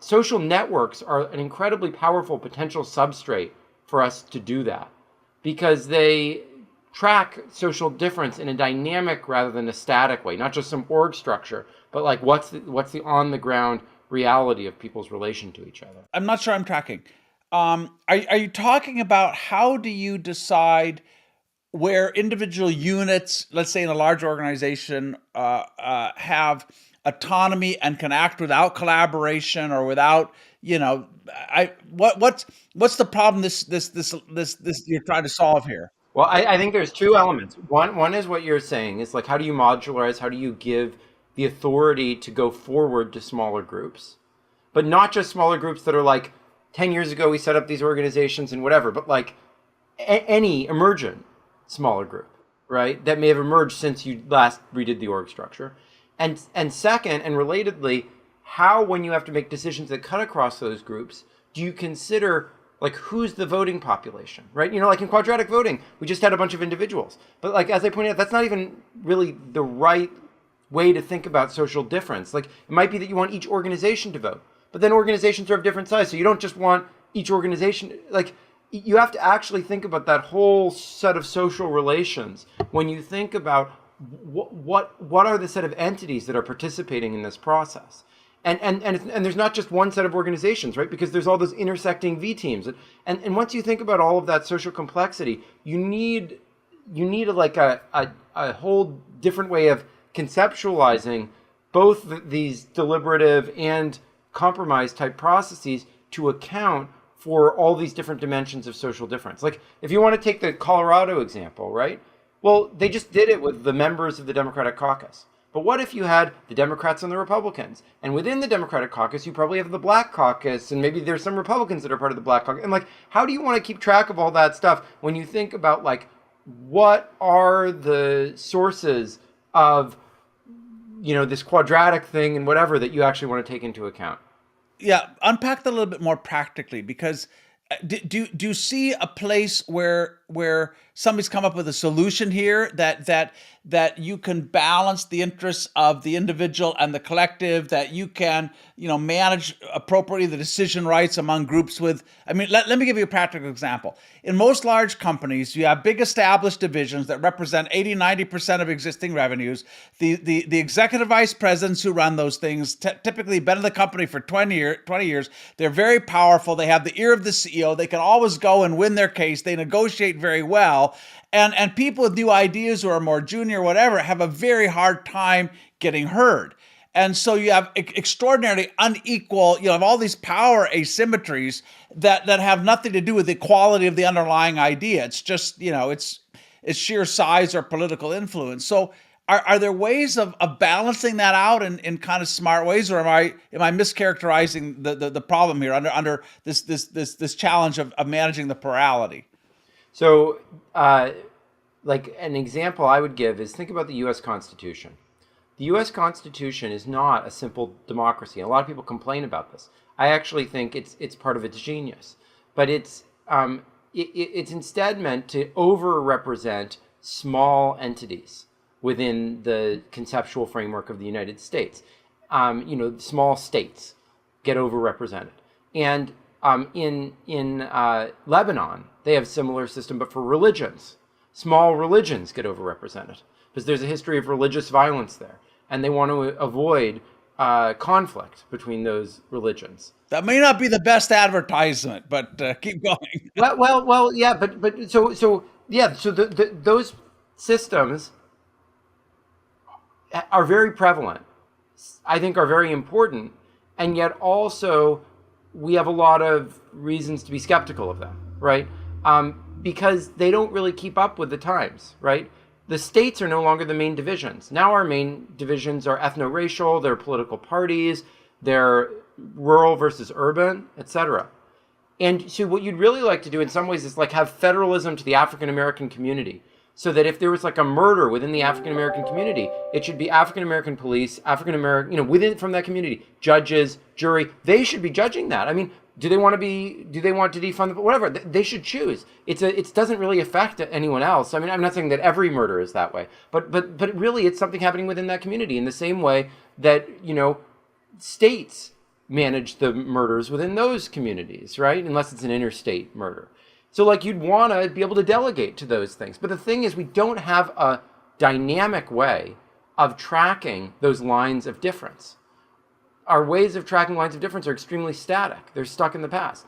social networks are an incredibly powerful potential substrate for us to do that because they track social difference in a dynamic rather than a static way, not just some org structure, but like what's the on the ground reality of people's relation to each other. I'm not sure I'm tracking. Are you talking about how do you decide where individual units, let's say in a large organization, have autonomy and can act without collaboration or without, what's the problem this you're trying to solve here? Well, I think there's two elements. One is what you're saying is like, how do you modularize? How do you give the authority to go forward to smaller groups, but not just smaller groups that are like 10 years ago we set up these organizations and whatever, but like any emergent smaller group, right? That may have emerged since you last redid the org structure, and second, and relatedly, how when you have to make decisions that cut across those groups, do you consider like who's the voting population, right? Like in quadratic voting, we just had a bunch of individuals. But like, as I pointed out, that's not even really the right way to think about social difference. Like it might be that you want each organization to vote, but then organizations are of different size. So you don't just want each organization, like you have to actually think about that whole set of social relations when you think about what are the set of entities that are participating in this process. And there's not just one set of organizations, right? Because there's all those intersecting V teams. And once you think about all of that social complexity, you need a whole different way of conceptualizing both these deliberative and compromise type processes to account for all these different dimensions of social difference. Like if you want to take the Colorado example, right? Well, they just did it with the members of the Democratic caucus. But what if you had the Democrats and the Republicans? And within the Democratic caucus, you probably have the Black caucus, and maybe there's some Republicans that are part of the Black caucus. And like, how do you want to keep track of all that stuff when you think about like, what are the sources of, this quadratic thing and whatever that you actually want to take into account? Yeah, unpack that a little bit more practically, because do you see a place where somebody's come up with a solution here that you can balance the interests of the individual and the collective, that you can manage appropriately the decision rights among groups with, let me give you a practical example. In most large companies, you have big established divisions that represent 80-90% of existing revenues. The executive vice presidents who run those things typically been in the company for 20 years. They're very powerful. They have the ear of the CEO. They can always go and win their case. They negotiate very well. And people with new ideas who are more junior, whatever, have a very hard time getting heard. And so you have extraordinarily unequal, you have all these power asymmetries that have nothing to do with the quality of the underlying idea. It's just, it's sheer size or political influence. So are there ways of balancing that out in kind of smart ways, or am I mischaracterizing the problem here under this challenge of managing the plurality? So, like an example I would give is think about the U.S. Constitution. The U.S. Constitution is not a simple democracy. A lot of people complain about this. I actually think it's part of its genius, but it's instead meant to over-represent small entities within the conceptual framework of the United States. Small states get overrepresented, and in Lebanon they have a similar system, but for religions. Small religions get overrepresented because there's a history of religious violence there, and they want to avoid conflict between those religions. That may not be the best advertisement, but keep going. well, yeah, but so those systems are very prevalent. I think are very important, and yet also we have a lot of reasons to be skeptical of them, right? Because they don't really keep up with the times, right? The states are no longer the main divisions. Now our main divisions are ethno-racial, they're political parties, they're rural versus urban, etc. And so what you'd really like to do in some ways is like have federalism to the African-American community, so that if there was like a murder within the African-American community, it should be African-American police, African-American, within from that community, judges, jury, they should be judging that. Do they want to defund whatever? They should choose. It doesn't really affect anyone else. I'm not saying that every murder is that way, but really it's something happening within that community in the same way that, states manage the murders within those communities, right? Unless it's an interstate murder. So like you'd want to be able to delegate to those things. But the thing is we don't have a dynamic way of tracking those lines of difference. Our ways of tracking lines of difference are extremely static. They're stuck in the past.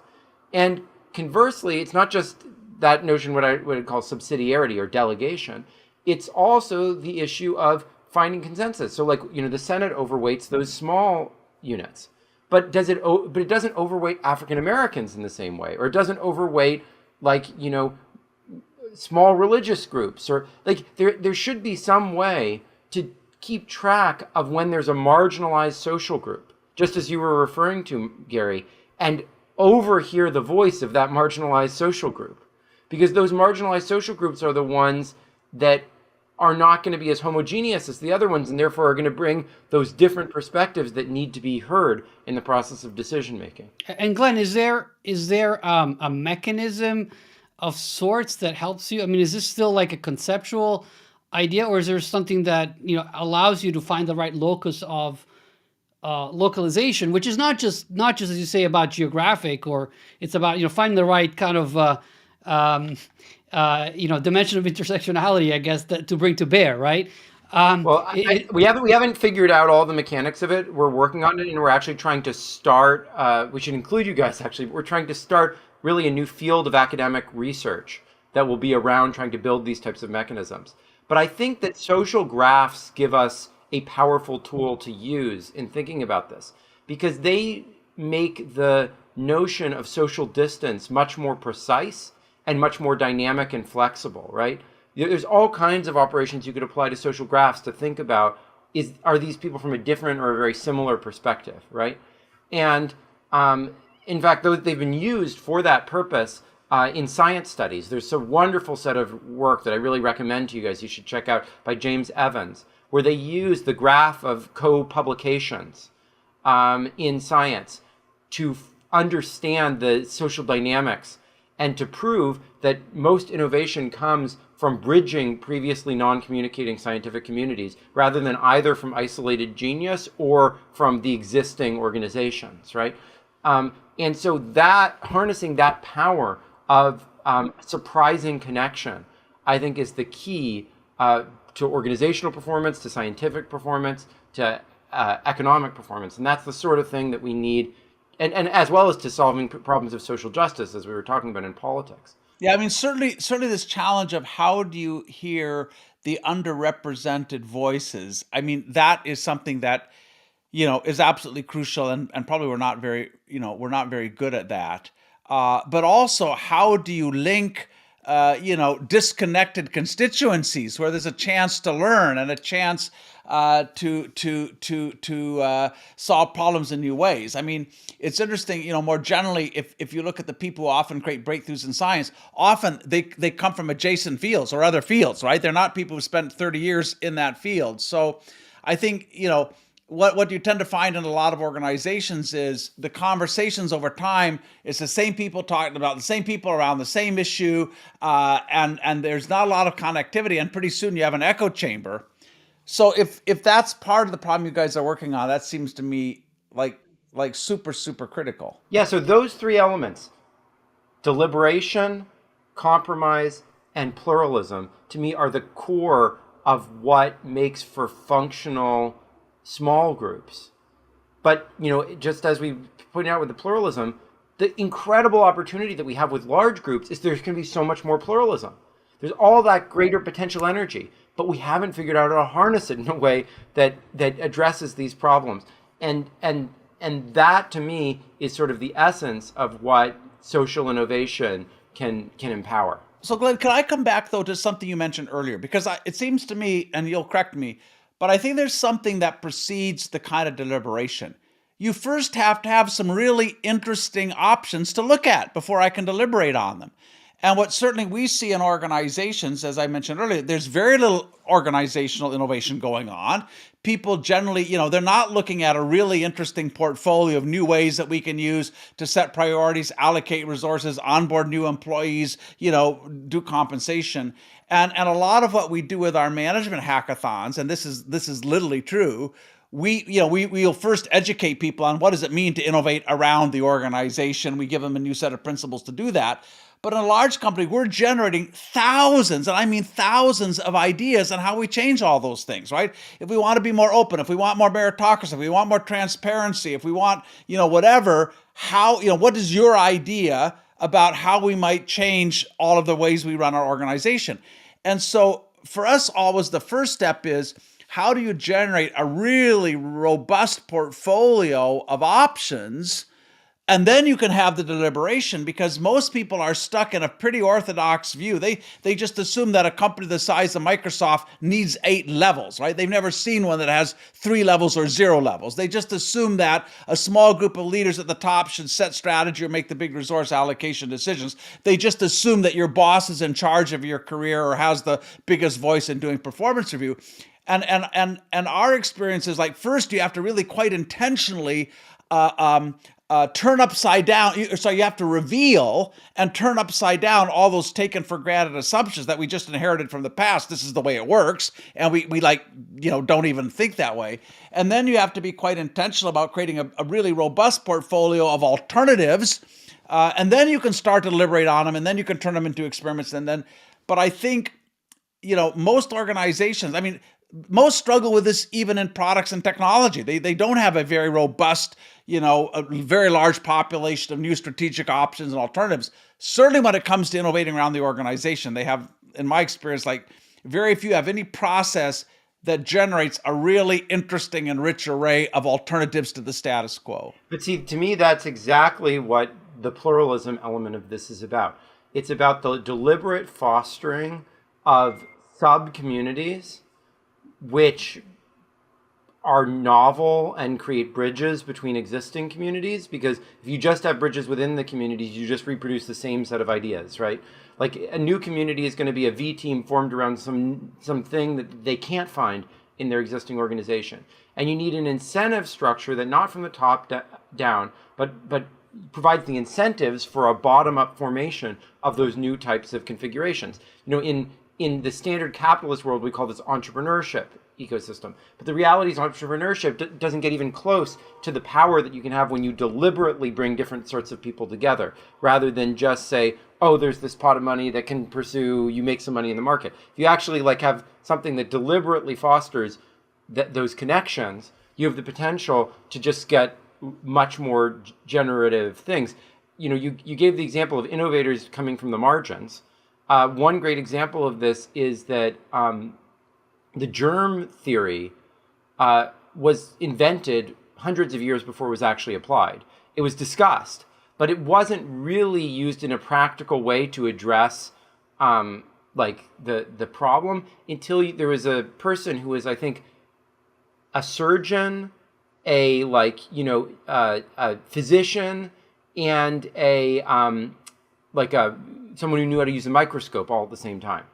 And conversely, it's not just that notion, what I would call subsidiarity or delegation. It's also the issue of finding consensus. So like, the Senate overweights those small units, but it doesn't overweight African Americans in the same way, or it doesn't overweight like, small religious groups, or like there should be some way to keep track of when there's a marginalized social group, just as you were referring to, Gary, and overhear the voice of that marginalized social group. Because those marginalized social groups are the ones that are not going to be as homogeneous as the other ones, and therefore are going to bring those different perspectives that need to be heard in the process of decision making. And Glenn, is there a mechanism of sorts that helps you? I mean, is this still like a conceptual idea, or is there something that allows you to find the right locus of localization, which is not just as you say about geographic, or it's about finding the right kind of dimension of intersectionality, I guess, to bring to bear, right? Well, we haven't figured out all the mechanics of it. We're working on it, and we're actually trying to start. We should include you guys. Actually, we're trying to start really a new field of academic research that will be around trying to build these types of mechanisms. But I think that social graphs give us a powerful tool to use in thinking about this, because they make the notion of social distance much more precise and much more dynamic and flexible, right? There's all kinds of operations you could apply to social graphs to think about, are these people from a different or a very similar perspective, right? And in fact, they've been used for that purpose in science studies. There's a wonderful set of work that I really recommend to you guys. You should check out, by James Evans, where they use the graph of co-publications in science to understand the social dynamics and to prove that most innovation comes from bridging previously non-communicating scientific communities, rather than either from isolated genius or from the existing organizations, right? And so that harnessing that power of surprising connection, I think, is the key to organizational performance, to scientific performance, to economic performance. And that's the sort of thing that we need, and as well as to solving problems of social justice, as we were talking about in politics. Yeah, I mean, certainly this challenge of how do you hear the underrepresented voices? I mean, that is something that, is absolutely crucial, and probably we're not very good at that. But also, how do you link, disconnected constituencies where there's a chance to learn and a chance to solve problems in new ways? I mean, it's interesting, more generally, if you look at the people who often create breakthroughs in science, often they come from adjacent fields or other fields, right? They're not people who spent 30 years in that field. So I think, what you tend to find in a lot of organizations is the conversations over time, it's the same people talking about the same people around the same issue, and there's not a lot of connectivity, and pretty soon you have an echo chamber. So if that's part of the problem you guys are working on, that seems to me like super, super critical. Yeah, so those three elements, deliberation, compromise, and pluralism, to me are the core of what makes for functional small groups. But, just as we pointed out with the pluralism, the incredible opportunity that we have with large groups is there's going to be so much more pluralism. There's all that greater potential energy, but we haven't figured out how to harness it in a way that addresses these problems. And that, to me, is sort of the essence of what social innovation can empower. So, Glenn, can I come back, though, to something you mentioned earlier? Because it seems to me, and you'll correct me, but I think there's something that precedes the kind of deliberation. You first have to have some really interesting options to look at before I can deliberate on them. And what certainly we see in organizations, as I mentioned earlier, there's very little organizational innovation going on. People generally, they're not looking at a really interesting portfolio of new ways that we can use to set priorities, allocate resources, onboard new employees, do compensation. And a lot of what we do with our management hackathons, and this is literally true, we'll first educate people on what does it mean to innovate around the organization. We give them a new set of principles to do that. But in a large company, we're generating thousands, and I mean thousands of ideas on how we change all those things, right? If we want to be more open, if we want more meritocracy, if we want more transparency, if we want, whatever, how, what is your idea about how we might change all of the ways we run our organization? And so for us, always the first step is, how do you generate a really robust portfolio of options? And then you can have the deliberation, because most people are stuck in a pretty orthodox view. They just assume that a company the size of Microsoft needs 8 levels, right? They've never seen one that has 3 levels or 0 levels. They just assume that a small group of leaders at the top should set strategy or make the big resource allocation decisions. They just assume that your boss is in charge of your career or has the biggest voice in doing performance review. And our experience is, like, first you have to really quite intentionally turn upside down. So you have to reveal and turn upside down all those taken for granted assumptions that we just inherited from the past. This is the way it works. And we don't even think that way. And then you have to be quite intentional about creating a really robust portfolio of alternatives. And then you can start to deliberate on them, and then you can turn them into experiments. But I think, most organizations, most struggle with this even in products and technology. They don't have a very robust, a very large population of new strategic options and alternatives. Certainly when it comes to innovating around the organization, they have, in my experience, like, very few have any process that generates a really interesting and rich array of alternatives to the status quo. But see, to me, that's exactly what the pluralism element of this is about. It's about the deliberate fostering of sub-communities which are novel and create bridges between existing communities, because if you just have bridges within the communities, you just reproduce the same set of ideas, right? Like, a new community is going to be a V team formed around something that they can't find in their existing organization. And you need an incentive structure that, not from the top down, but provides the incentives for a bottom-up formation of those new types of configurations. In the standard capitalist world, we call this entrepreneurship ecosystem. But the reality is, entrepreneurship doesn't get even close to the power that you can have when you deliberately bring different sorts of people together, rather than just say, oh, there's this pot of money that can pursue, you make some money in the market. If you actually have something that deliberately fosters those connections, you have the potential to just get much more generative things. You gave the example of innovators coming from the margins. One great example of this is that the germ theory was invented hundreds of years before it was actually applied. It was discussed, but it wasn't really used in a practical way to address the problem until there was a person who was, I think, a surgeon, a physician, and someone who knew how to use a microscope all at the same time.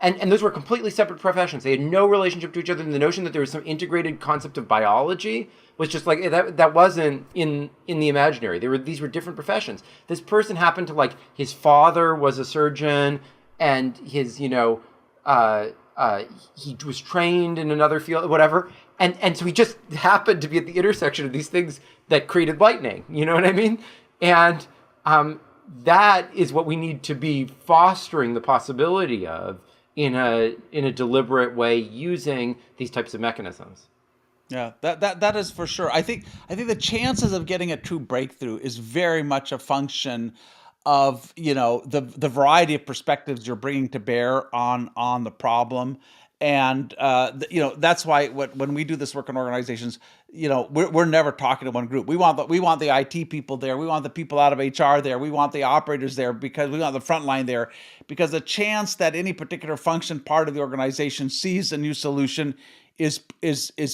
And those were completely separate professions. They had no relationship to each other. And the notion that there was some integrated concept of biology was just like, that wasn't in the imaginary. These were different professions. This person happened to, his father was a surgeon, and his, he was trained in another field, whatever. And so he just happened to be at the intersection of these things that created lightning. You know what I mean? And that is what we need to be fostering the possibility of in a deliberate way, using these types of mechanisms. Yeah, that is for sure. I think the chances of getting a true breakthrough is very much a function of the variety of perspectives you're bringing to bear on the problem. And that's why when we do this work in organizations, we're never talking to one group. We want the IT people there. We want the people out of HR there. We want the operators there, because we want the frontline there. Because the chance that any particular function part of the organization sees a new solution is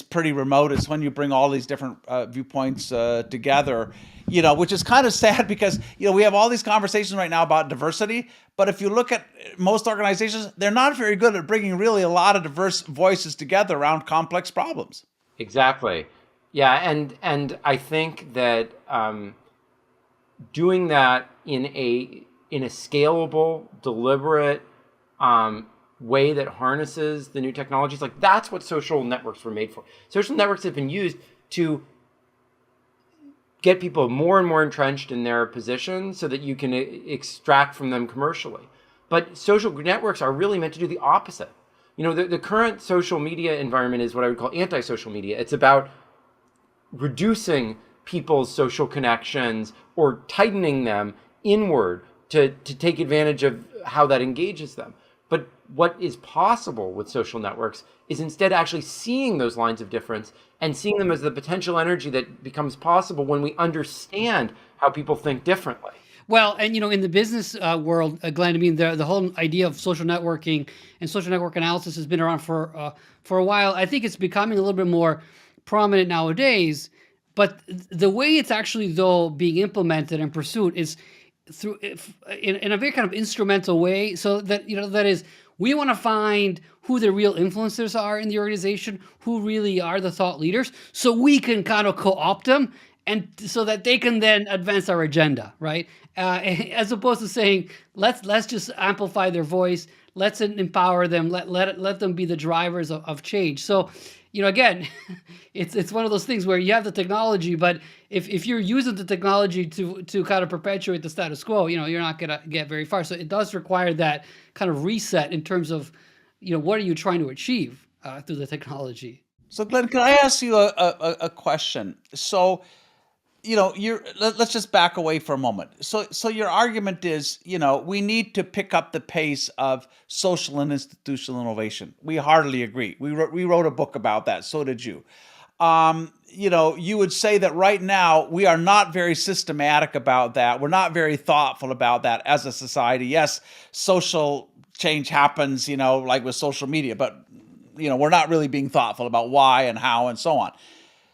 pretty remote. It's when you bring all these different viewpoints together, which is kind of sad, because we have all these conversations right now about diversity, but if you look at most organizations, they're not very good at bringing really a lot of diverse voices together around complex problems. Exactly. Yeah, and I think that doing that in a scalable, deliberate way that harnesses the new technologies, that's what social networks were made for. Social networks have been used to get people more and more entrenched in their position so that you can extract from them commercially. But social networks are really meant to do the opposite. The current social media environment is what I would call anti-social media. It's about reducing people's social connections or tightening them inward to take advantage of how that engages them. But what is possible with social networks is instead actually seeing those lines of difference and seeing them as the potential energy that becomes possible when we understand how people think differently. Well, and in the business world, Glenn, I mean, the whole idea of social networking and social network analysis has been around for a while. I think it's becoming a little bit more prominent nowadays. But the way it's actually, though, being implemented and pursued is through in a very kind of instrumental way. So that that is, we want to find who the real influencers are in the organization, who really are the thought leaders, so we can kind of co-opt them, and so that they can then advance our agenda, right? As opposed to saying, let's just amplify their voice, let's empower them, let them be the drivers of change. So, again, it's one of those things where you have the technology, but if you're using the technology to kind of perpetuate the status quo, you're not gonna get very far. So it does require that kind of reset in terms of, what are you trying to achieve through the technology? So, Glenn, can I ask you a question? So, let's just back away for a moment. So your argument is, we need to pick up the pace of social and institutional innovation. We heartily agree. We wrote a book about that. So did you. You would say that right now we are not very systematic about that. We're not very thoughtful about that as a society. Yes, social change happens, like with social media, but we're not really being thoughtful about why and how and so on.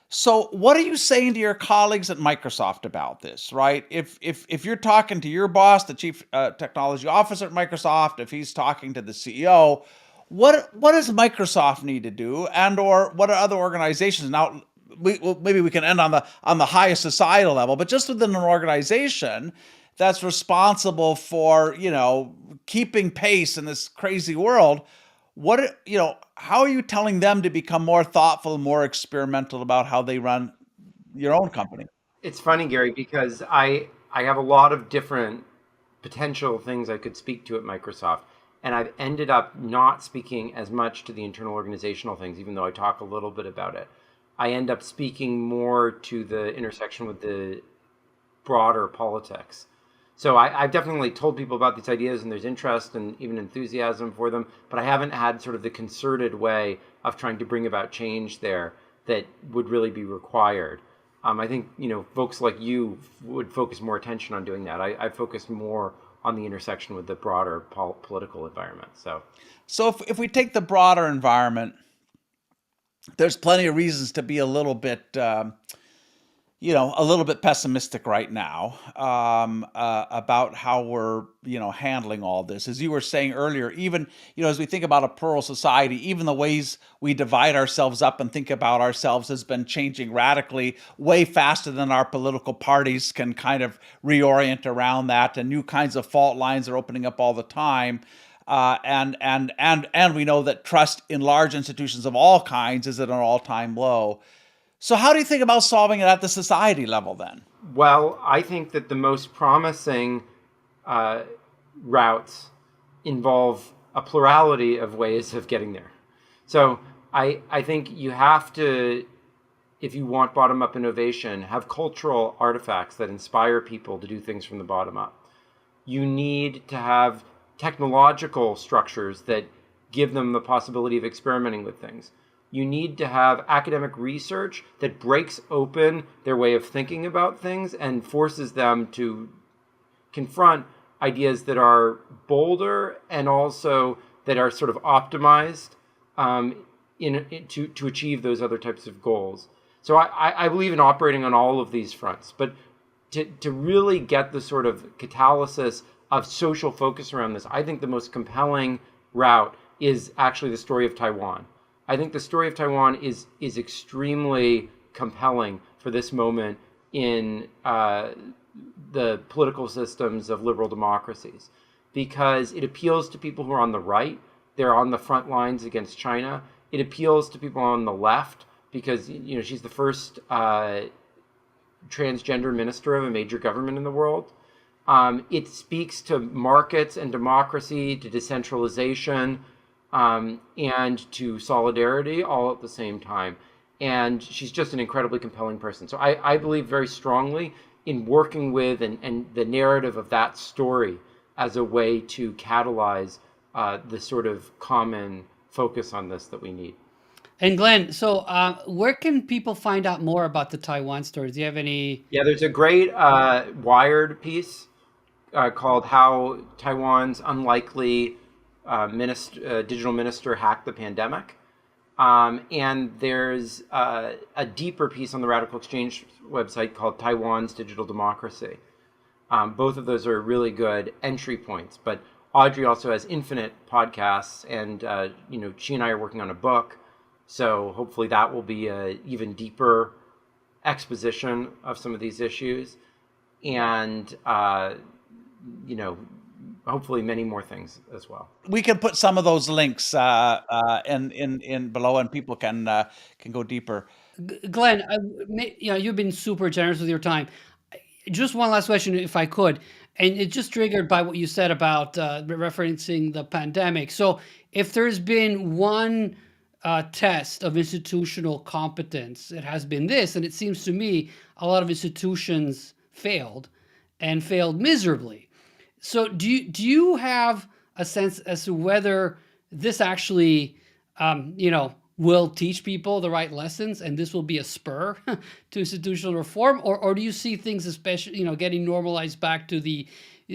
So what are you saying to your colleagues at Microsoft about this, right? If you're talking to your boss, the chief technology officer at Microsoft, if he's talking to the CEO, what does Microsoft need to do, and or what are other organizations? Now, maybe we can end on the highest societal level, but just within an organization that's responsible for keeping pace in this crazy world. How are you telling them to become more thoughtful, more experimental about how they run your own company? It's funny, Gary, because I have a lot of different potential things I could speak to at Microsoft. And I've ended up not speaking as much to the internal organizational things, even though I talk a little bit about it. I end up speaking more to the intersection with the broader politics. So I've definitely told people about these ideas, and there's interest and even enthusiasm for them, but I haven't had sort of the concerted way of trying to bring about change there that would really be required. I think folks like you would focus more attention on doing that. I focus more on the intersection with the broader political environment. So if we take the broader environment, there's plenty of reasons to be a little bit pessimistic right now about how we're, handling all this. As you were saying earlier, even, as we think about a plural society, even the ways we divide ourselves up and think about ourselves has been changing radically, way faster than our political parties can kind of reorient around that, and new kinds of fault lines are opening up all the time. And we know that trust in large institutions of all kinds is at an all-time low. So how do you think about solving it at the society level then? Well, I think that the most promising routes involve a plurality of ways of getting there. So I think you have to, if you want bottom-up innovation, have cultural artifacts that inspire people to do things from the bottom up. You need to have technological structures that give them the possibility of experimenting with things. You need to have academic research that breaks open their way of thinking about things and forces them to confront ideas that are bolder and also that are sort of optimized to achieve those other types of goals. So I believe in operating on all of these fronts, but to really get the sort of catalysis of social focus around this, I think the most compelling route is actually the story of Taiwan. I think the story of Taiwan is extremely compelling for this moment in the political systems of liberal democracies, because it appeals to people who are on the right. They're on the front lines against China. It appeals to people on the left because she's the first transgender minister of a major government in the world. It speaks to markets and democracy, to decentralization, and to solidarity all at the same time. And she's just an incredibly compelling person. So I believe very strongly in working with and the narrative of that story as a way to catalyze the sort of common focus on this that we need. And Glenn, so where can people find out more about the Taiwan stories? Do you have any? Yeah, there's a great Wired piece called "How Taiwan's Unlikely Digital Minister Hacked the Pandemic," and there's a deeper piece on the Radical Exchange website called "Taiwan's Digital Democracy." Both of those are really good entry points. But Audrey also has infinite podcasts, and she and I are working on a book, so hopefully that will be an even deeper exposition of some of these issues, and hopefully many more things as well. We can put some of those links in below, and people can go deeper. Glenn, you've been super generous with your time. Just one last question, if I could, and it's just triggered by what you said about referencing the pandemic. So, if there's been one test of institutional competence, it has been this, and it seems to me a lot of institutions failed, and failed miserably. So, do you have a sense as to whether this actually, will teach people the right lessons, and this will be a spur to institutional reform, or do you see things, especially getting normalized back to the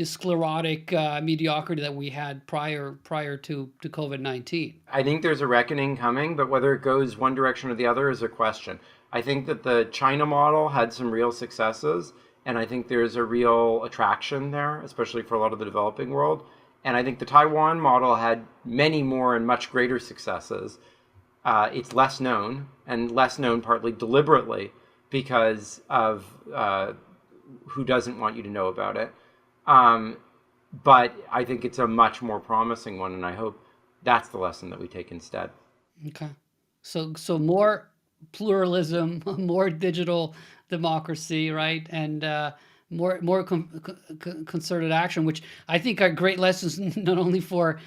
sclerotic mediocrity that we had prior to COVID-19? I think there's a reckoning coming, but whether it goes one direction or the other is a question. I think that the China model had some real successes, and I think there's a real attraction there, especially for a lot of the developing world. And I think the Taiwan model had many more and much greater successes. It's less known, and less known partly deliberately because of who doesn't want you to know about it. But I think it's a much more promising one, and I hope that's the lesson that we take instead. Okay. So more pluralism, more digital democracy, right? And more concerted action, which I think are great lessons, not only for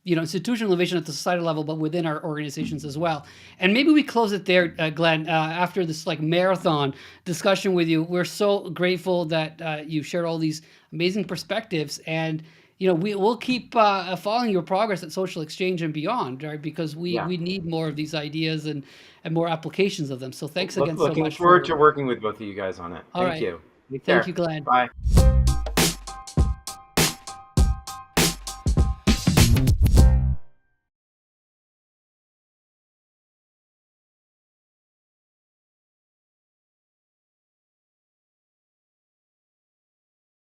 institutional innovation at the societal level, but within our organizations as well. And maybe we close it there, Glenn, after this marathon discussion with you. We're so grateful that you shared all these amazing perspectives, and we'll keep following your progress at Social Exchange and beyond, right? Because we need more of these ideas and more applications of them. So thanks again so much. Looking forward to working with both of you guys on it. Thank you. Thank you, Glenn. Bye.